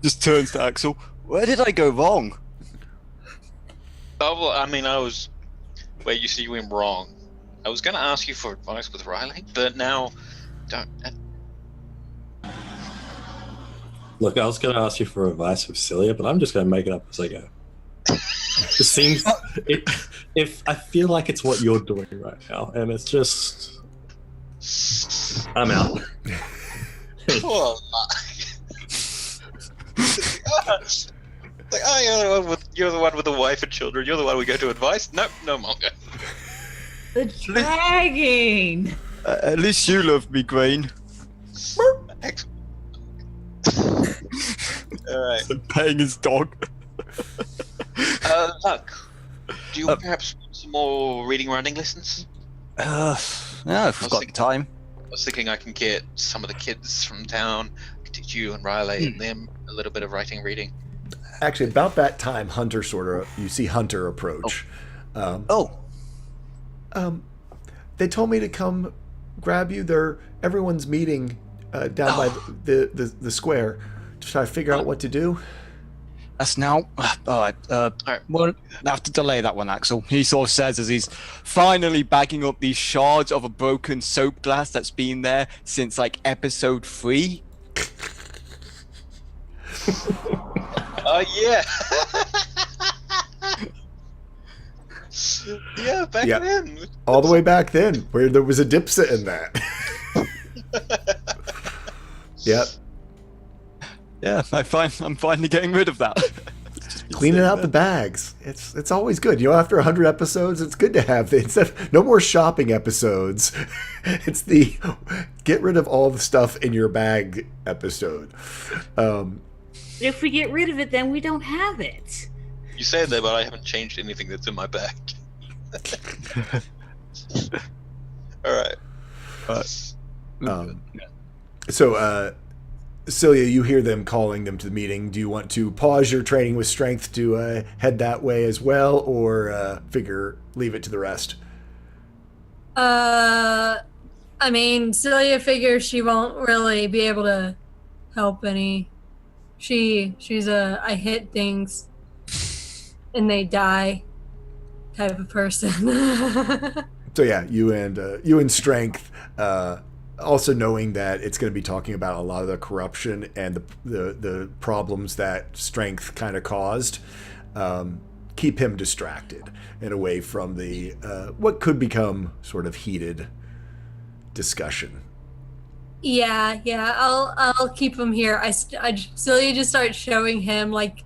Just turns to Axel. Where did I go wrong? Oh, well, I mean, I was where you see you went wrong. I was going to ask you for advice with Riley, but now don't. Look, I was going to ask you for advice with Celia, but I'm just going to make it up as I go. It seems, if I feel like it's what you're doing right now, and it's just, I'm out. Oh, like, you're the one with the wife and children. You're the one we go to advice. Nope, no longer. The dragging. At least you love me, Grain. Alright. Paying his dog. Luck, do you perhaps want some more reading writing lessons? No, if we've got time. I was thinking I can get some of the kids from town, I could teach you and Riley and them a little bit of writing, reading. Actually, about that time, you see Hunter approach. They told me to come grab you. Everyone's meeting down by the square to try to figure out what to do. That's now. Alright, we'll have to delay that one, Axel. He sort of says as he's finally bagging up these shards of a broken soap glass that's been there since like episode 3. Oh, yeah. Yeah, back then. All the way back then, where there was a dipset in that. Yep. Yeah, I'm finally getting rid of that. cleaning out the bags. It's always good. You know, after 100 episodes, it's good to have no more shopping episodes. It's the get rid of all the stuff in your bag episode. If we get rid of it, then we don't have it. You say that, but I haven't changed anything that's in my bag. All right. So, Celia, you hear them calling them to the meeting. Do you want to pause your training with strength to head that way as well, or leave it to the rest? I mean, Celia figures she won't really be able to help any. She's a I hit things and they die type of person. So yeah, you and strength, also knowing that it's going to be talking about a lot of the corruption and the problems that strength kind of caused. Keep him distracted and away from the what could become sort of heated discussion. Yeah, I'll keep him here. Celia just starts showing him like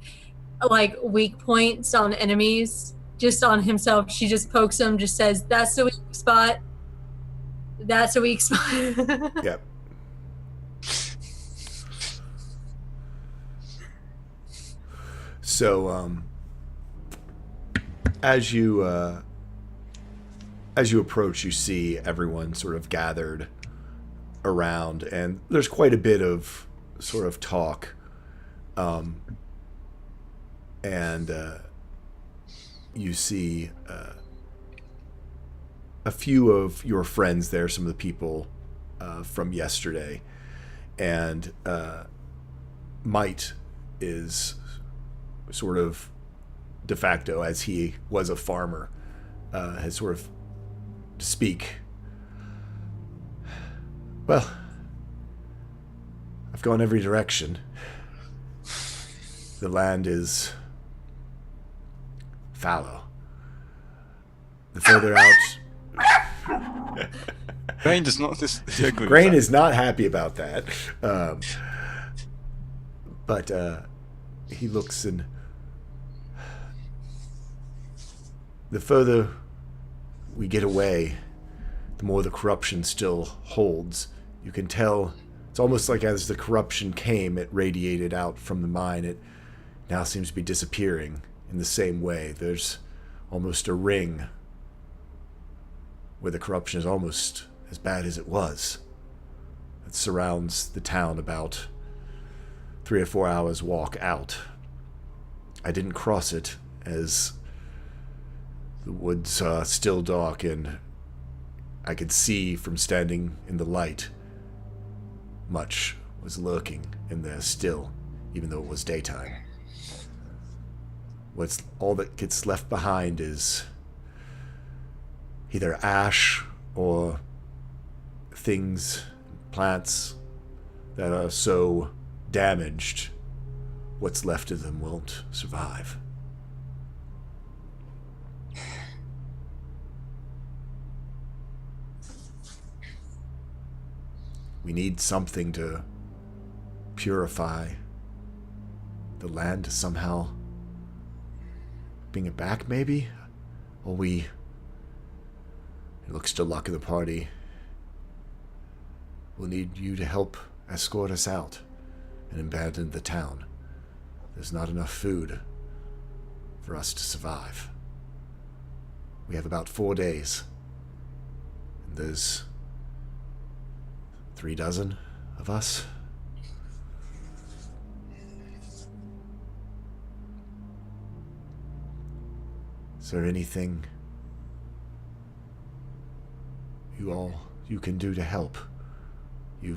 weak points on enemies, just on himself. She just pokes him, just says, "That's the weak spot. That's a weak spot." Yep. So, as you approach, you see everyone sort of gathered around, and there's quite a bit of sort of talk, and you see a few of your friends there, some of the people from yesterday, and Might is sort of de facto, as he was a farmer, has sort of to speak. Well, I've gone every direction. The land is fallow. The further out... Grain does not disagree with Grain that. is not happy about that. But he looks, and the further we get away, the more the corruption still holds. You can tell, it's almost like as the corruption came, it radiated out from the mine. It now seems to be disappearing in the same way. There's almost a ring where the corruption is almost as bad as it was. It surrounds the town about 3 or 4 hours walk out. I didn't cross it as the woods are still dark, and I could see from standing in the light much was lurking in there still, even though it was daytime. All that gets left behind is either ash or things, plants that are so damaged, what's left of them won't survive. We need something to purify the land, to somehow bring it back, maybe? Or he looks to Luck of the party. We'll need you to help escort us out and abandon the town. There's not enough food for us to survive. We have about 4 days. And there's 3 dozen of us. Is there anything you can do to help? The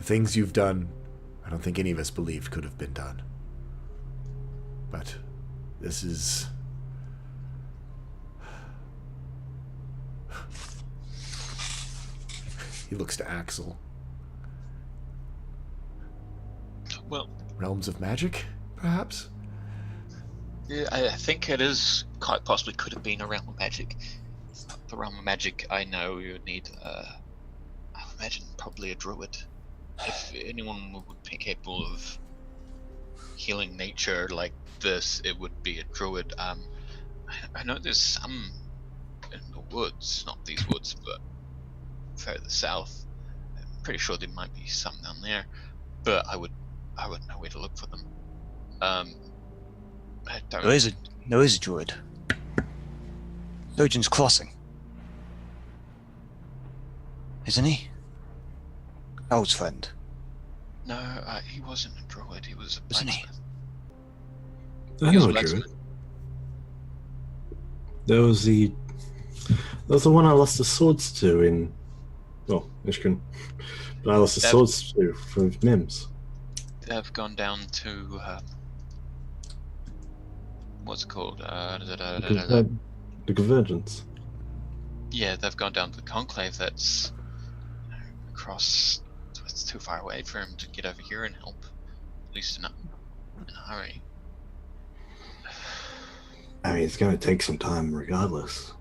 things you've done, I don't think any of us believed could have been done. But this is... He looks to Axel. Well, Realms of magic, perhaps? yeah, I think it is quite possibly could have been a realm of magic. The realm of magic, I know you would need, I would imagine probably a druid. If anyone would be capable of healing nature like this, it would be a druid. I know there's some in the woods, not these woods, but further south. I'm pretty sure there might be some down there, but I would know where to look for them. I don't. There is a druid. Surgeon's Crossing. Isn't he? Old's friend. No, he wasn't a druid. He was a Wasn't he? blacksmith. I He was know a a druid. blacksmith. There was the one I lost the swords to in, Ishkin. But I lost the That- swords to from Mims. They've gone down to what's it called? The Convergence. Yeah, they've gone down to the conclave. That's across. It's too far away for him to get over here and help. At least in a hurry. I mean, it's going to take some time regardless.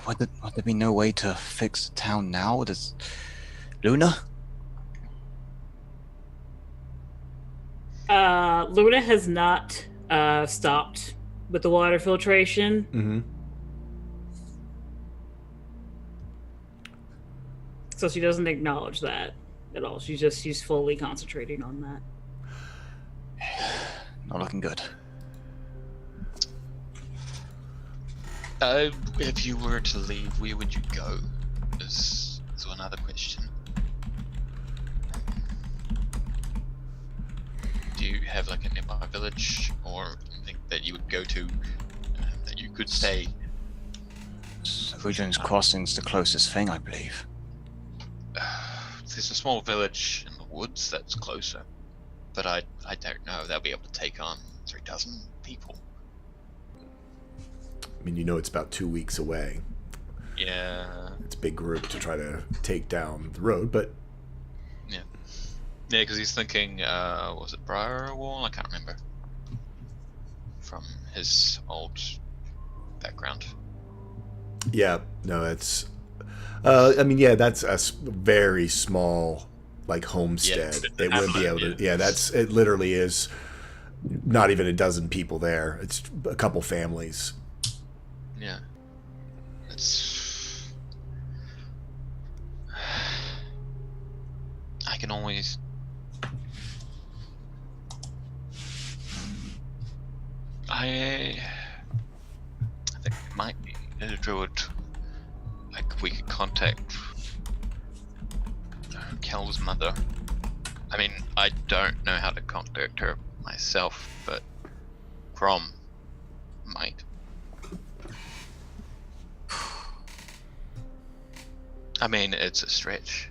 Would there be no way to fix the town now? Does Luna? Luna has not stopped with the water filtration. Mm-hmm. So she doesn't acknowledge that at all. She's fully concentrating on that. Not looking good. If you were to leave, where would you go? Is another question. Do you have like a nearby village or something that you would go to that you could stay? Surgeon's Crossing's the closest thing, I believe. There's a small village in the woods that's closer, but I don't know if they'll be able to take on 3,000 people. I mean, you know, it's about 2 weeks away. Yeah. It's a big group to try to take down the road, but Yeah, because he's thinking, was it Briar Wall? I can't remember. From his old background. yeah, no, it's. I mean, yeah, that's a very small, like, homestead. Yeah, They wouldn't be able to. Yeah, it literally is not even a dozen people there. It's a couple families. Yeah. It's. I can always. I think it might be a druid. Like, we could contact Kel's mother. I mean, I don't know how to contact her myself, but Grom might. I mean, it's a stretch.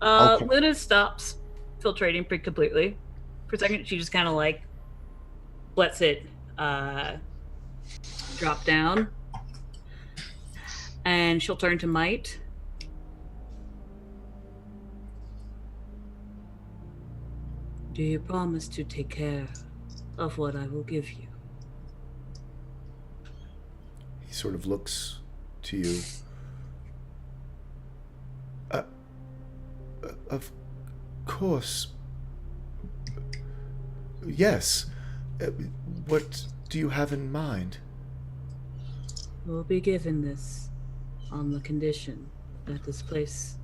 Okay. Luna stops filtrating pretty completely. For a second, she just kind of like lets it drop down. And she'll turn to Might. Do you promise to take care of what I will give you? He sort of looks to you. Of course. Yes. What do you have in mind? We'll be given this on the condition that this place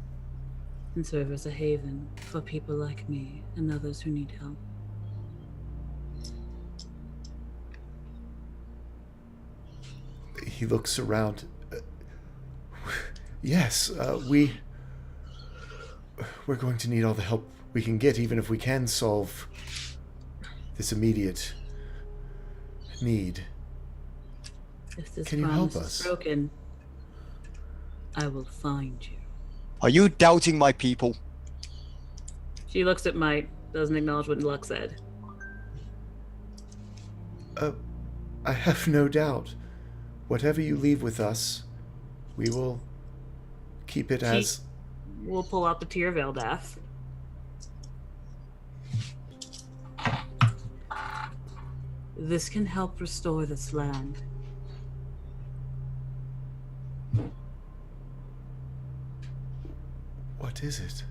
can serve as a haven for people like me and others who need help. He looks around. Yes, we're going to need all the help we can get, even if we can solve this immediate need. If this Can you help promise us? is broken, I will find you. Are you doubting my people? She looks at Might, doesn't acknowledge what Luck said. I have no doubt. Whatever you leave with us, we will keep it as. We'll pull out the Tear of Eldath. This can help restore this land. What is it?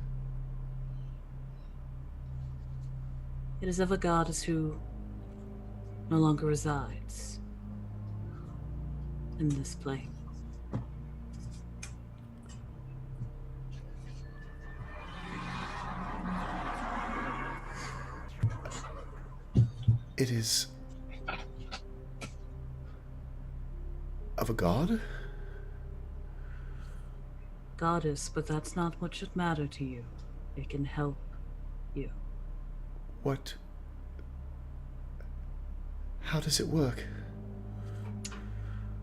It is of a goddess who no longer resides in this plane. It is of a god? Goddess, but that's not what should matter to you. It can help you. What? How does it work?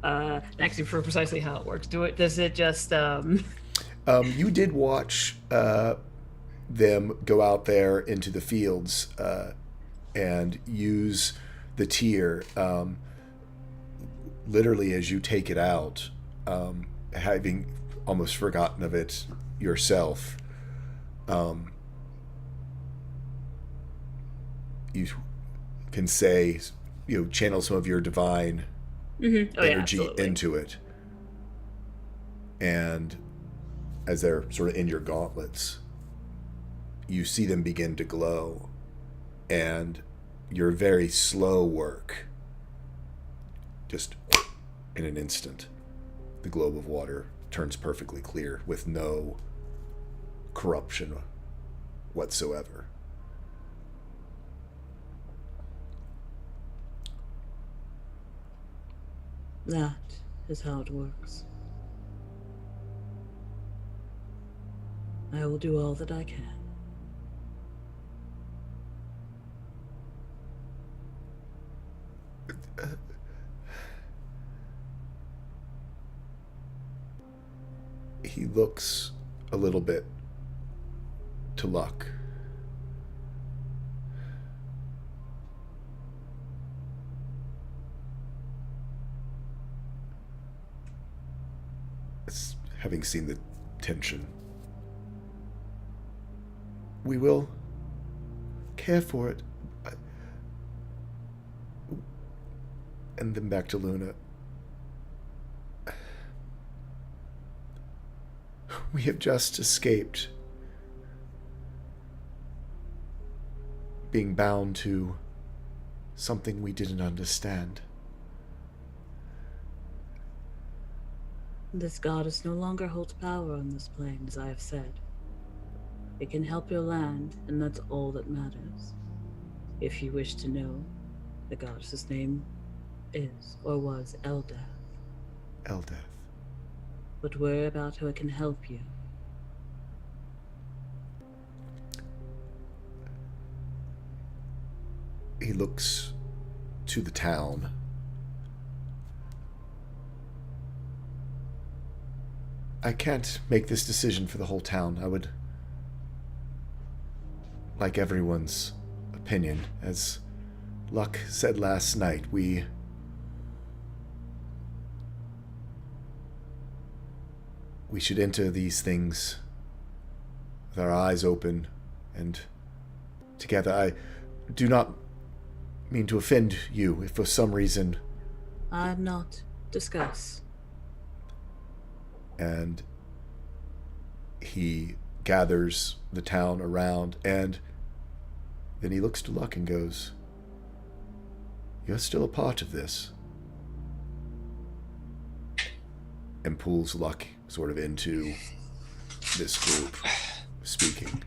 Actually, for precisely how it works, does it just You did watch them go out there into the fields and use the tier literally as you take it out, having almost forgotten of it yourself. You can say, channel some of your divine energy into it. And as they're sort of in your gauntlets, you see them begin to glow. And your very slow work, just in an instant, the globe of water turns perfectly clear with no corruption whatsoever. That is how it works. I will do all that I can. He looks a little bit to Luck. Having seen the tension, we will care for it. And then back to Luna. We have just escaped being bound to something we didn't understand. This goddess no longer holds power on this plane, as I have said. It can help your land, and that's all that matters. If you wish to know, the goddess's name is, or was, Eldath. Eldath. But worry about how it can help you. He looks to the town. I can't make this decision for the whole town. I would like everyone's opinion. As Luck said last night, we should enter these things with our eyes open and together. I do not mean to offend you if for some reason... I'm not. Discuss. And he gathers the town around, and then he looks to Luck and goes, "You're still a part of this." And pulls Luck sort of into this group, speaking.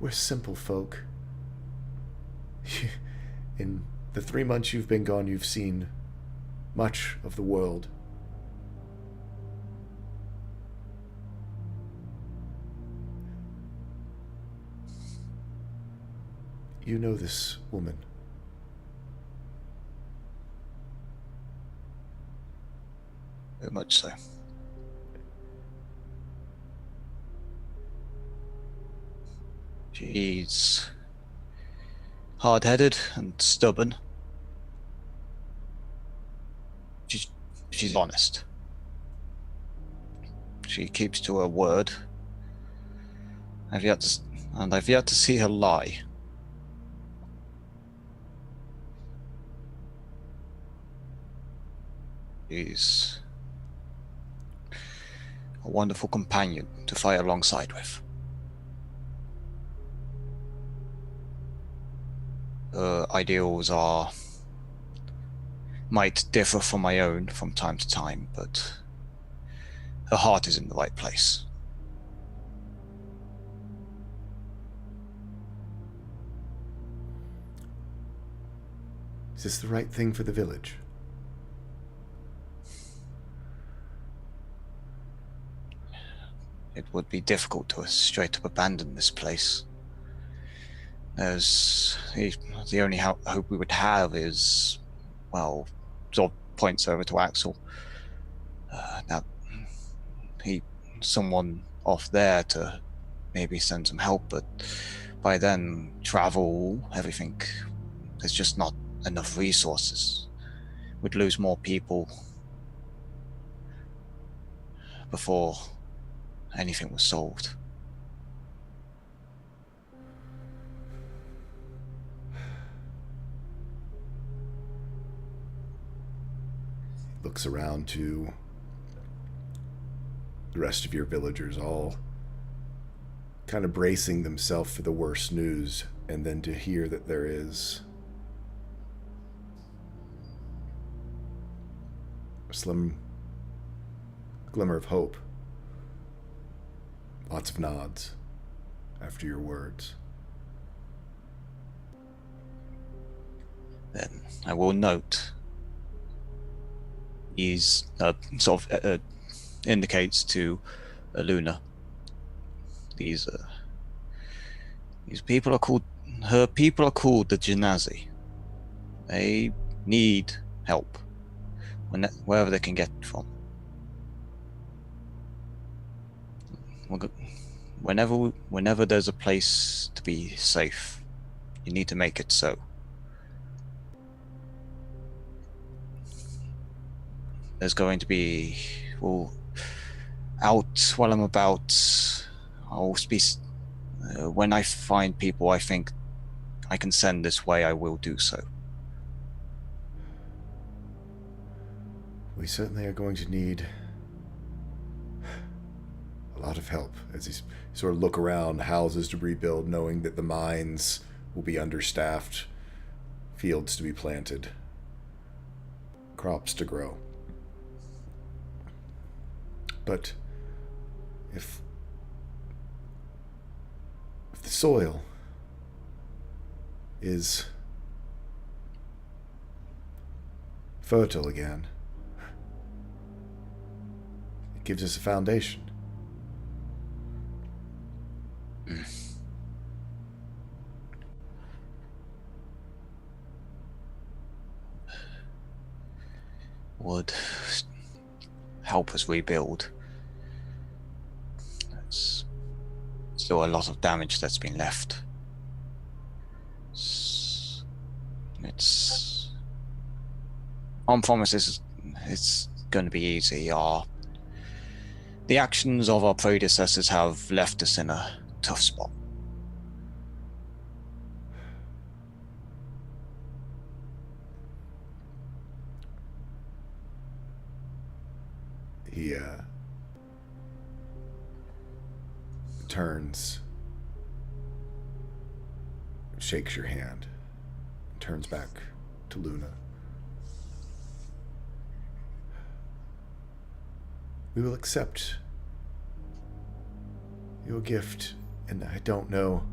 We're simple folk. In the 3 months you've been gone, you've seen much of the world. You know this woman. Very much so. She's hard-headed and stubborn. She's honest. She keeps to her word. I've yet to see her lie. He's a wonderful companion to fight alongside with. Her ideals might differ from my own from time to time, but her heart is in the right place. Is this the right thing for the village? It would be difficult to straight up abandon this place. The only hope we would have is, well, sort of points over to Axel. That someone off there to maybe send some help, but by then travel, everything, there's just not enough resources. We'd lose more people before anything was solved. Looks around to the rest of your villagers, all kind of bracing themselves for the worst news, and then to hear that there is a slim glimmer of hope. Lots of nods after your words. Then I will note he's sort of indicates to Luna. These people are called, her people are called the Genasi. They need help wherever they can get it from. Whenever there's a place to be safe, you need to make it so. There's going to be, well, out while I'm about, I'll be, when I find people I think I can send this way, I will do so. We certainly are going to need a lot of help as you sort of look around, houses to rebuild, knowing that the mines will be understaffed, fields to be planted, crops to grow. But if the soil is fertile again, it gives us a foundation. Would help us rebuild. There's still a lot of damage that's been left. It's on promises it's going to be easy. The actions of our predecessors have left us in a tough spot. He turns, shakes your hand, and turns back to Luna. We will accept your gift, and I don't know.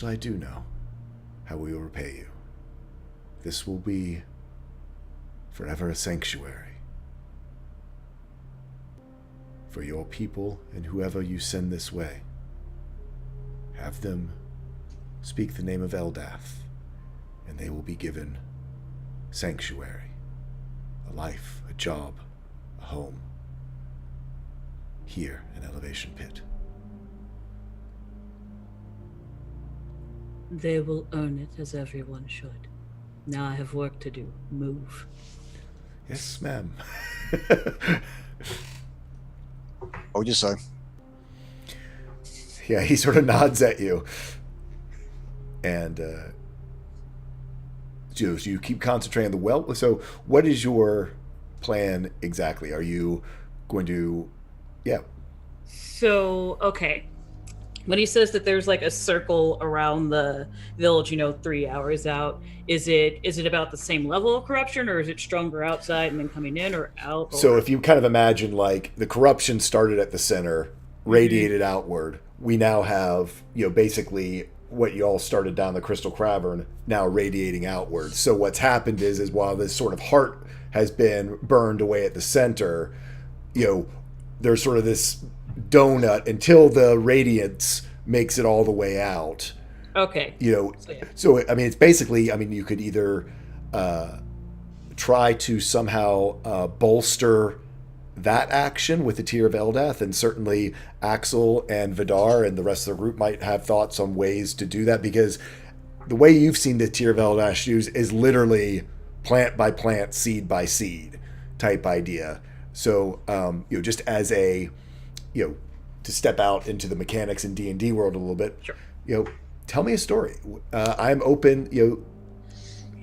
I do know how we will repay you. This will be forever a sanctuary for your people and whoever you send this way. Have them speak the name of Eldath, and they will be given sanctuary, a life, a job, a home, here in Elevation Pit. They will earn it as everyone should. Now I have work to do. Move. Yes, ma'am. Oh, just so. Yeah, he sort of nods at you. And do you keep concentrating on the well? So what is your plan exactly? Are you going to, yeah. So, okay. When he says that there's like a circle around the village, 3 hours out, is it about the same level of corruption, or is it stronger outside and then coming in, or out? Or... So if you kind of imagine like the corruption started at the center, radiated outward, we now have, basically what you all started down the Crystal Cavern now radiating outward. So what's happened is while this sort of heart has been burned away at the center, there's sort of this donut until the radiance makes it all the way out. Okay. So I mean, it's basically, you could either try to somehow bolster that action with the Tear of Eldath, and certainly Axel and Vidar and the rest of the group might have thoughts on ways to do that, because the way you've seen the Tear of Eldath used is literally plant by plant, seed by seed type idea. So, just as a, to step out into the mechanics in D&D world a little bit, sure. Tell me a story. I'm open,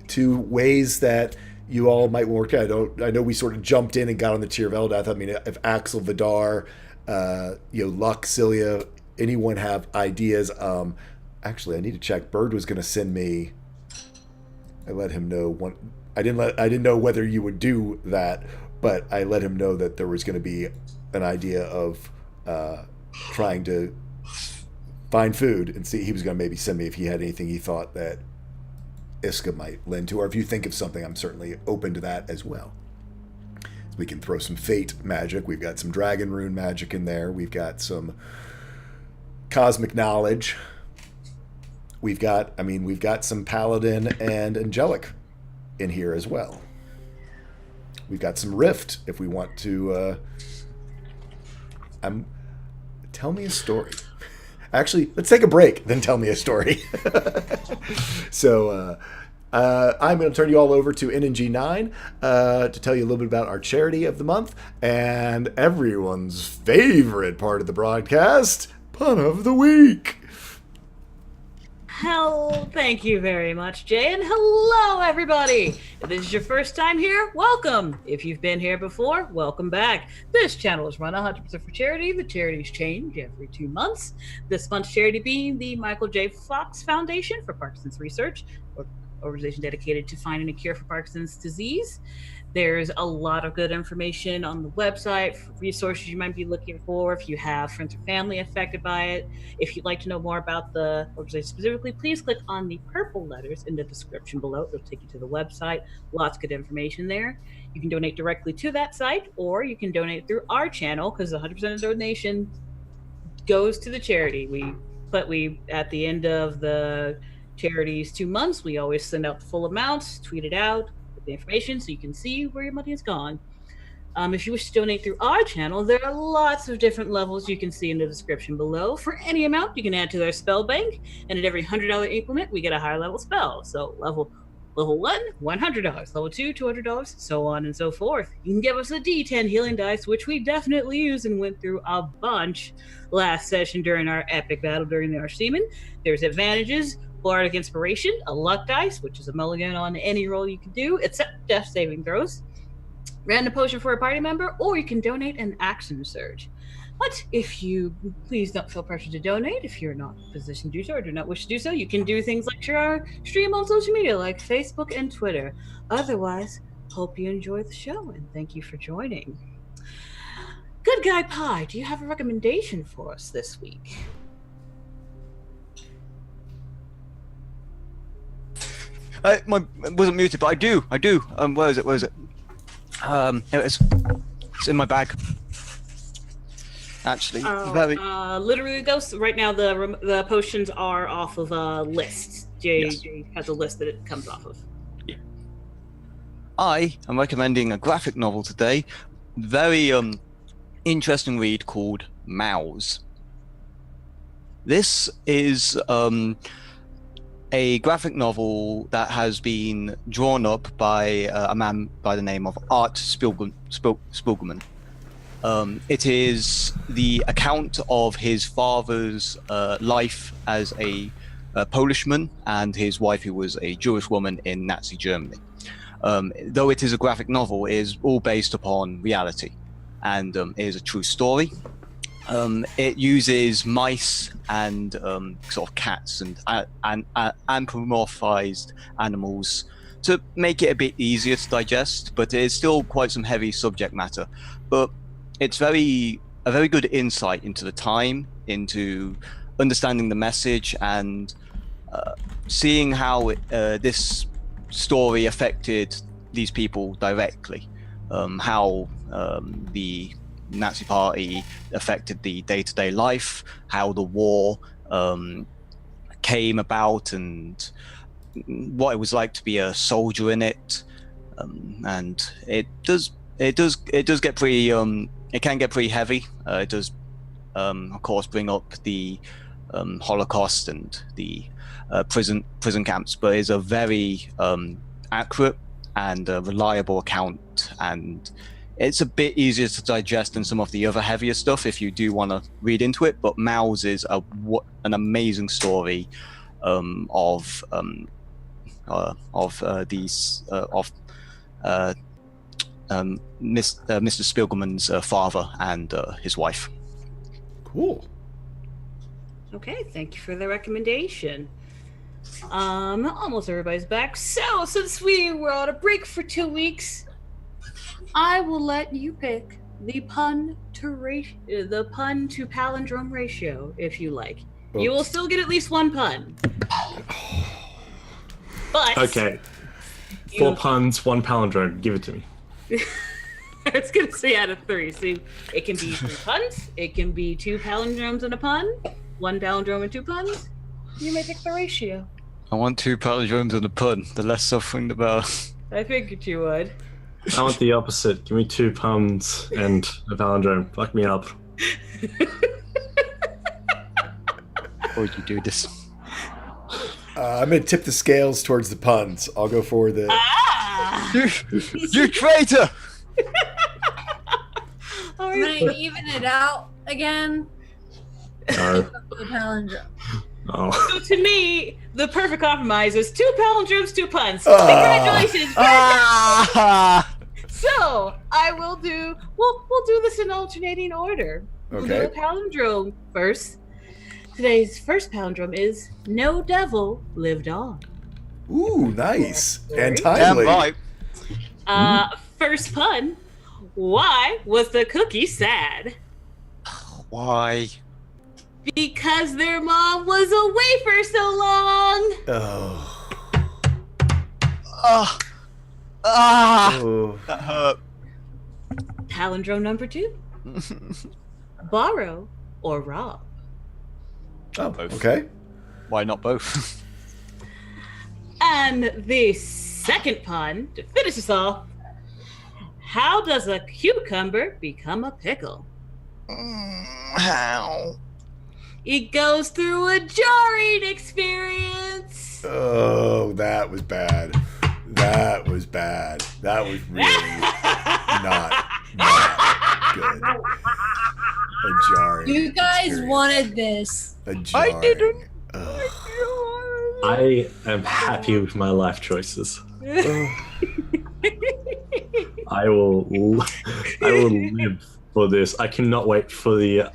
to ways that you all might work out. I know we sort of jumped in and got on the Tear of Eldath. I mean, if Axel, Vidar, Luck, Cilia, anyone have ideas? Actually, I need to check. Bird was going to send me. I let him know one. I didn't know whether you would do that, but I let him know that there was going to be an idea of trying to find food, and see, he was going to maybe send me if he had anything he thought that Iska might lend to, or if you think of something, I'm certainly open to that as well. We can throw some fate magic. We've got some dragon rune magic in there. We've got some cosmic knowledge. We've got some paladin and angelic in here as well. We've got some rift if we want to. Tell me a story. Actually, let's take a break, then tell me a story. So I'm going to turn you all over to NNG9 to tell you a little bit about our charity of the month and everyone's favorite part of the broadcast, Pun of the Week. Thank you very much, Jay, and hello, everybody. If this is your first time here, welcome. If you've been here before, welcome back. This channel is run 100% for charity. The charities change every 2 months. This month's charity being the Michael J. Fox Foundation for Parkinson's Research, an organization dedicated to finding a cure for Parkinson's disease. There's a lot of good information on the website, resources you might be looking for if you have friends or family affected by it. If you'd like to know more about the organization specifically, please click on the purple letters in the description below. It'll take you to the website. Lots of good information there. You can donate directly to that site, or you can donate through our channel, because 100% of the donation goes to the charity. We at the end of the charity's 2 months, we always send out the full amounts, tweet it out, the information so you can see where your money has gone. If you wish to donate through our channel, there are lots of different levels you can see in the description below. For any amount, you can add to their spell bank, and at every $100 increment, we get a higher level spell. So level 1, $100, level 2, $200, so on and so forth. You can give us a D10 healing dice, which we definitely used and went through a bunch last session during our epic battle during the Archdemon. There's advantages. Bardic Inspiration, a luck dice, which is a mulligan on any roll you can do, except death saving throws. Random potion for a party member, or you can donate an action surge. But if you please don't feel pressure to donate, if you're not in a position to do so or do not wish to do so, you can do things like share our stream on social media like Facebook and Twitter. Otherwise, hope you enjoy the show and thank you for joining. Good Guy Pie, do you have a recommendation for us this week? I wasn't muted, but I do. Where is it? Here it is. It's in my bag. Actually, literally, Ghost. Right now, the potions are off of a list. Jay has a list that it comes off of. Yeah. I am recommending a graphic novel today. Very interesting read called Mouse. This is a graphic novel that has been drawn up by a man by the name of Art Spiegelman. It is the account of his father's life as a Polishman and his wife, who was a Jewish woman in Nazi Germany. Though it is a graphic novel, it is all based upon reality, and it is a true story. It uses mice and sort of cats and anthropomorphized animals to make it a bit easier to digest, but it is still quite some heavy subject matter. But it's a very good insight into the time, into understanding the message, and seeing how this story affected these people directly, how the Nazi Party affected the day-to-day life, how the war came about, and what it was like to be a soldier in it. And it can get pretty heavy. It does, of course, bring up the Holocaust and the prison camps, but it's a very accurate and reliable account, and it's a bit easier to digest than some of the other heavier stuff if you do want to read into it. But Mouse is an amazing story of Mr. Spiegelman's father and his wife. Cool. Okay, thank you for the recommendation. Almost everybody's back. So, since we were on a break for 2 weeks, I will let you pick the pun to palindrome ratio, if you like. Oops. You will still get at least one pun. But Okay. 4 puns, 1 palindrome. Give it to me. it's gonna say out of 3. So it can be 3 puns, it can be 2 palindromes and a pun, 1 palindrome and 2 puns. You may pick the ratio. I want 2 palindromes and a pun. The less suffering, the better. I figured you would. I want the opposite. Give me 2 puns and a palindrome. Fuck me up. Or you do this. I'm going to tip the scales towards the puns. I'll go for the... You traitor! I'm gonna even it out again. No. The palindrome. Oh. So to me, the perfect compromise is 2 palindromes, 2 puns. Congratulations! So I will do. We'll do this in alternating order. We'll do a Okay. palindrome first. Today's first palindrome is "No devil lived on." Ooh, nice. And Damn timely. right. First pun. Why was the cookie sad? Why? Because their mom was away for so long. Oh. Oh. That hurt. Palindrome number 2. Borrow or rob. Oh, Both. okay. Why not both? And the second pun, to finish us off, how does a cucumber become a pickle? How? It goes through a jarring experience. Oh, that was bad. That was bad. That was really not good. A jarring. You guys experience. wanted this. A jarring. I didn't. Ugh. I am happy with my life choices. I will live for this. I cannot wait for the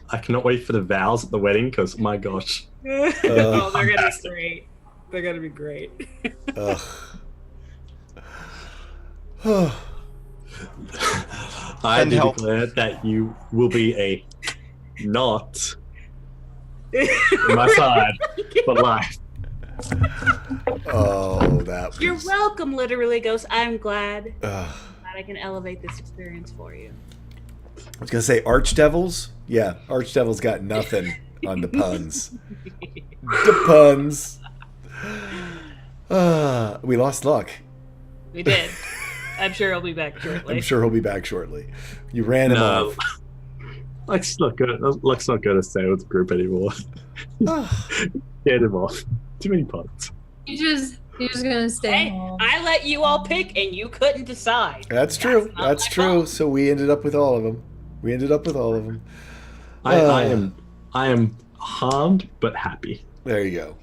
vows at the wedding because my gosh. Oh, they're gonna be great. They're gonna be great. Ugh. I Can help. declare that you will be a not on my side for life. Oh, that was. You're welcome, literally, Ghost. I'm glad Ugh. that I can elevate this experience for you. I was gonna say Archdevils. Yeah, Archdevils got nothing on the puns. The puns. We lost luck. We did. I'm sure he'll be back shortly. I'm sure he'll be back shortly. You ran him No. off. Luck's not good. Luck's not going to stay with the group anymore. Get him off. Too many puns. You're just gonna stay Hey, home. I let you all pick, and you couldn't decide. That's true. That's not That's my true. fault. So we ended up with all of them. I am harmed but happy. There you go.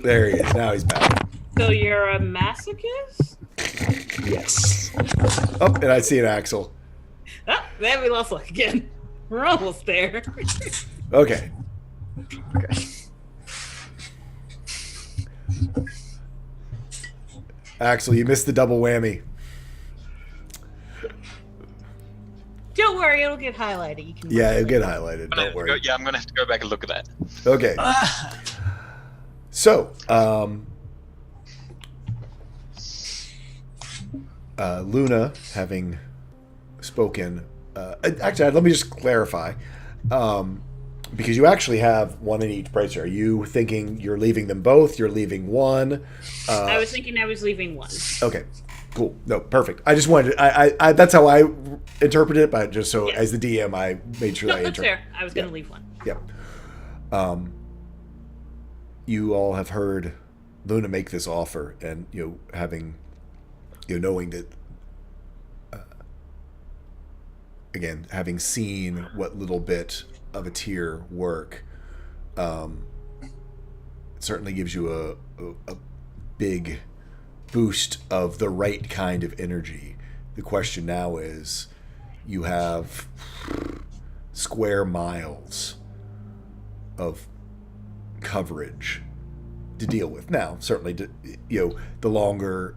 There he is. Now he's back. So you're a masochist? Yes. Oh, and I see an Axel. Ah, then we lost luck again. We're almost there. Okay. Okay. Axel, you missed the double whammy. Don't worry, it'll get highlighted. You can Yeah, it'll get highlighted. I'm Don't worry. gonna have to go back and look at that. Okay. So, Luna, having spoken, actually, let me just clarify, because you actually have one in each bracer. Are you thinking you're leaving them both? You're leaving one? I was thinking I was leaving one. Okay, cool. No, perfect. I just wanted, I that's how I interpreted it, but just so Yeah. as the DM, I made sure No, that I that's interpreted. fair. I was going to leave one. Yep. You all have heard Luna make this offer, and having, knowing that, again, having seen what little bit of a tier work, it certainly gives you a big boost of the right kind of energy. The question now is, you have square miles of coverage to deal with. Now, certainly, the longer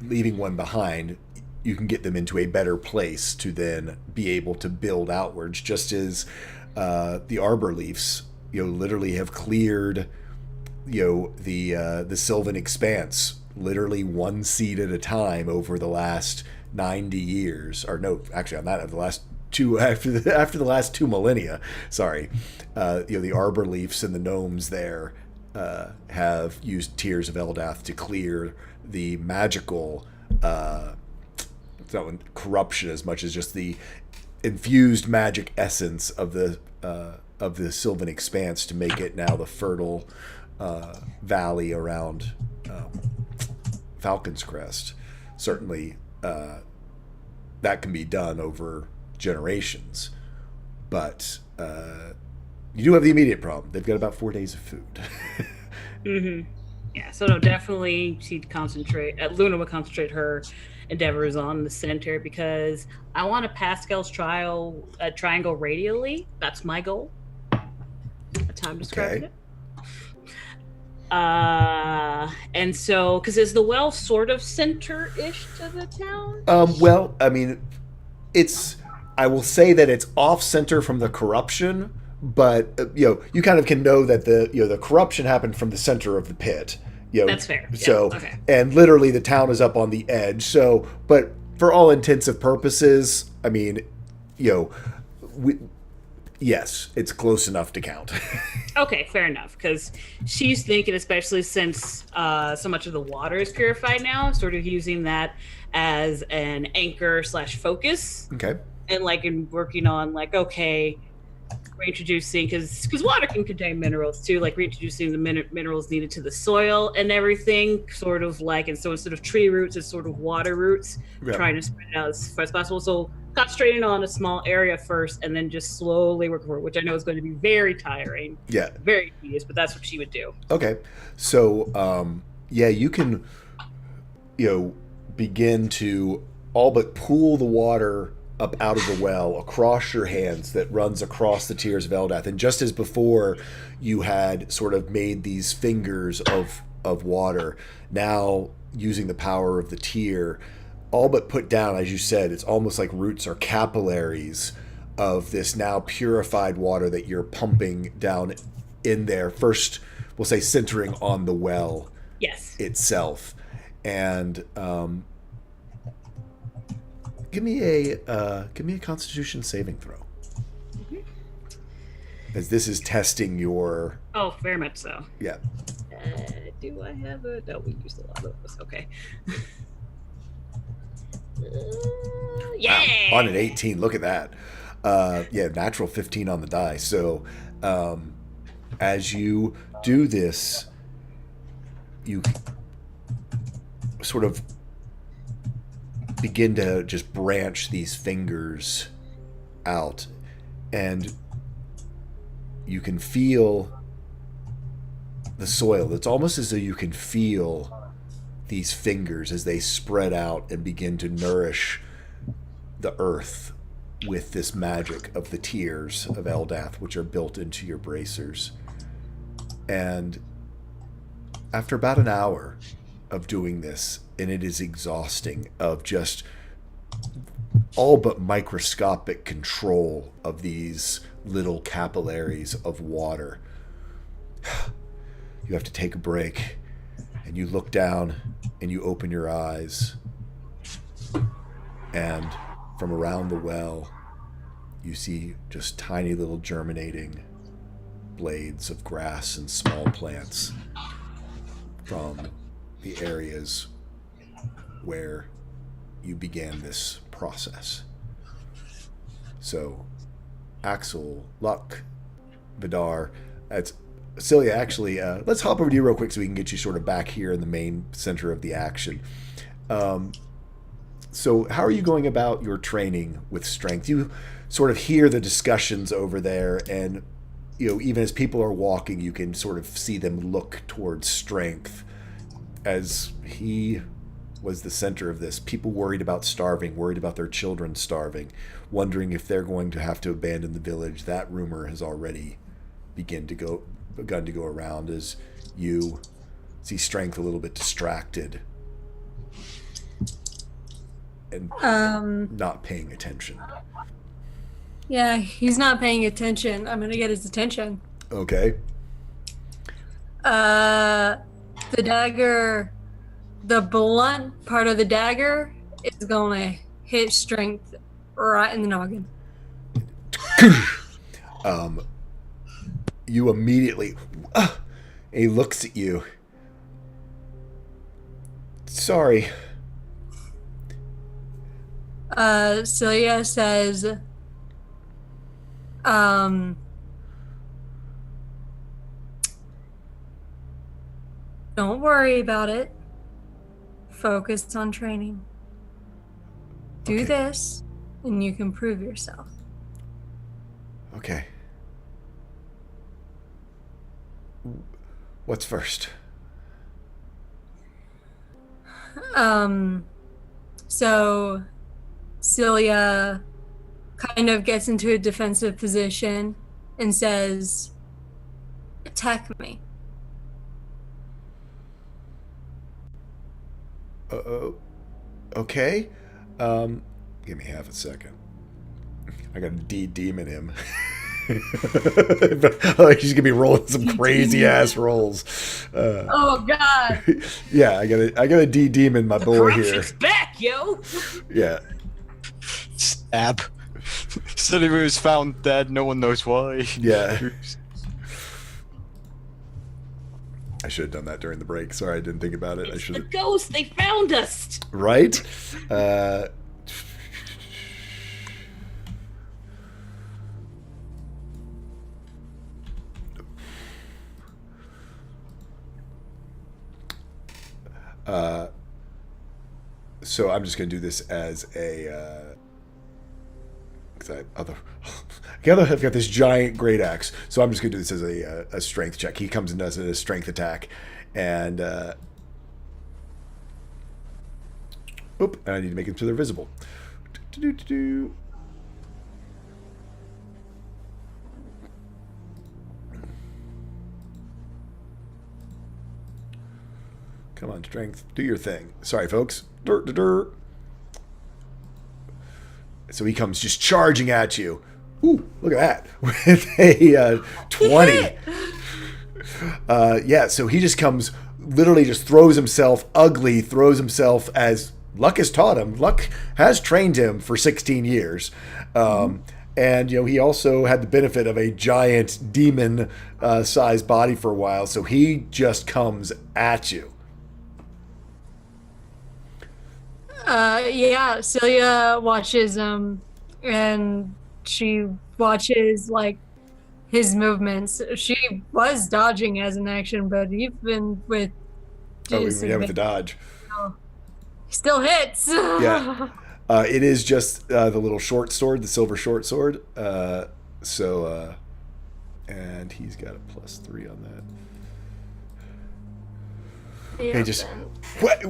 leaving one behind, you can get them into a better place to then be able to build outwards, just as the arbor leafs, literally have cleared, the Sylvan Expanse, literally one seed at a time over the last 90 years, or no, actually on that, the last two, after the last 2 millennia. Sorry, the arbor leafs and the gnomes there have used Tears of Eldath to clear the magical. It's not corruption as much as just the infused magic essence of the Sylvan Expanse to make it now the fertile valley around Falcon's Crest. Certainly, that can be done over generations, but you do have the immediate problem. They've got about 4 days of food. Mm-hmm. Yeah, so no, definitely she'd concentrate. Luna would concentrate her endeavors on the center because I want a Pascal's triangle radially. That's my goal. That's how I'm describing it. And so, because is the well sort of center-ish to the town? Well, I mean, I will say that it's off center from the corruption, but you kind of can know that the corruption happened from the center of the pit. That's fair. Yeah, So, okay. And literally the town is up on the edge. So, but for all intents and purposes, I mean, yes, it's close enough to count. Okay, fair enough. Because she's thinking, especially since so much of the water is purified now, sort of using that as an anchor / focus. Okay. And in working on okay, reintroducing, because water can contain minerals too, reintroducing the minerals needed to the soil and everything, sort of and so instead of tree roots, it's sort of water roots, trying to spread it out as far as possible. So concentrating on a small area first and then just slowly work forward, which I know is going to be very tiring. Yeah. Very tedious, but that's what she would do. Okay. So, you can, begin to all but pool the water up out of the well across your hands that runs across the Tears of Eldath. And just as before you had sort of made these fingers of water, now using the power of the tear, all but put down, as you said, it's almost like roots or capillaries of this now purified water that you're pumping down in there. First, we'll say centering on the well Yes. itself. And give me a Constitution saving throw, as this is testing your. Oh, very much so. Yeah. Do I have a? No, we used a lot of those. Okay. Yeah. Wow, on an 18, look at that. Natural 15 on the die. So as you do this, you sort of begin to just branch these fingers out, and you can feel the soil. It's almost as though you can feel these fingers as they spread out and begin to nourish the earth with this magic of the tears of Eldath, which are built into your bracers. And after about an hour of doing this, and it is exhausting, of just all but microscopic control of these little capillaries of water, you have to take a break, and you look down and you open your eyes, and from around the well you see just tiny little germinating blades of grass and small plants from the areas where you began this process. So Axel, Luck, Vidar, Celia, actually, let's hop over to you real quick so we can get you sort of back here in the main center of the action. So how are you going about your training with strength? You sort of hear the discussions over there, and even as people are walking, you can sort of see them look towards strength, as he was the center of this. People worried about starving, worried about their children starving, wondering if they're going to have to abandon the village. That rumor has already begun to go around, as you see strength a little bit distracted and not paying attention. Yeah, he's not paying attention. I'm gonna get his attention. Okay. The dagger, the blunt part of the dagger is gonna hit strength right in the noggin. You immediately, he looks at you. Sorry. Celia says, don't worry about it. Focus on training. Do Okay. this, and you can prove yourself. Okay. What's first? So Celia kind of gets into a defensive position and says, attack me. Okay. Give me half a second. I got to demon him. He's gonna be rolling some crazy ass rolls. Oh God! Yeah, I gotta demon my boy here. Corruption's back, yo. Yeah. Stab. Silly is found dead, no one knows why. Yeah. I should have done that during the break. Sorry, I didn't think about it. I It's should the have. ghost. They found us. Right? So I'm just going to do this as a... I've got this giant great axe, so I'm just going to do this as a strength check. He comes and does a strength attack, and... Oop, and I need to make them so they're visible. Come on, strength. Do your thing. Sorry, folks. So he comes just charging at you. Ooh, look at that. With a 20. Yeah, so he just comes, literally just throws himself, as Luck has taught him. Luck has trained him for 16 years. And, he also had the benefit of a giant demon sized body for a while. So he just comes at you. Yeah, Celia watches him, and she watches his movements. She was dodging as an action, but even with With the dodge. he still hits. Yeah. It is just the little short sword, the silver short sword. And he's got a +3 on that. Yeah, He just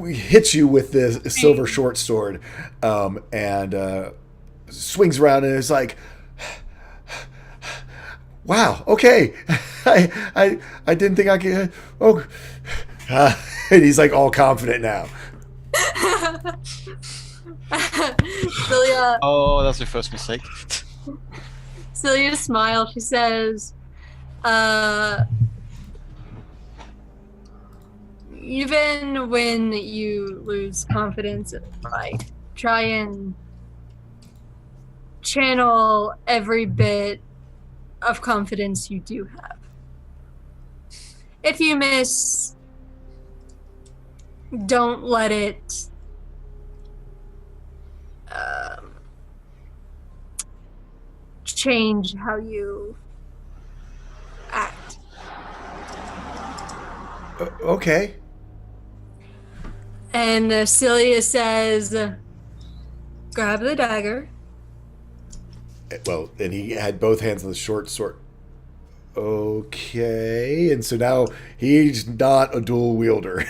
hits you with this silver short sword, and swings around and is like, "Wow, okay, I didn't think I could." Oh, and he's like all confident now. Celia, Oh, that's my first mistake. Celia smiles. She says, even when you lose confidence, like, try and channel every bit of confidence you do have. If you miss, don't let it change how you act. Okay. And Celia says, grab the dagger. Well, and he had both hands on the short sword. Okay, and so now he's not a dual wielder.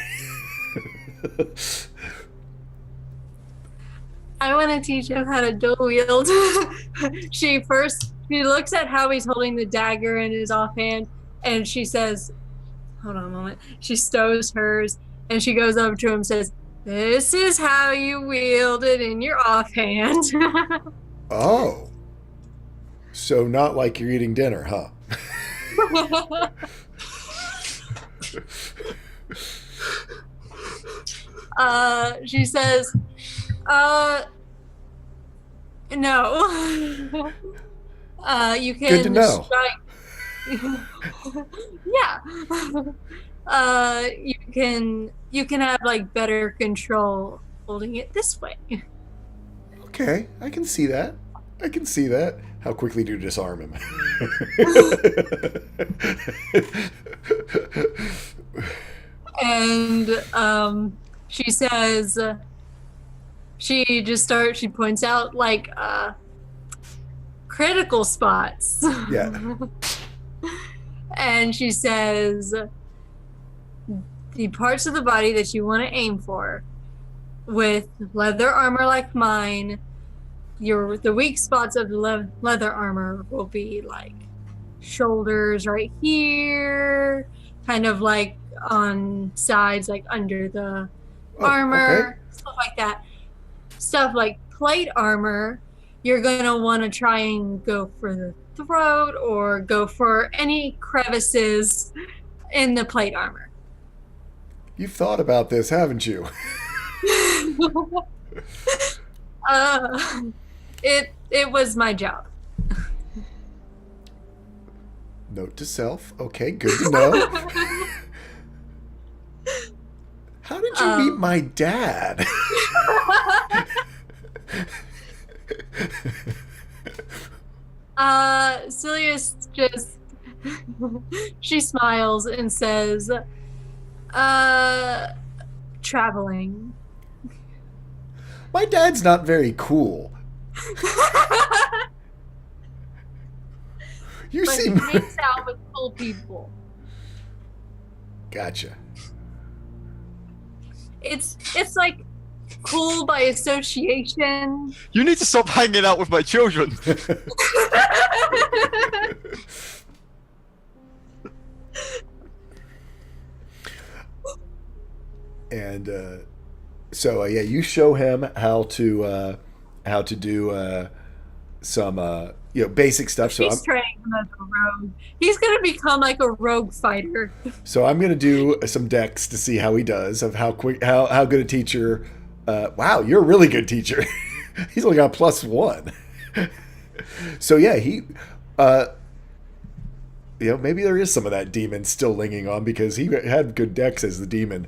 I want to teach him how to dual wield. She looks at how he's holding the dagger in his offhand, and she says, hold on a moment. She stows hers, and she goes over to him and says, this is how you wield it in your offhand. Oh. So not like you're eating dinner, huh? She says, no. You can Good to know. strike. Yeah. You can have like better control holding it this way. Okay, I can see that. I can see that. How quickly do you disarm him? And she says, she points out like critical spots. Yeah. And she says, the parts of the body that you want to aim for with leather armor like mine, the weak spots of the leather armor will be like shoulders right here, kind of like on sides, like under the armor, stuff like that. Stuff like plate armor, you're gonna want to try and go for the throat or go for any crevices in the plate armor. You've thought about this, haven't you? It was my job. Note to self. Okay, good to know. How did you meet my dad? Celia's just she smiles and says, traveling. My dad's not very cool. You But he seem... hangs out with cool people. Gotcha. It's like cool by association. You need to stop hanging out with my children. And so yeah, you show him how to do some basic stuff. So He's training him as a rogue. He's gonna become like a rogue fighter. So I'm gonna do some decks to see how he does, of how good a teacher. Wow, you're a really good teacher. He's only got +1. So yeah, he, maybe there is some of that demon still lingering on because he had good decks as the demon.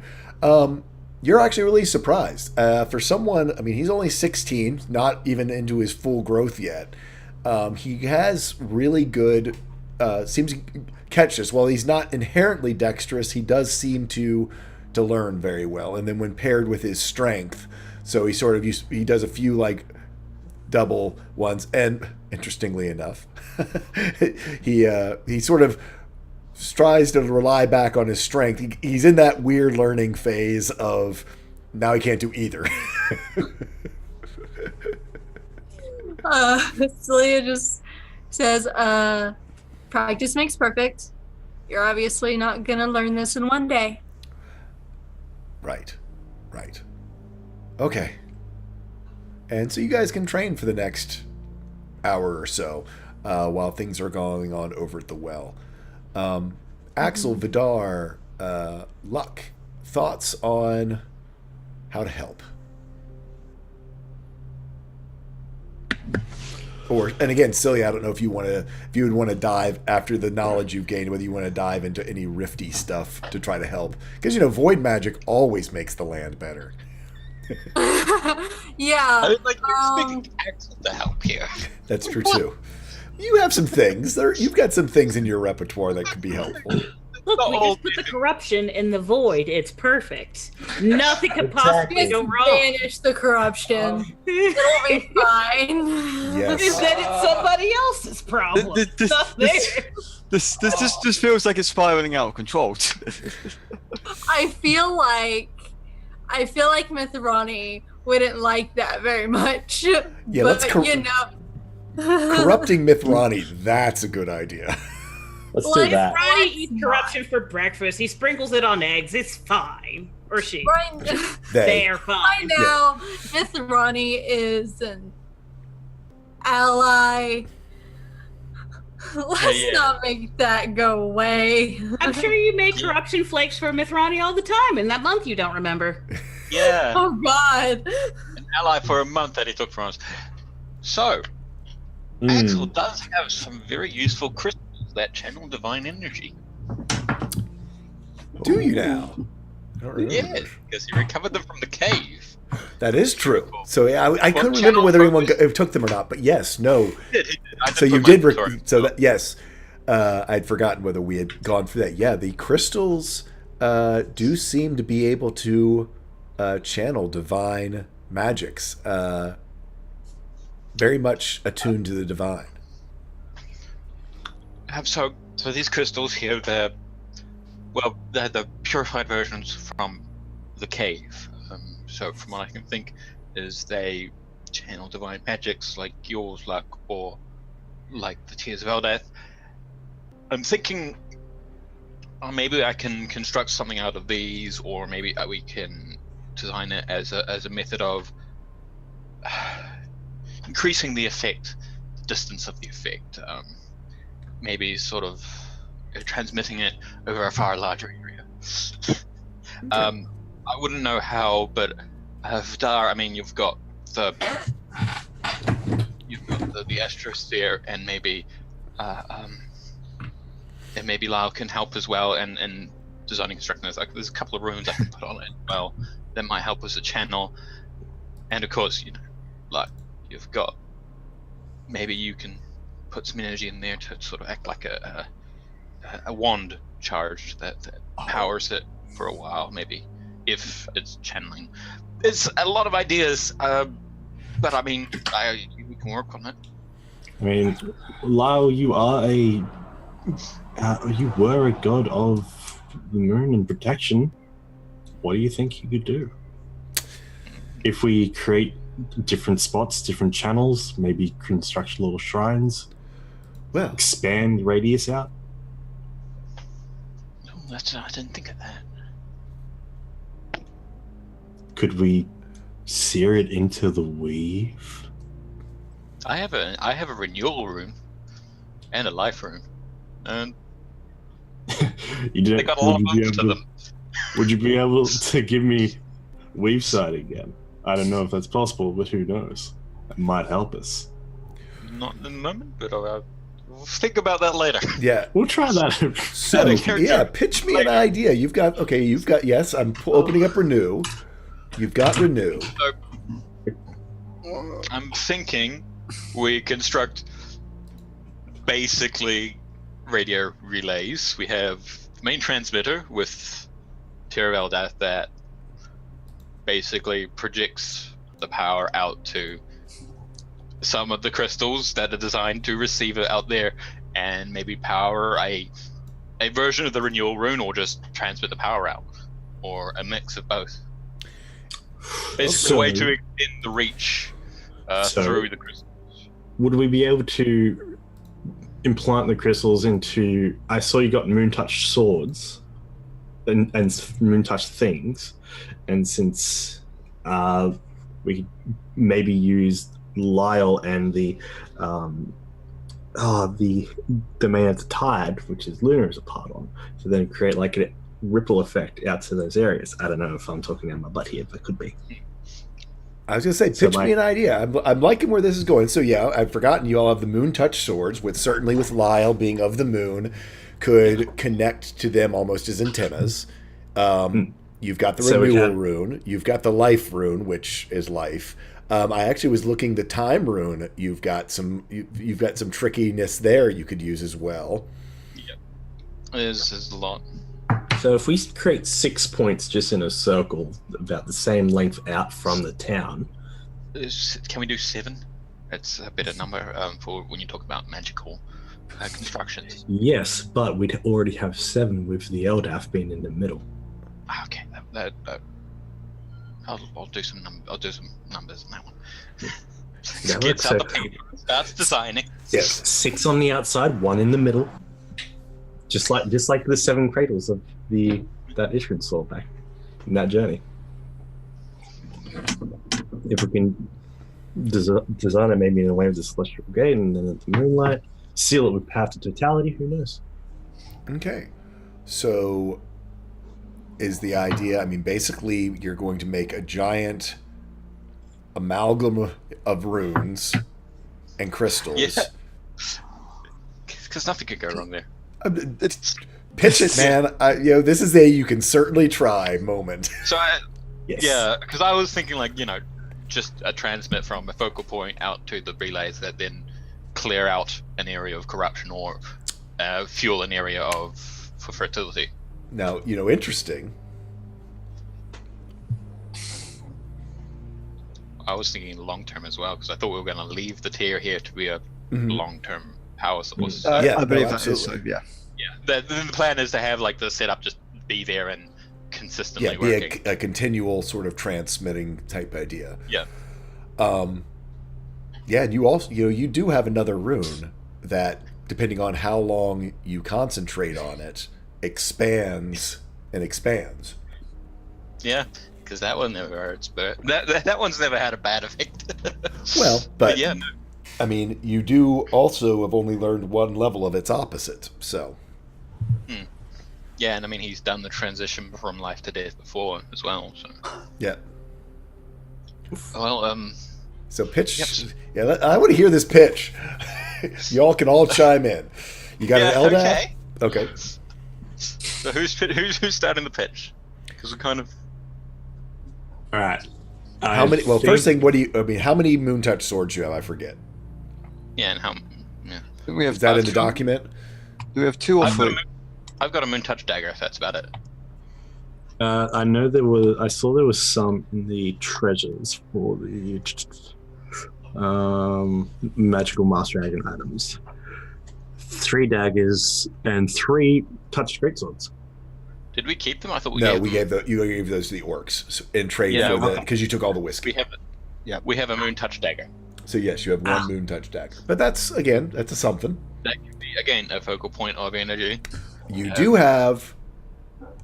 You're actually really surprised. For someone, I mean, he's only 16, not even into his full growth yet. He has really good, seems to catch this. While he's not inherently dexterous, he does seem to learn very well. And then when paired with his strength, so he does a few like double ones. And interestingly enough, he sort of tries to rely back on his strength. He's in that weird learning phase of now he can't do either. Celia just says, practice makes perfect. You're obviously not gonna learn this in one day. Right. Okay. And so you guys can train for the next hour or so while things are going on over at the well. Axel, Vidar, Luck, thoughts on how to help? And again, Celia, I don't know if you would want to dive after the knowledge you've gained, whether you want to dive into any rifty stuff to try to help, because void magic always makes the land better. Yeah. I mean, like, you're speaking to Axel to help here. That's true too. You have some things. You've got some things in your repertoire that could be helpful. Look, we just put the corruption in the void. It's perfect. Nothing could possibly Just go wrong. banish the corruption. It'll be fine. Yes. Then it's somebody else's problem. Not theirs. This just feels like it's spiraling out of control. I feel like Mithrani wouldn't like that very much. Yeah, but, let's corrupting Mithrani. That's a good idea. Let's do that. Ronnie eats corruption for breakfast. He sprinkles it on eggs. It's fine. Or she. They're fine. Right now, Mithrani is an ally. Let's not make that go away. I'm sure you make corruption flakes for Mithrani all the time. In that month, you don't remember. Yeah. Oh God. An ally for a month that he took from us. So, Axel does have some very useful crystals that channel divine energy. Do you now? I don't remember. Yes, because he recovered them from the cave. That is true. So I couldn't remember whether anyone took them or not, but yes, no. He did. So you did. Yes, I'd forgotten whether we had gone through that. Yeah, the crystals do seem to be able to channel divine magics. Very much attuned to the divine. So these crystals here, they're the purified versions from the cave. So from what I can think, is they channel divine magics like yours, Luck, or like the Tears of Eldath. I'm thinking maybe I can construct something out of these, or maybe we can design it as a method of increasing the effect, the distance of the effect. Maybe sort of transmitting it over a far larger area. I wouldn't know how, but Vidar, I mean, you've got the astrosphere, and maybe Lyle can help as well, and designing constructing this. Like, there's a couple of rooms I can put on it. Well, that might help as a channel, and of course, like you've got, maybe you can put some energy in there to sort of act like a wand charge that powers it for a while, maybe, if it's channeling. It's a lot of ideas, but I mean, we can work on it. I mean, Lyle, you were a god of the moon and protection. What do you think you could do? If we create different spots, different channels, maybe construct little shrines, expand the radius out? No, I didn't think of that. Could we sear it into the weave? I have a renewal room and a life room, and they got a lot of books to them. Would you be able to give me weave side again? I don't know if that's possible, but who knows? That might help us. Not in the moment, but we'll think about that later. Yeah, we'll try that. So yeah, pitch me an idea. You've got yes. I'm opening up Renew. You've got Renew. So, I'm thinking we construct basically radio relays. We have the main transmitter with Tear of Eldath that basically projects the power out to some of the crystals that are designed to receive it out there, and maybe power a a version of the renewal rune, or just transmit the power out, or a mix of both. Basically, a way to extend the reach through the crystals. Would we be able to implant the crystals into? I saw you got moon touch swords and moon touch things, and since we could maybe use Lyle and the domain of the tide, which is Lunar is a part on, to then create like a ripple effect out to those areas. I don't know if I'm talking out my butt here, but could be. I was going to say, pitch me an idea. I'm liking where this is going. So yeah, I've forgotten you all have the moon touch swords, with certainly with Lyle being of the moon, could connect to them almost as antennas. You've got the renewal rune. You've got the life rune, which is life. I actually was looking the time rune. You've got some trickiness there you could use as well. Yep, there's a lot. So if we create 6 points just in a circle, about the same length out from the town, can we do 7? That's a better number for when you talk about magical constructions. Yes, but we'd already have 7 with the Eldath being in the middle. Okay, I'll do some numbers in that one. Gets out the paper, starts designing. Yes, 6 on the outside, 1 in the middle. Just like the 7 cradles of that Ishrid saw back in that journey. If we can design it maybe in the way of the Celestial Gate and then at the moonlight, seal it with Path to Totality, who knows? Okay, so is the idea, basically you're going to make a giant amalgam of runes and crystals. Yeah. Because nothing could go wrong there. Pitch it, man. This is a you can certainly try moment. So, Yes. yeah, because I was thinking just a transmit from a focal point out to the relays that then clear out an area of corruption or fuel an area for fertility. Now, interesting. I was thinking long term as well, because I thought we were going to leave the tier here to be a long term power source. Yeah, I believe that absolutely. is so, yeah. Yeah, the plan is to have the setup just be there and consistently Yeah, be working. a continual sort of transmitting type idea. Yeah. Yeah, and you also you do have another rune that, depending on how long you concentrate on it, expands and expands. Yeah, because that one never hurts, but that one's never had a bad effect. Well, but yeah, you do also have only learned one level of its opposite, so. yeah, and he's done the transition from life to death before as well. So Yeah. well, So pitch. Yep. Yeah, I want to hear this pitch. Y'all can all chime in. You got an Eldath? okay. Okay. So who's starting the pitch? Because we kind of All right. How many? Well, first thing, how many moon touch swords do you have? I forget. and how. Yeah. We have Is that in the 2. document? Do we have 2 or 3? I've got a moon touch dagger. If that's about it. I know I saw there was some in the treasures for the magical master dragon items. 3 daggers and 3 touched greatswords. Did we keep them? I thought we No, gave them. you gave those to the orcs in trade Yeah, for because you took all the whiskey. We have a moon touch dagger. So yes, you have one moon touch dagger. But that's a something. That can be again a focal point of energy. You do have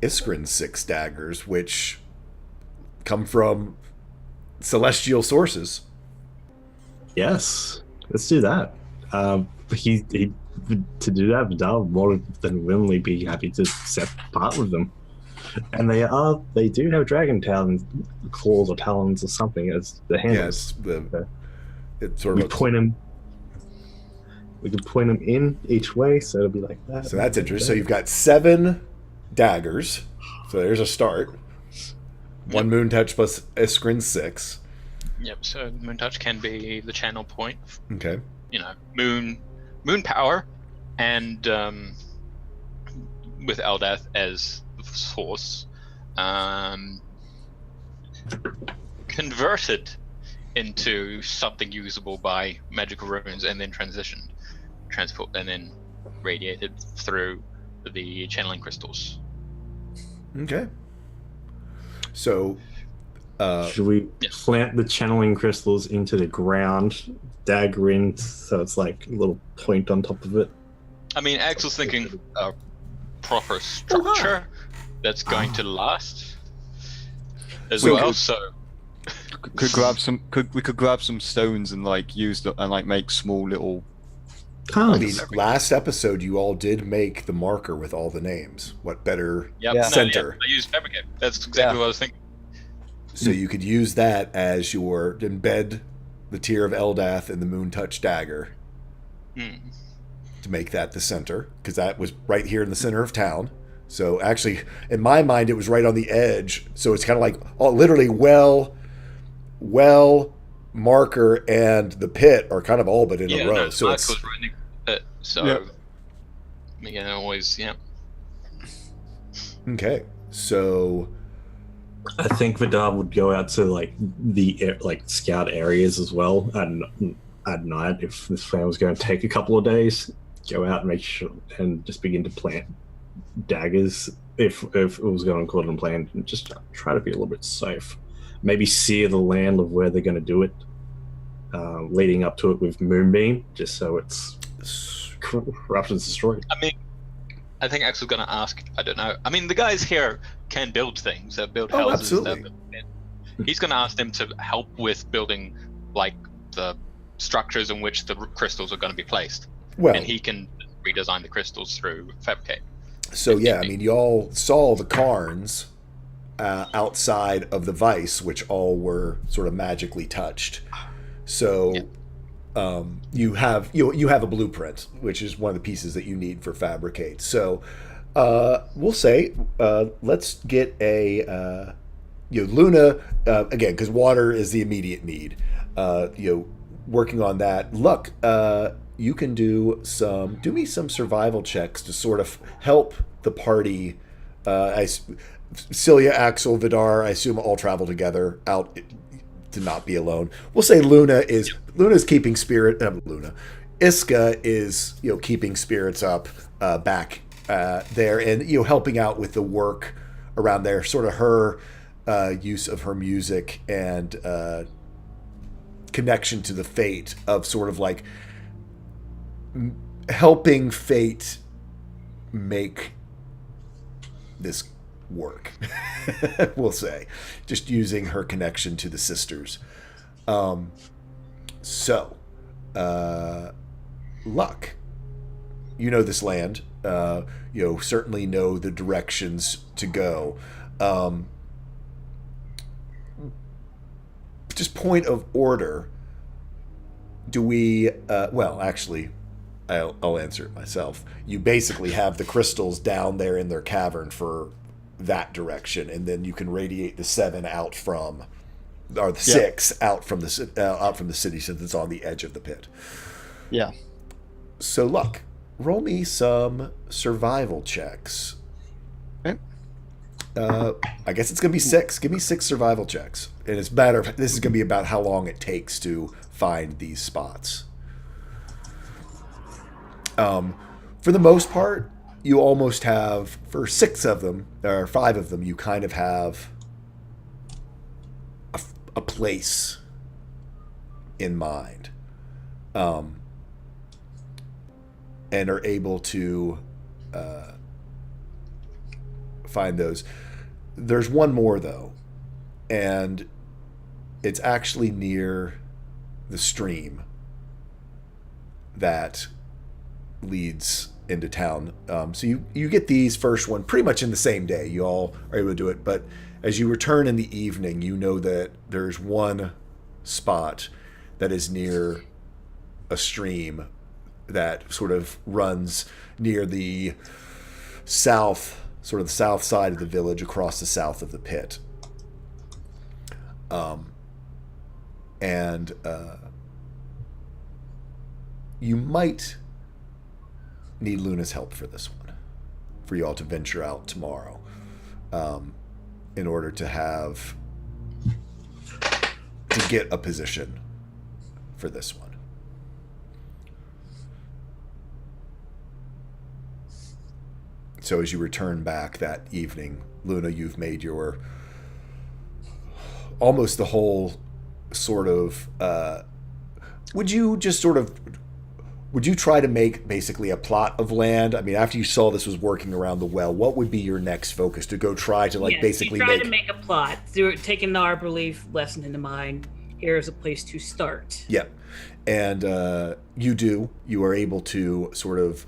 Iskrin's 6 daggers, which come from celestial sources. Yes, let's do that. He to do that, Vidal more than willingly be happy to set part with them. And they do have dragon talons, claws or talons or something as the handles. Yes, it sort We of. can point them in each way, so it'll be like that. So that's interesting. So you've got 7 daggers. So there's a start. 1 moon touch plus Iskrin's 6. Yep. So moon touch can be the channel point. Okay. Moon power, and with Eldath as the source, converted into something usable by magical runes, and then transport, and then radiated through the channeling crystals. Okay. So, Should we Yes. plant the channeling crystals into the ground, dagger in, so it's like a little point on top of it? I mean, Axel's thinking a proper structure that's going to last as We well. could- So we could grab some stones and like use the and like make small little. I mean, Tons. last episode you all did make the marker with all the names. What better yeah, Yeah. Center. I use fabricate. That's exactly what I was thinking. So you could use that as your embed the Tear of Eldath in the Moon Touch dagger Hmm. to make that the center, because that was right here in the center of town. So actually, in my mind, it was right on the edge. So it's kind of like literally well, marker and the pit are kind of all but in a row. No, So Mark it's was right next to it. So Yeah. always okay. So I think Vidar would go out to like the scout areas as well at night if this plan was going to take a couple of days. Go out and make sure and just begin to plant daggers if it was going according to plan, and just try to be a little bit safe. Maybe sear the land of where they're going to do it, leading up to it with moonbeam, just so it's corrupted and destroyed. I mean, I think Axel's going to ask. I don't know. I mean, the guys here can build things. They build Oh, houses. absolutely. He's going to ask them to help with building, like the structures in which the crystals are going to be placed, well, and he can redesign the crystals through fabricate. so yeah, I mean, y'all saw the cairns outside of the Vice, which all were sort of magically touched. So you have a blueprint, which is one of the pieces that you need for fabricate. So we'll say let's get a Luna again, because water is the immediate need. Working on that. Luck, you can do me some survival checks to sort of help the party. Celia, Axel, Vidar, I assume all travel together out to not be alone. We'll say Luna's keeping spirit. Iska is keeping spirits up back there, and helping out with the work around there. Sort of her use of her music and connection to the fate of sort of like helping fate make this work. We'll say, just using her connection to the sisters. So Luck, you know this land. Certainly know the directions to go. Just point of order. Do we? Well, actually, I'll answer it myself. You basically have the crystals down there in their cavern for that direction, and then you can radiate the 7 out from, or the 6 out from the city, since it's on the edge of the pit. Yeah. So, Luck, roll me some survival checks. Okay. I guess it's gonna be 6. Give me 6 survival checks, and this is gonna be about how long it takes to find these spots. For the most part, you almost have, for 6 of them, or 5 of them, you kind of have a place in mind, and are able to find those. There's one more, though, and it's actually near the stream that leads into town. So you get these first one pretty much in the same day. You all are able to do it, but as you return in the evening, you know that there's one spot that is near a stream that sort of runs near the south, sort of the south side of the village, across the south of the pit. And you might need Luna's help for this one, for you all to venture out tomorrow, in order to get a position for this one. So as you return back that evening, Luna, you've made your almost the whole sort of. Would you try to make basically a plot of land? I mean, after you saw this was working around the well, what would be your next focus to go try to Yes, basically you try to make a plot. So taking the arbor leaf lesson into mind. Here's a place to start. Yep. And you are able to sort of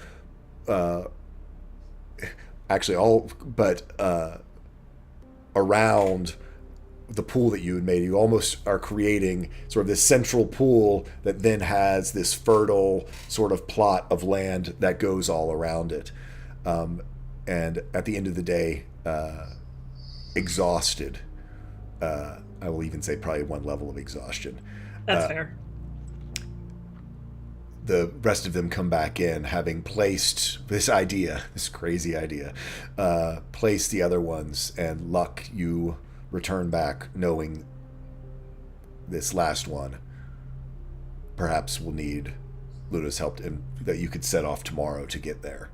actually all but around the pool that you had made, you almost are creating sort of this central pool that then has this fertile sort of plot of land that goes all around it. And at the end of the day, exhausted, I will even say probably one level of exhaustion. That's fair. The rest of them come back in, having placed this crazy idea, placed the other ones, and Luck, you return back knowing this last one perhaps will need Luna's help, and that you could set off tomorrow to get there.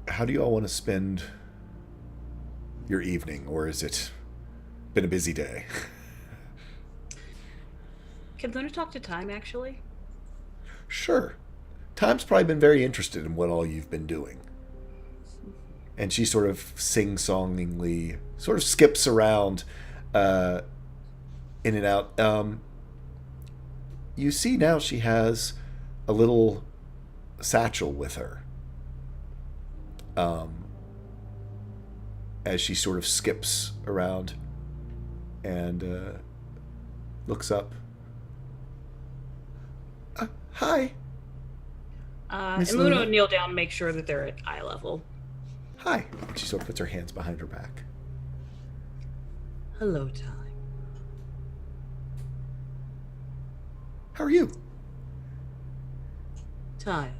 How do you all want to spend your evening, or has it been a busy day? Can Luna talk to Time, actually? Sure. Time's probably been very interested in what all you've been doing. And she sort of sing-songingly sort of skips around in and out. You see now she has a little satchel with her. As she sort of skips around and looks up. Hi. And Luna will kneel down and make sure that they're at eye level. Hi. She sort of puts her hands behind her back. Hello, Time. How are you? Tired,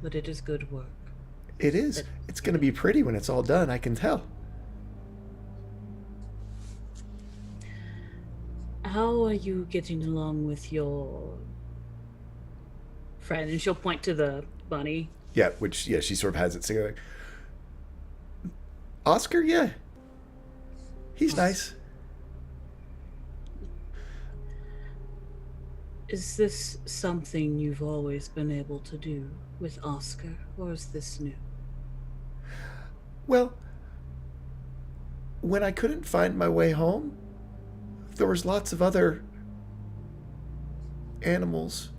but it is good work. It is. It's going to be pretty when it's all done, I can tell. How are you getting along with your friend? And she'll point to the bunny. Yeah, she sort of has it singing like, Oscar, yeah. He's nice. Is this something you've always been able to do with Oscar, or is this new? Well, when I couldn't find my way home, there was lots of other animals,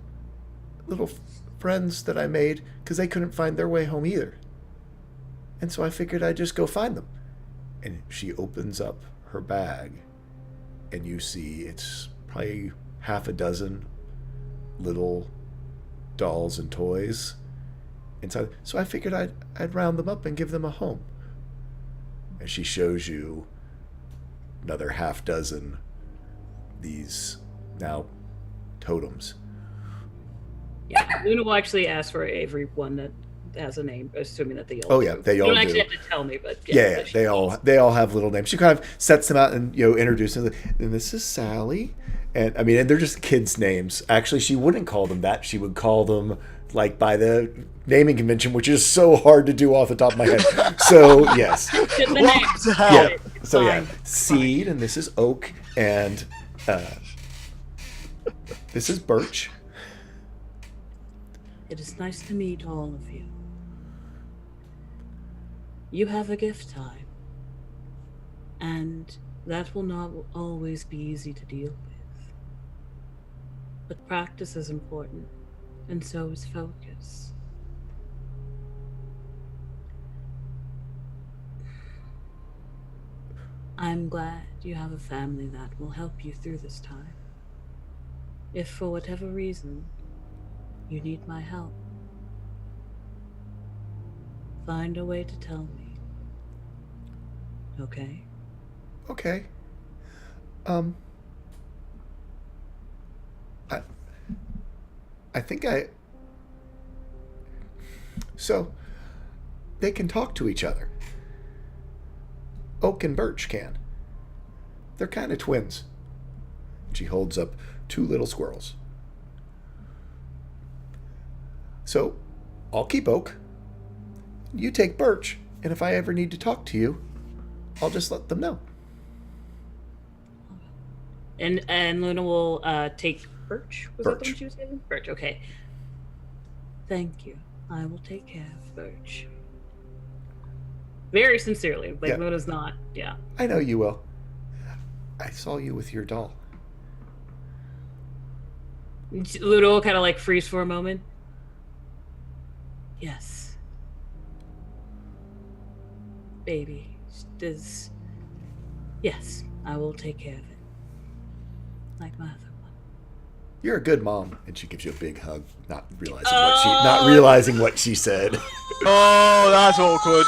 little friends that I made, because they couldn't find their way home either. And so I figured I'd just go find them. And she opens up her bag, and you see it's probably half a dozen little dolls and toys inside. So I figured I'd round them up and give them a home. And she shows you another half dozen these now totems. Yeah, Luna will actually ask for everyone that has a name, assuming that they all. Oh yeah, they all do. You don't actually have to tell me, but yeah, they all have little names. She kind of sets them out and introduces them. And this is Sally, and and they're just kids' names. Actually, she wouldn't call them that. She would call them like by the naming convention, which is so hard to do off the top of my head. So yes, yeah. So yeah, Seed, and this is Oak, and this is Birch. It is nice to meet all of you. You have a gift, Time, and that will not always be easy to deal with. But practice is important, and so is focus. I'm glad you have a family that will help you through this time. If for whatever reason you need my help, find a way to tell me. Okay? Okay. I think so they can talk to each other. Oak and Birch can. They're kind of twins. She holds up 2 little squirrels. So, I'll keep Oak. You take Birch, and if I ever need to talk to you, I'll just let them know. And Luna will take Birch. Was that the Birch. one she was saying? Birch. Okay. Thank you. I will take care of Birch. Very sincerely. Like Yeah. Luna's not. Yeah. I know you will. I saw you with your doll. Luna will kind of like freeze for a moment. Yes. Baby, does. Yes, I will take care of it. Like my other one. You're a good mom, and she gives you a big hug, not realizing what she said. Oh, that's awkward.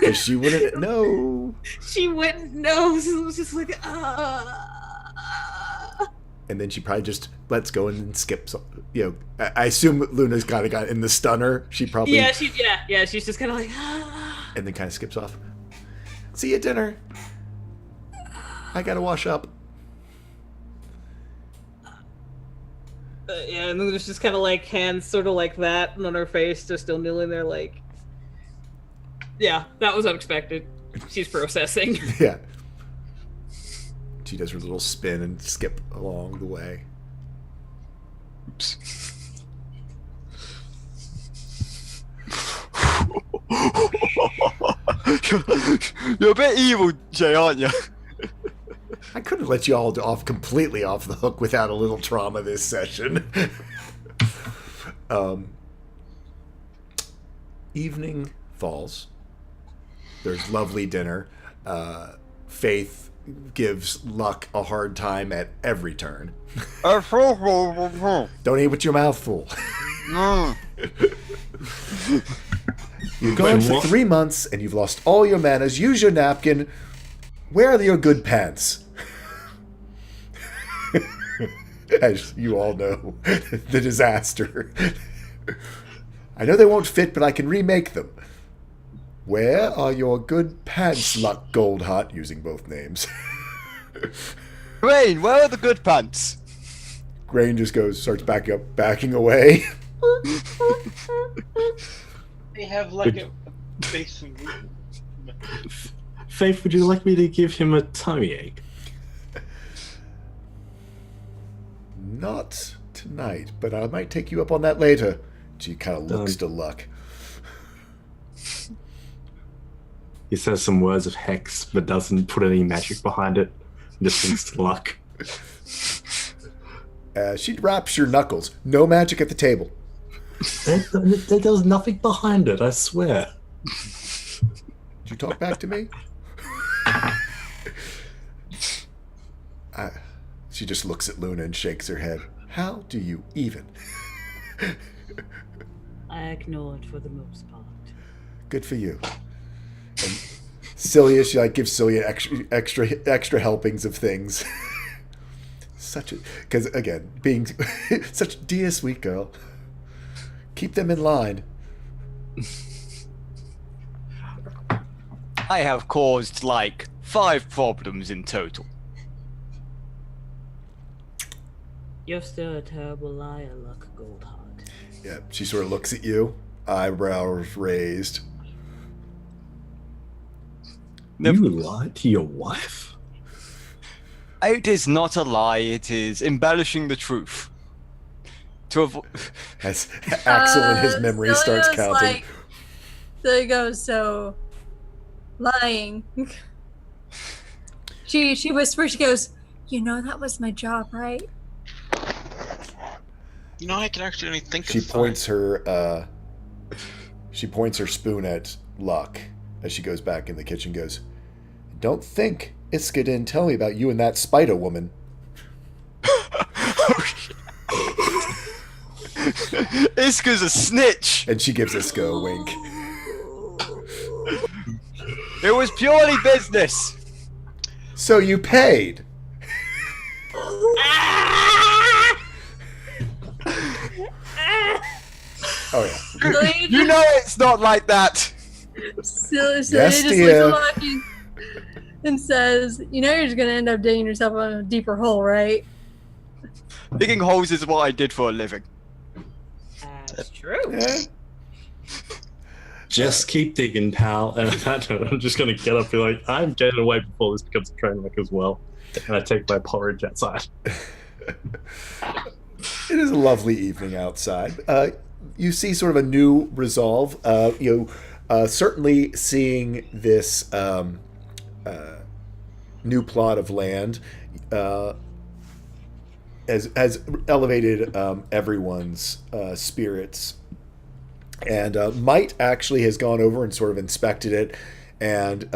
'Cause she wouldn't know. She wouldn't know. So it was just like, And then she probably just lets go and skips. You know, I assume Luna's kind of got in the stunner. She probably Yeah, she's just kind of like, and then kind of skips off. See you at dinner. I gotta wash up. Yeah, and then there's just kind of like hands sort of like that, and on her face, just still kneeling there, like. yeah, that was unexpected. She's processing. Yeah. She does her little spin and skip along the way. Oops. You're a bit evil, Jay, aren't you? I couldn't let you all off completely off the hook without a little trauma this session. Evening falls. There's lovely dinner. Faith gives Luck a hard time at every turn. Don't eat with your mouth full. You've gone for 3 months and you've lost all your manners. Use your napkin. Where are your good pants? As you all know, the disaster. I know they won't fit, but I can remake them. Where are your good pants, Luck Goldheart, using both names? Rain, where are the good pants? Grain just starts backing away. They have like a basin. Faith, would you like me to give him a tummy ache? Not tonight, but I might take you up on that later. She kind of looks to Luck. He says some words of hex, but doesn't put any magic behind it. Just thinks to Luck. She wraps your knuckles. No magic at the table. There was nothing behind it, I swear. Did you talk back to me? She just looks at Luna and shakes her head. How do you even? I ignored for the most part. Good for you. And Celia, she gives Celia extra helpings of things. Because again, being such a dear sweet girl. Keep them in line. I have caused like 5 problems in total. You're still a terrible liar, Luck Goldheart. Yeah, she sort of looks at you, eyebrows raised. You lied to your wife? It is not a lie, it is embellishing the truth. To avoid. As Axel in his memory starts Celia's counting. Like, there you go, so lying. She whispers, she goes, you know that was my job, right? You know, I can actually only think She of points her spoon at Luck as she goes back in the kitchen. Goes, don't think Iska didn't tell me about you and that spider woman. Iska's a snitch. And she gives Iska a wink. It was purely business. So you paid. Oh yeah. You know it's not like that. Celia Yes, just dear. looks at Luck and says, "You know, you're just gonna end up digging yourself a deeper hole, right?" Digging holes is what I did for a living. That's true. Yeah. Just keep digging, pal. And at that note, I'm just going to get up and be like, I'm getting away before this becomes a train wreck as well. And I take my porridge outside. It is a lovely evening outside. You see sort of a new resolve. Certainly seeing this new plot of land has elevated everyone's spirits. And Might actually has gone over and sort of inspected it. And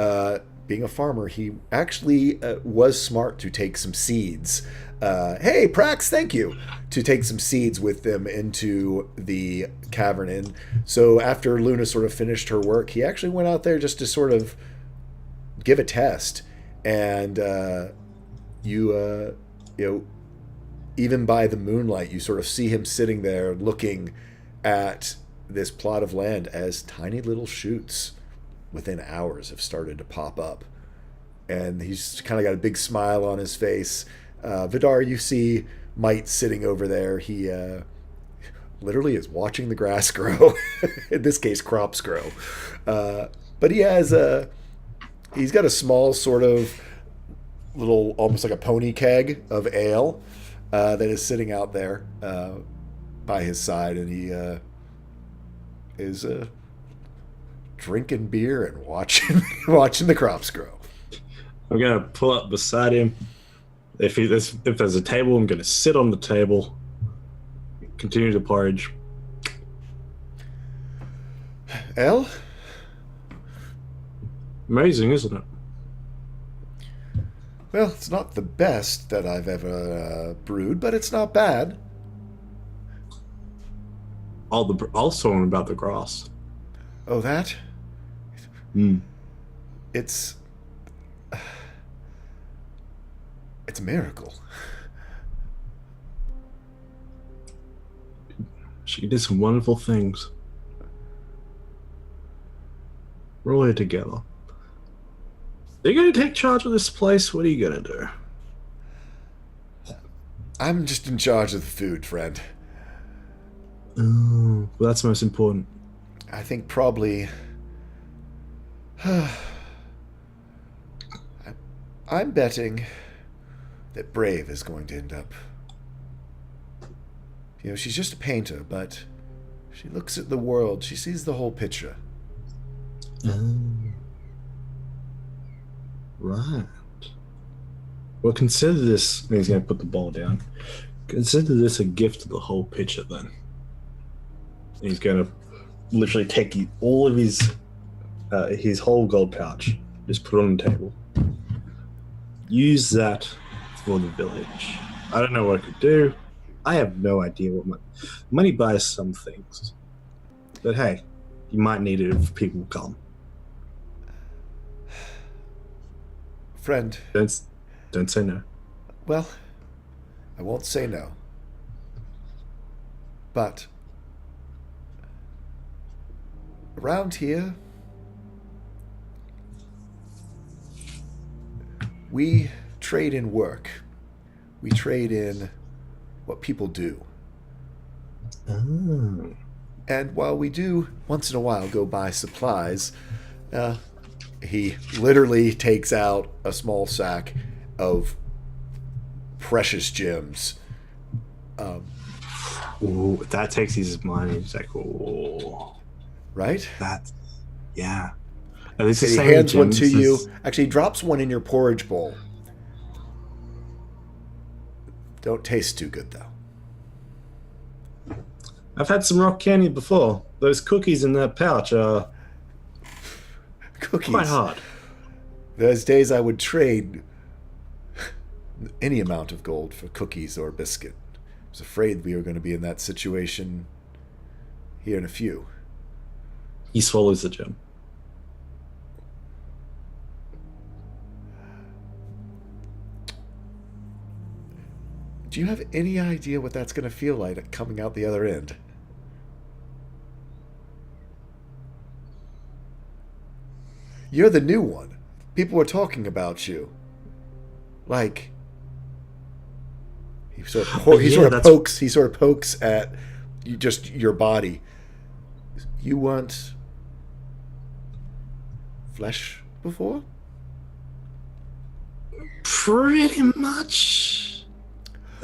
being a farmer, he actually was smart to take some seeds. Hey, Prax, thank you. To take some seeds with them into the cavern. And so after Luna sort of finished her work, he actually went out there just to sort of give a test. And even by the moonlight, you sort of see him sitting there looking at this plot of land as tiny little shoots within hours have started to pop up. And he's kind of got a big smile on his face. Vidar, you see Might sitting over there. He literally is watching the grass grow. In this case, crops grow. But he's got a small sort of little, almost like a pony keg of ale that is sitting out there by his side. And he is drinking beer and watching the crops grow. I'm going to pull up beside him. If there's a table, I'm going to sit on the table, continue to porridge. El? Amazing, isn't it? Well, it's not the best that I've ever brewed, but it's not bad. Also about the grass. Oh, that? It's a miracle. She did some wonderful things. We're all here together. Are you going to take charge of this place? What are you going to do? I'm just in charge of the food, friend. Oh, well, that's most important. I think probably... I'm betting that Brave is going to end up... she's just a painter, but she looks at the world. She sees the whole picture. Right. Well, consider this... He's going to put the ball down. Consider this a gift to the whole picture, then. He's going to literally take all of his whole gold pouch, just put it on the table. Use that for the village. I don't know what I could do. I have no idea what money buys some things. But hey, you might need it if people come. Friend. Don't say no. Well, I won't say no. But around here, we trade in work. We trade in what people do. Oh. And while we do, once in a while, go buy supplies, he literally takes out a small sack of precious gems. Ooh, that takes his mind. He's like, oh. Right? Yeah. Are these So the he same hands one gems to you. as- Actually, he drops one in your porridge bowl. Don't taste too good, though. I've had some rock candy before. Those cookies in that pouch are Cookies. quite hard. There's days I would trade any amount of gold for cookies or biscuit. I was afraid we were going to be in that situation here in a few. He swallows the gem. Do you have any idea what that's going to feel like coming out the other end? You're the new one. people were talking about you. Like, he sort of pokes at you, just your body. You weren't flesh before? Pretty much.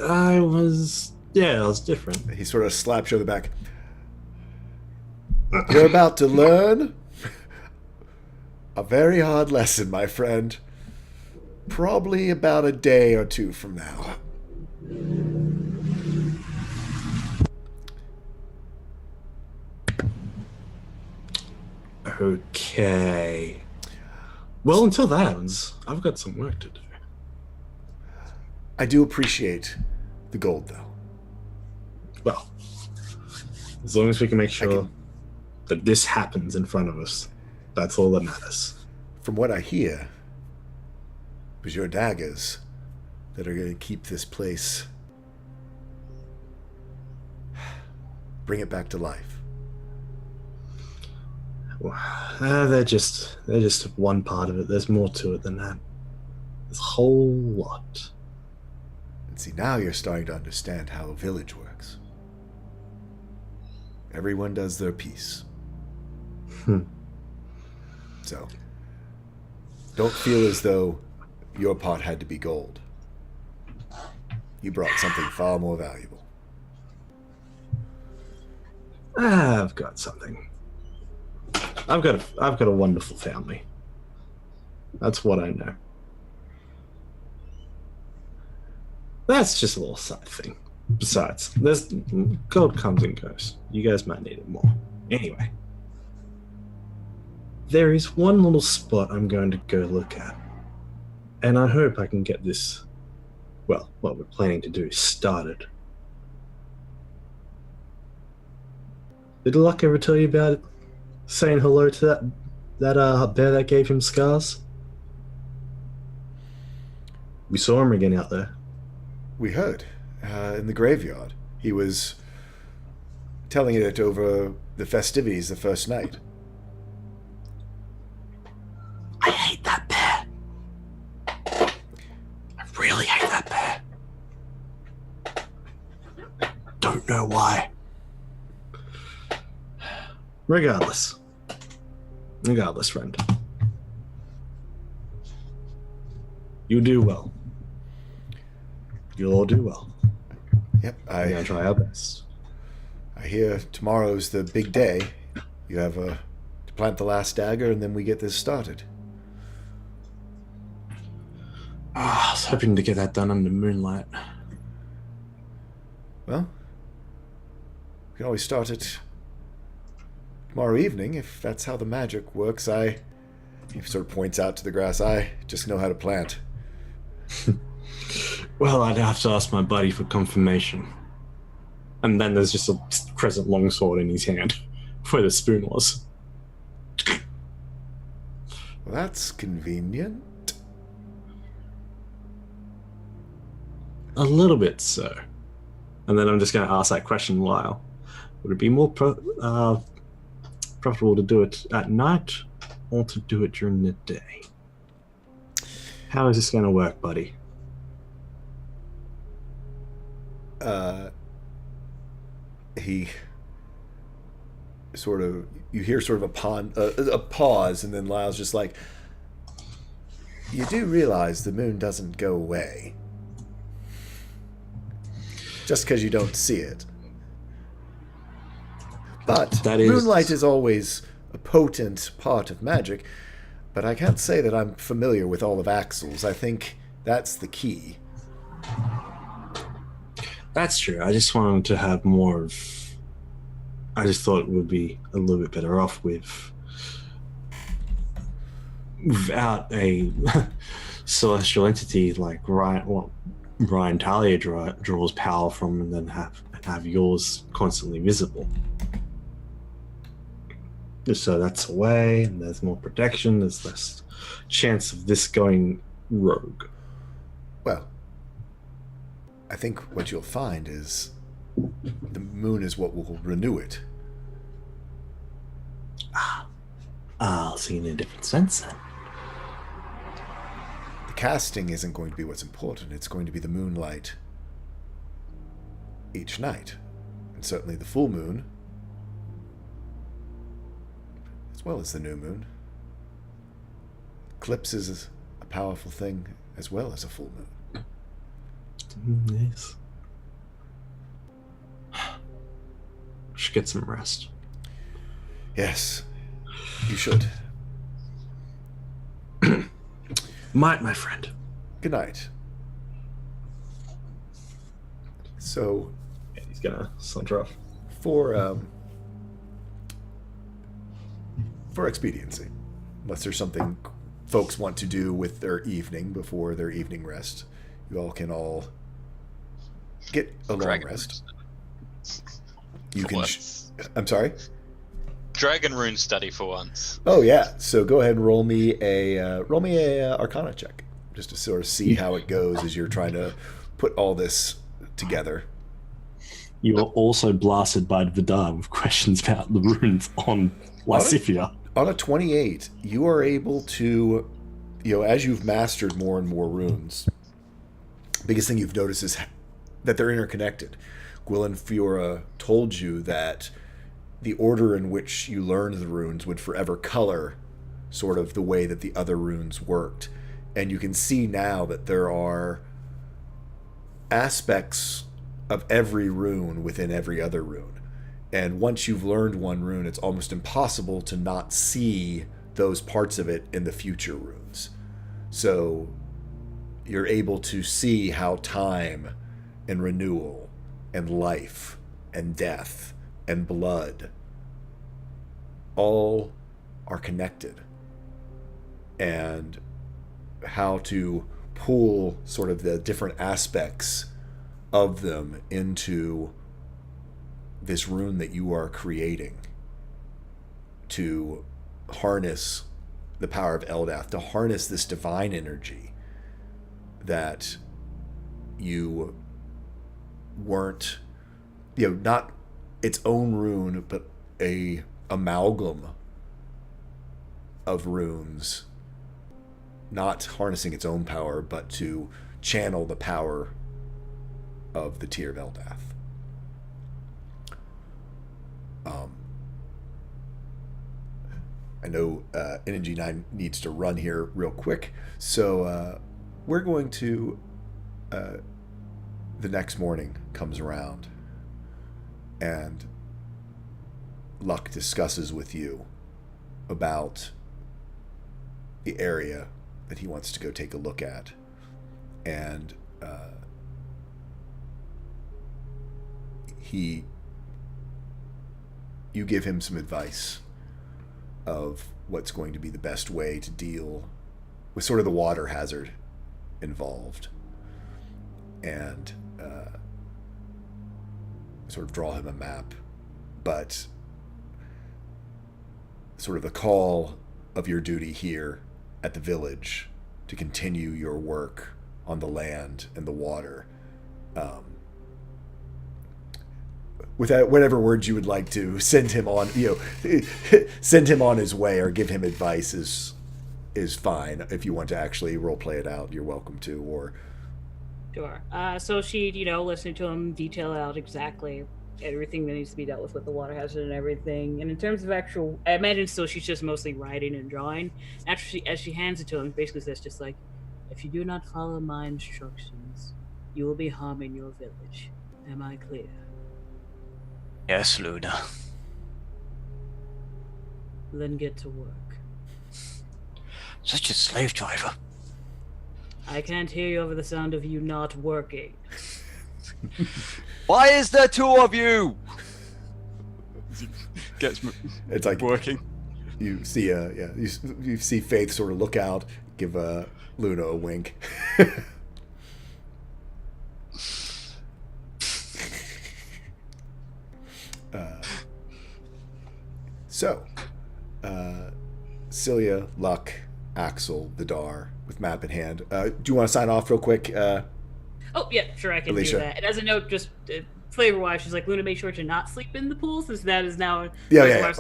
I was different. He sort of slaps you on the back. You're about to learn a very hard lesson, my friend. Probably about a day or two from now. Okay. Well, until that happens, I've got some work to do. I do appreciate the gold, though. Well, as long as we can make sure that this happens in front of us, that's all that matters. From what I hear, it was your daggers that are going to keep this place, bring it back to life. They're just one part of it. There's more to it than that. There's a whole lot. And see, now you're starting to understand how a village works. Everyone does their piece. So, don't feel as though your pot had to be gold. You brought something far more valuable. I've got something. I've got a wonderful family. That's what I know. That's just a little side thing. Besides, there's gold comes and goes. You guys might need it more. Anyway, there is one little spot I'm going to go look at, and I hope I can get this, well, what we're planning to do started. Did Luck ever tell you about it? Saying hello to that bear that gave him scars? We saw him again out there. We heard in the graveyard. He was telling it over the festivities the first night. I hate that bear. I really hate that bear. Don't know why. Regardless, friend. You do well. You'll all do well. Yep, We're gonna try our best. I hear tomorrow's the big day. You have to plant the last dagger, and then we get this started. I was hoping to get that done under moonlight. Well, we can always start it tomorrow evening, if that's how the magic works. He sort of points out to the grass. I just know how to plant. Well, I'd have to ask my buddy for confirmation. And then there's just a crescent longsword in his hand, where the spoon was. Well, that's convenient. A little bit so. And then I'm just going to ask that question, Lyle. Would it be more profitable to do it at night or to do it during the day? How is this going to work, buddy? He sort of, you hear sort of a pause, and then Lyle's just like, you do realize the moon doesn't go away just because you don't see it. But moonlight is always a potent part of magic, but I can't say that I'm familiar with all of Axel's. I think that's the key. That's true. I just wanted to have more of... I just thought it would be a little bit better off without a celestial entity like Ryan Talia draws power from, and then have yours constantly visible. So that's away, and there's more protection. There's less chance of this going rogue. Well, I think what you'll find is the moon is what will renew it. I'll see in a different sense then. casting isn't going to be what's important. It's going to be the moonlight each night. And certainly the full moon, as well as the new moon. Eclipse is a powerful thing as well as a full moon. Yes. Should get some rest. Yes, you should. Might, my friend. Good night. So, Yeah, he's gonna saunter off. for expediency, unless there's something folks want to do with their evening before their evening rest, you all can all get a long Dragon rest. rune You for can. once. I'm sorry. Dragon rune study for once. Oh yeah. So go ahead and roll me a Arcana check, just to sort of see how it goes as you're trying to put all this together. You are also blasted by Vidar with questions about the runes on Lysithia. On a 28, you are able to, as you've mastered more and more runes, biggest thing you've noticed is that they're interconnected. Gwilyn Fiora told you that the order in which you learned the runes would forever color sort of the way that the other runes worked. And you can see now that there are aspects of every rune within every other rune. And once you've learned one rune, it's almost impossible to not see those parts of it in the future runes. So you're able to see how time and renewal and life and death and blood all are connected, and how to pull sort of the different aspects of them into this rune that you are creating to harness the power of Eldath, to harness this divine energy that you weren't, not its own rune, but a amalgam of runes, not harnessing its own power, but to channel the power of the Tear of Eldath. I know NG9 needs to run here real quick, so we're going to, the next morning comes around, and Luck discusses with you about the area that he wants to go take a look at, and you give him some advice of what's going to be the best way to deal with sort of the water hazard involved, and sort of draw him a map. But sort of the call of your duty here at the village to continue your work on the land and the water, with whatever words you would like to send him on, send him on his way or give him advice is fine. If you want to actually role play it out, you're welcome to. Or Sure. So she, listening to him detail out exactly everything that needs to be dealt with the water hazard and everything. And in terms of actual, I imagine still she's just mostly writing and drawing. As she hands it to him, basically says just like, if you do not follow my instructions, you will be harming your village. Am I clear? Yes, Luna. Then get to work. Such a slave driver. I can't hear you over the sound of you not working. Why is there two of you? Gets it's like working. You see, you see Faith sort of look out, give Luna a wink. So, Celia, Luck, Axel, Vidar, with map in hand. Do you want to sign off real quick? Oh, yeah, sure, I can Alicia. do that. And as a note, just flavor-wise, she's like, Luna, make sure to not sleep in the pool, since that is now... Yeah.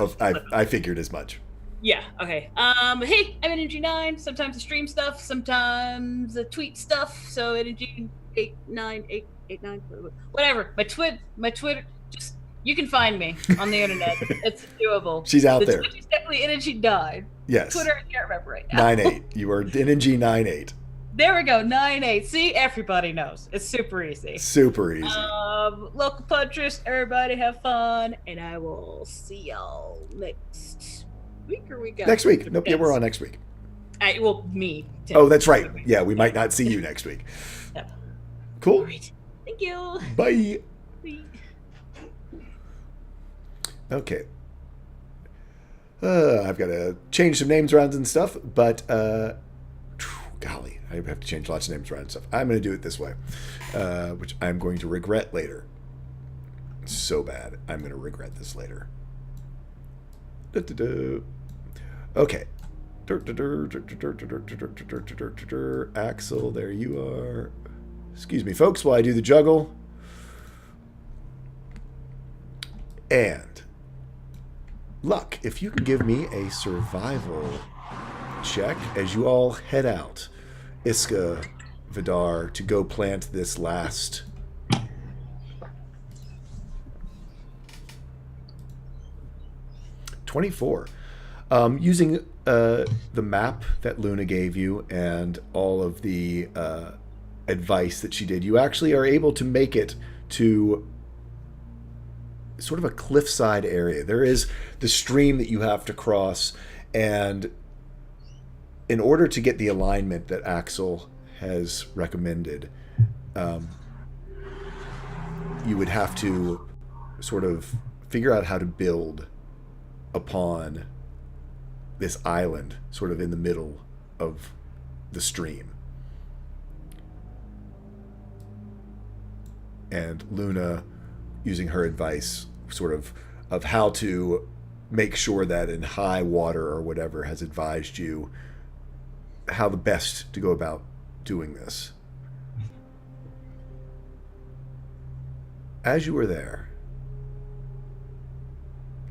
I figured as much. Yeah, okay. Hey, I'm Energy9. Sometimes I stream stuff, sometimes I tweet stuff. So Energy89889, whatever. My Twitter, just you can find me on the internet. It's doable. She's out the there. Twitch is definitely Energy9. Yes. Twitter, I can't remember right now. 9-8. You are Energy 9-8. There we go, 9-8. See, everybody knows. It's super easy. Super easy. Local punchers, everybody have fun, and I will see y'all next week or week after. Next week. Nope. Yeah, we're on next week. Me. Tim. Oh, that's right. Yeah, we might not see you next week. Yep. Cool. All right. Thank you. Bye. Bye. Okay. I've got to change some names around and stuff, but golly, I have to change lots of names around and stuff. I'm going to do it this way, which I'm going to regret later. So bad. I'm going to regret this later. Okay. Axel, there you are. Excuse me, folks, while I do the juggle. And Luck, if you can give me a survival check as you all head out, Iska, Vidar, to go plant this last 24. Using the map that Luna gave you and all of the advice that she did, you actually are able to make it to sort of a cliffside area. There is the stream that you have to cross, and in order to get the alignment that Axel has recommended, you would have to sort of figure out how to build upon this island sort of in the middle of the stream. And Luna, using her advice sort of how to make sure that in high water or whatever, has advised you how the best to go about doing this. As you were there,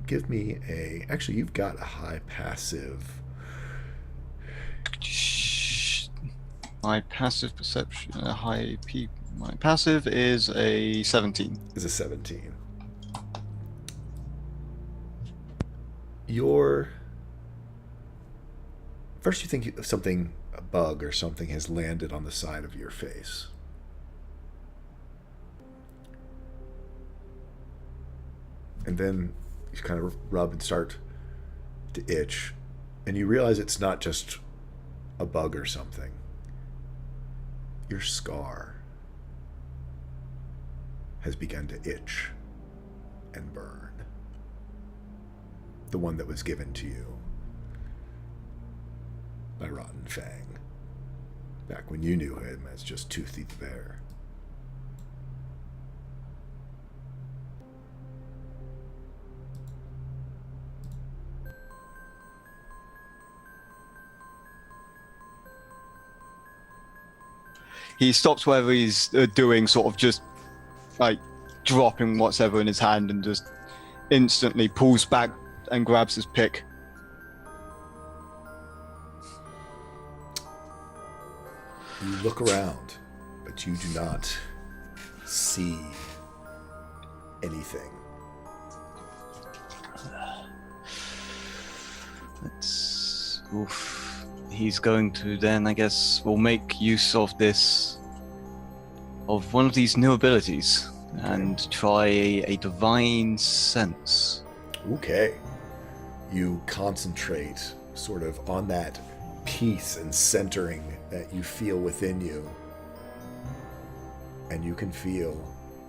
give me a... Actually, you've got a high passive. My passive perception, my passive is a 17. Is a 17. First you think of something, a bug or something has landed on the side of your face. And then you kind of rub and start to itch, and you realize it's not just a bug or something. Your scar has begun to itch and burn. The one that was given to you by Rotten Fang, back when you knew him as just Toothy the Bear. He stops whatever he's doing, sort of just like dropping whatever in his hand, and just instantly pulls back and grabs his pick. You look around, but you do not see anything. He's going to then, I guess, will make use of one of these new abilities, and try a divine sense. Okay. You concentrate sort of on that peace and centering that you feel within you. And you can feel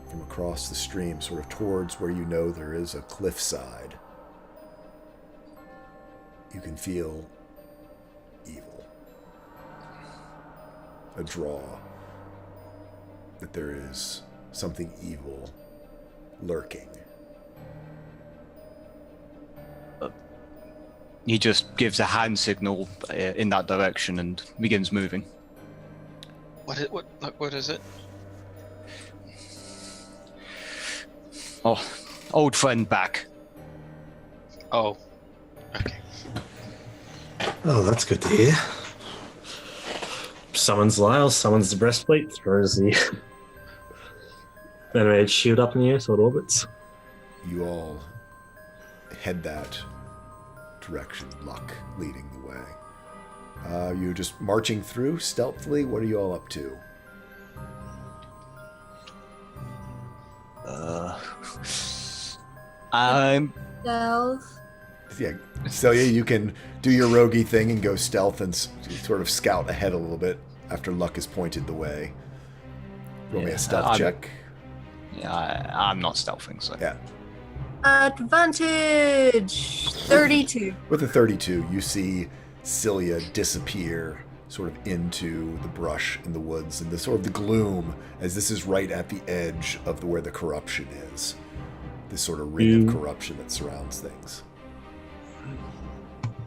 from across the stream, sort of towards where you know there is a cliffside, you can feel evil. A draw that there is something evil lurking. He just gives a hand signal in that direction and begins moving. What is it? Oh, old friend back. Oh, okay. Oh, that's good to hear. Summons Lyle, summons the breastplate, throws the animated shield up in the air so it orbits. You all head that direction, Luck leading the way. You just marching through stealthily? What are you all up to? I'm Stealth. Yeah, Celia, you can do your roguey thing and go stealth and sort of scout ahead a little bit after Luck has pointed the way. Roll me a stealth check. Yeah, I'm not stealthing, so. Yeah. Advantage 32. With a 32, you see Celia disappear sort of into the brush in the woods and the sort of the gloom, as this is right at the edge of where the corruption is. This sort of ring of corruption that surrounds things.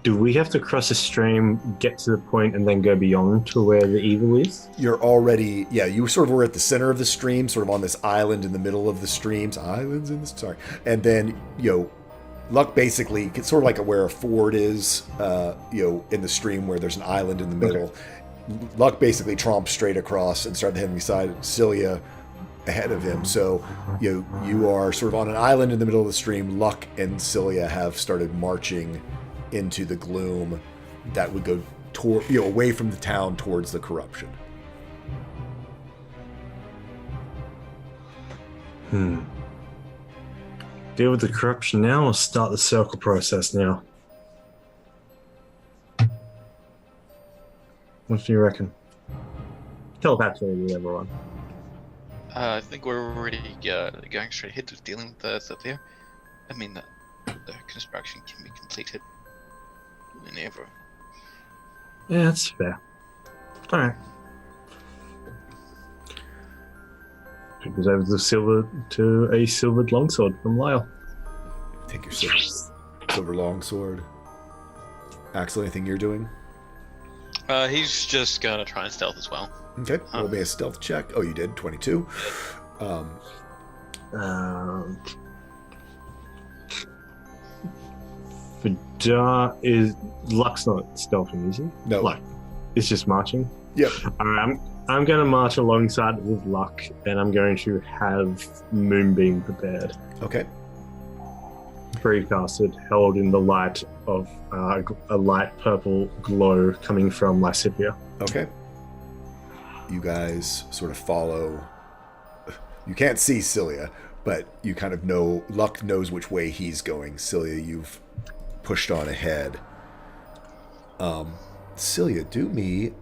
Do we have to cross a stream, get to the point, and then go beyond to where the evil is? You're already, yeah, you sort of were at the center of the stream, sort of on this island in the middle of the streams. Islands in the, sorry. And then, Luck basically, it's sort of like where a ford is, in the stream where there's an island in the middle. Okay. Luck basically tromped straight across and started heading beside Celia ahead of him. So, you are sort of on an island in the middle of the stream. Luck and Celia have started marching into the gloom that would go toward, away from the town towards the corruption. Deal with the corruption now or start the circle process now? What do you reckon? Telepathically, everyone. I think we're already going straight ahead to dealing with the there. I mean, the construction can be completed whenever. Yeah, that's fair. Alright. Goes over to a silvered longsword from Lyle. Take your silver longsword. Axel, anything you're doing? He's just gonna try and stealth as well. Okay, roll me a stealth check. Oh, you did, 22. Is Luck's not stealthing, is he? No. Luck. It's just marching? Yep. I'm going to march alongside with Luck, and I'm going to have Moonbeam prepared. Okay. Precasted, held in the light of a light purple glow coming from Lysipia. Okay. You guys sort of follow. You can't see Celia, but you kind of know. Luck knows which way he's going. Celia, you've pushed on ahead. Celia, do me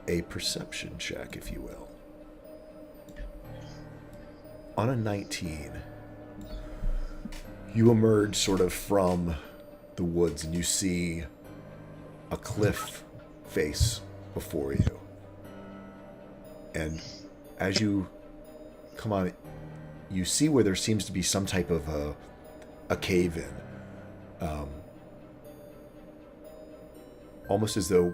a perception check, if you will. On a 19, you emerge sort of from the woods and you see a cliff face before you. And as you come on, you see where there seems to be some type of a cave-in. Almost as though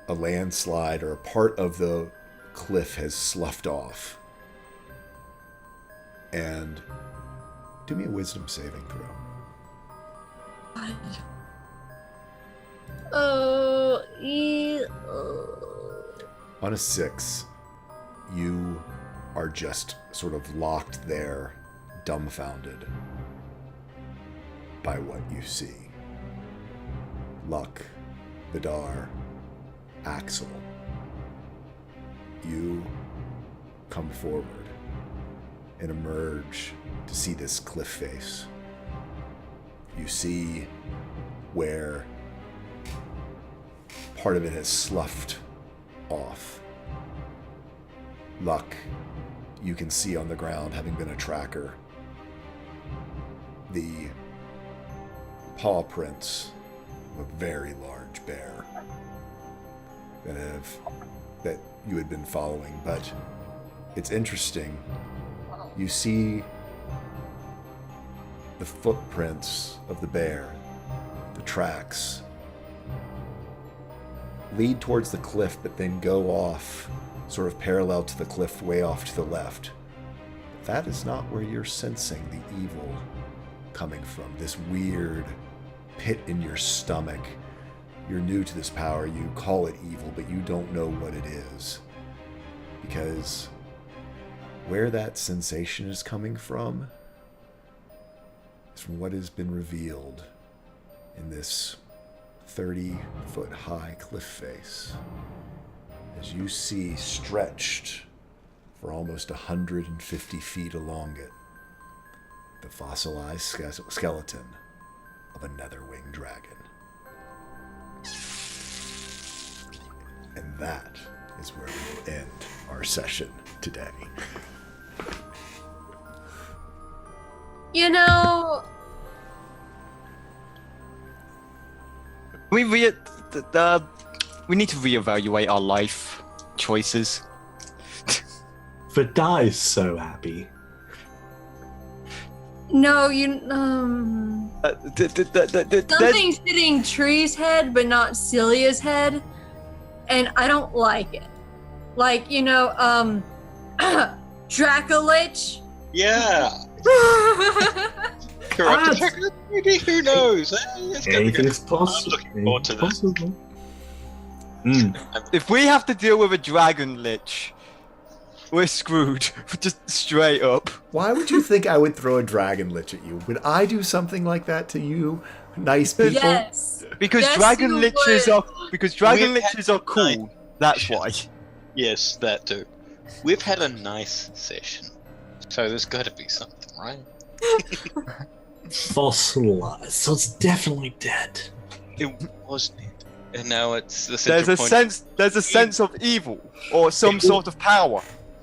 a landslide or a part of the cliff has sloughed off. And do me a wisdom saving throw. On a 6, you are just sort of locked there, dumbfounded by what you see. Luck, Vidar, Axel, you come forward and emerge to see this cliff face. You see where part of it has sloughed off. Luck, you can see on the ground, having been a tracker, the paw prints of a very large bear that you had been following. But it's interesting. You see the footprints of the bear, the tracks, lead towards the cliff, but then go off sort of parallel to the cliff way off to the left. But that is not where you're sensing the evil coming from. This weird pit in your stomach you're new to this power, you call it evil, but you don't know what it is. Because where that sensation is coming from is from what has been revealed in this 30-foot high cliff face. As you see stretched for almost 150 feet along it, the fossilized skeleton of a nether-winged dragon. And that is where we will end our session today. You know, We need to reevaluate our life choices. Vidar is so happy. no, something's hitting Tree's head, but not Celia's head, and I don't like it. Like, Dracolich. Yeah. Ah, Who knows? It's gonna be good. Anything's possible. I'm looking forward to this. Possible. If we have to deal with a dragon lich, we're screwed. Just straight up. Why would you think I would throw a dragon lich at you? Would I do something like that to you, nice people? Yes. Because Yes, dragon you liches would. are cool. That's why. Yes, that too. We've had a nice session, so there's got to be something, right? Fossilized, so it's definitely dead. It was dead, and now it's the There's central a point. sense. There's a sense of evil or some sort of power.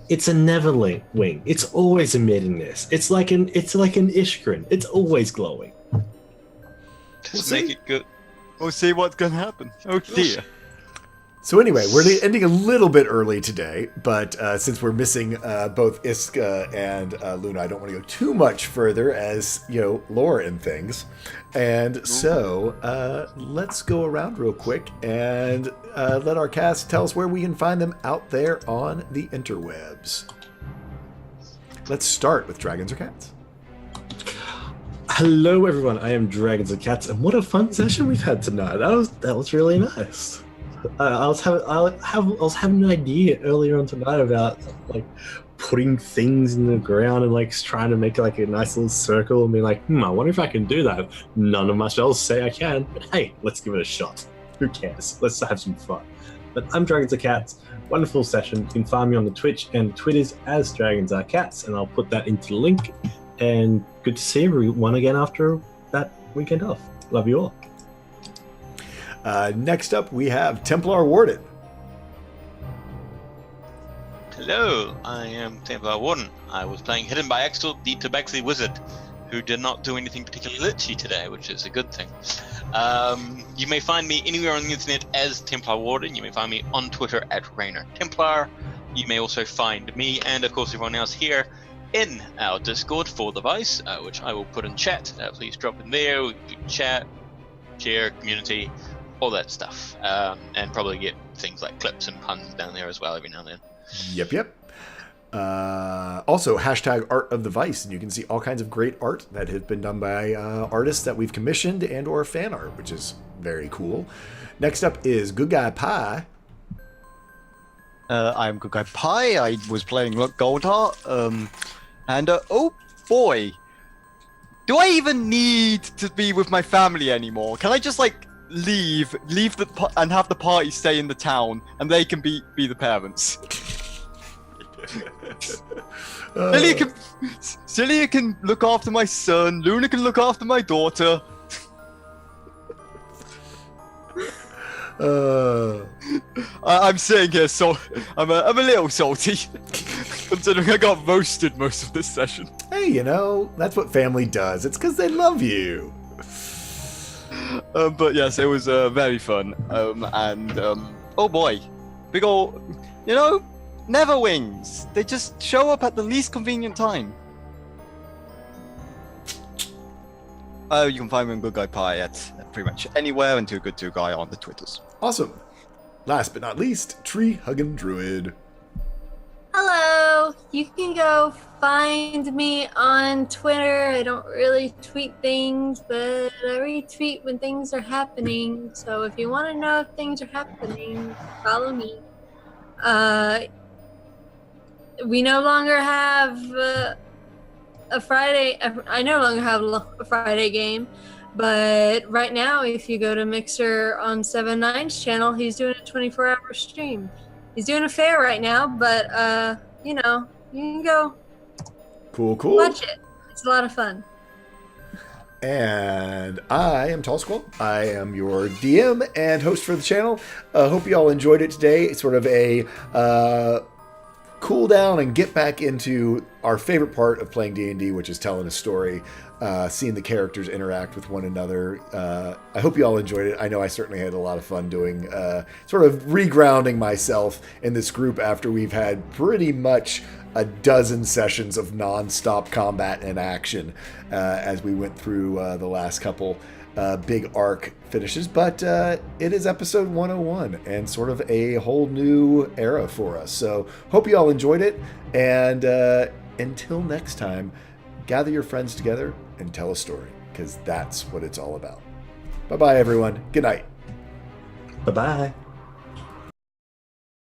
It's a Neverlink wing. It's always emitting this. It's like an Ishgrin. It's always glowing. Just make it good. We'll see what's gonna happen. Oh dear. So anyway, we're ending a little bit early today, but since we're missing both Iska and Luna, I don't want to go too much further as, lore and things. And so let's go around real quick and let our cast tell us where we can find them out there on the interwebs. Let's start with Dragons or Cats. Hello, everyone. I am Dragons and Cats, and what a fun session we've had tonight. That was really nice. I was having an idea earlier on tonight about like putting things in the ground and like trying to make like a nice little circle and be like, I wonder if I can do that. None of my spells say I can, but hey, let's give it a shot. Who cares? Let's have some fun. But I'm Dragons Are Cats. Wonderful session. You can find me on the Twitch and Twitters as Dragons Are Cats, and I'll put that into the link. And good to see everyone again after that weekend off. Love you all. Next up, we have Templar Warden. Hello, I am Templar Warden. I was playing Hidden by Axel, the Tabaxi Wizard, who did not do anything particularly lichy today, which is a good thing. You may find me anywhere on the internet as Templar Warden. You may find me on Twitter at Rainer Templar. You may also find me and, of course, everyone else here in our Discord for the Vice, which I will put in chat. Please drop in there. We can chat, share, community, all that stuff. And probably get things like clips and puns down there as well every now and then. Yep. Also, hashtag Art of the Vice, and you can see all kinds of great art that have been done by artists that we've commissioned and or fan art, which is very cool. Next up is Good Guy Pie. I'm Good Guy Pie. I was playing Goldheart. Oh boy, do I even need to be with my family anymore? Can I just leave and have the party stay in the town, and they can be the parents? Celia can look after my son. Luna can look after my daughter. I'm sitting here, so I'm a little salty, considering I got roasted most of this session. Hey, that's what family does. It's because they love you. But yes, it was very fun. Oh boy, big ol', Neverwings. They just show up at the least convenient time. You can find me on Good Guy Pie at pretty much anywhere, and Too Good To Guy on the Twitters. Awesome. Last but not least, Tree Huggin' Druid. Hello. So you can go find me on Twitter. I don't really tweet things, but I retweet when things are happening. So if you want to know if things are happening, follow me. We no longer have a Friday. I no longer have a Friday game, but right now, if you go to Mixer on 7-9's channel, he's doing a 24-hour stream. He's doing a fair right now, but you know, you can go Cool. watch it. It's a lot of fun. And I am Tall Squall. I am your DM and host for the channel. Hope you all enjoyed it today. It's sort of a cool down and get back into our favorite part of playing D&D, which is telling a story, seeing the characters interact with one another. I hope you all enjoyed it. I know I certainly had a lot of fun doing, sort of regrounding myself in this group after we've had pretty much a dozen sessions of non-stop combat and action as we went through the last couple big arc finishes. But it is episode 101 and sort of a whole new era for us. So hope you all enjoyed it. And until next time, gather your friends together and tell a story, because that's what it's all about. Bye-bye, everyone. Good night. Bye bye.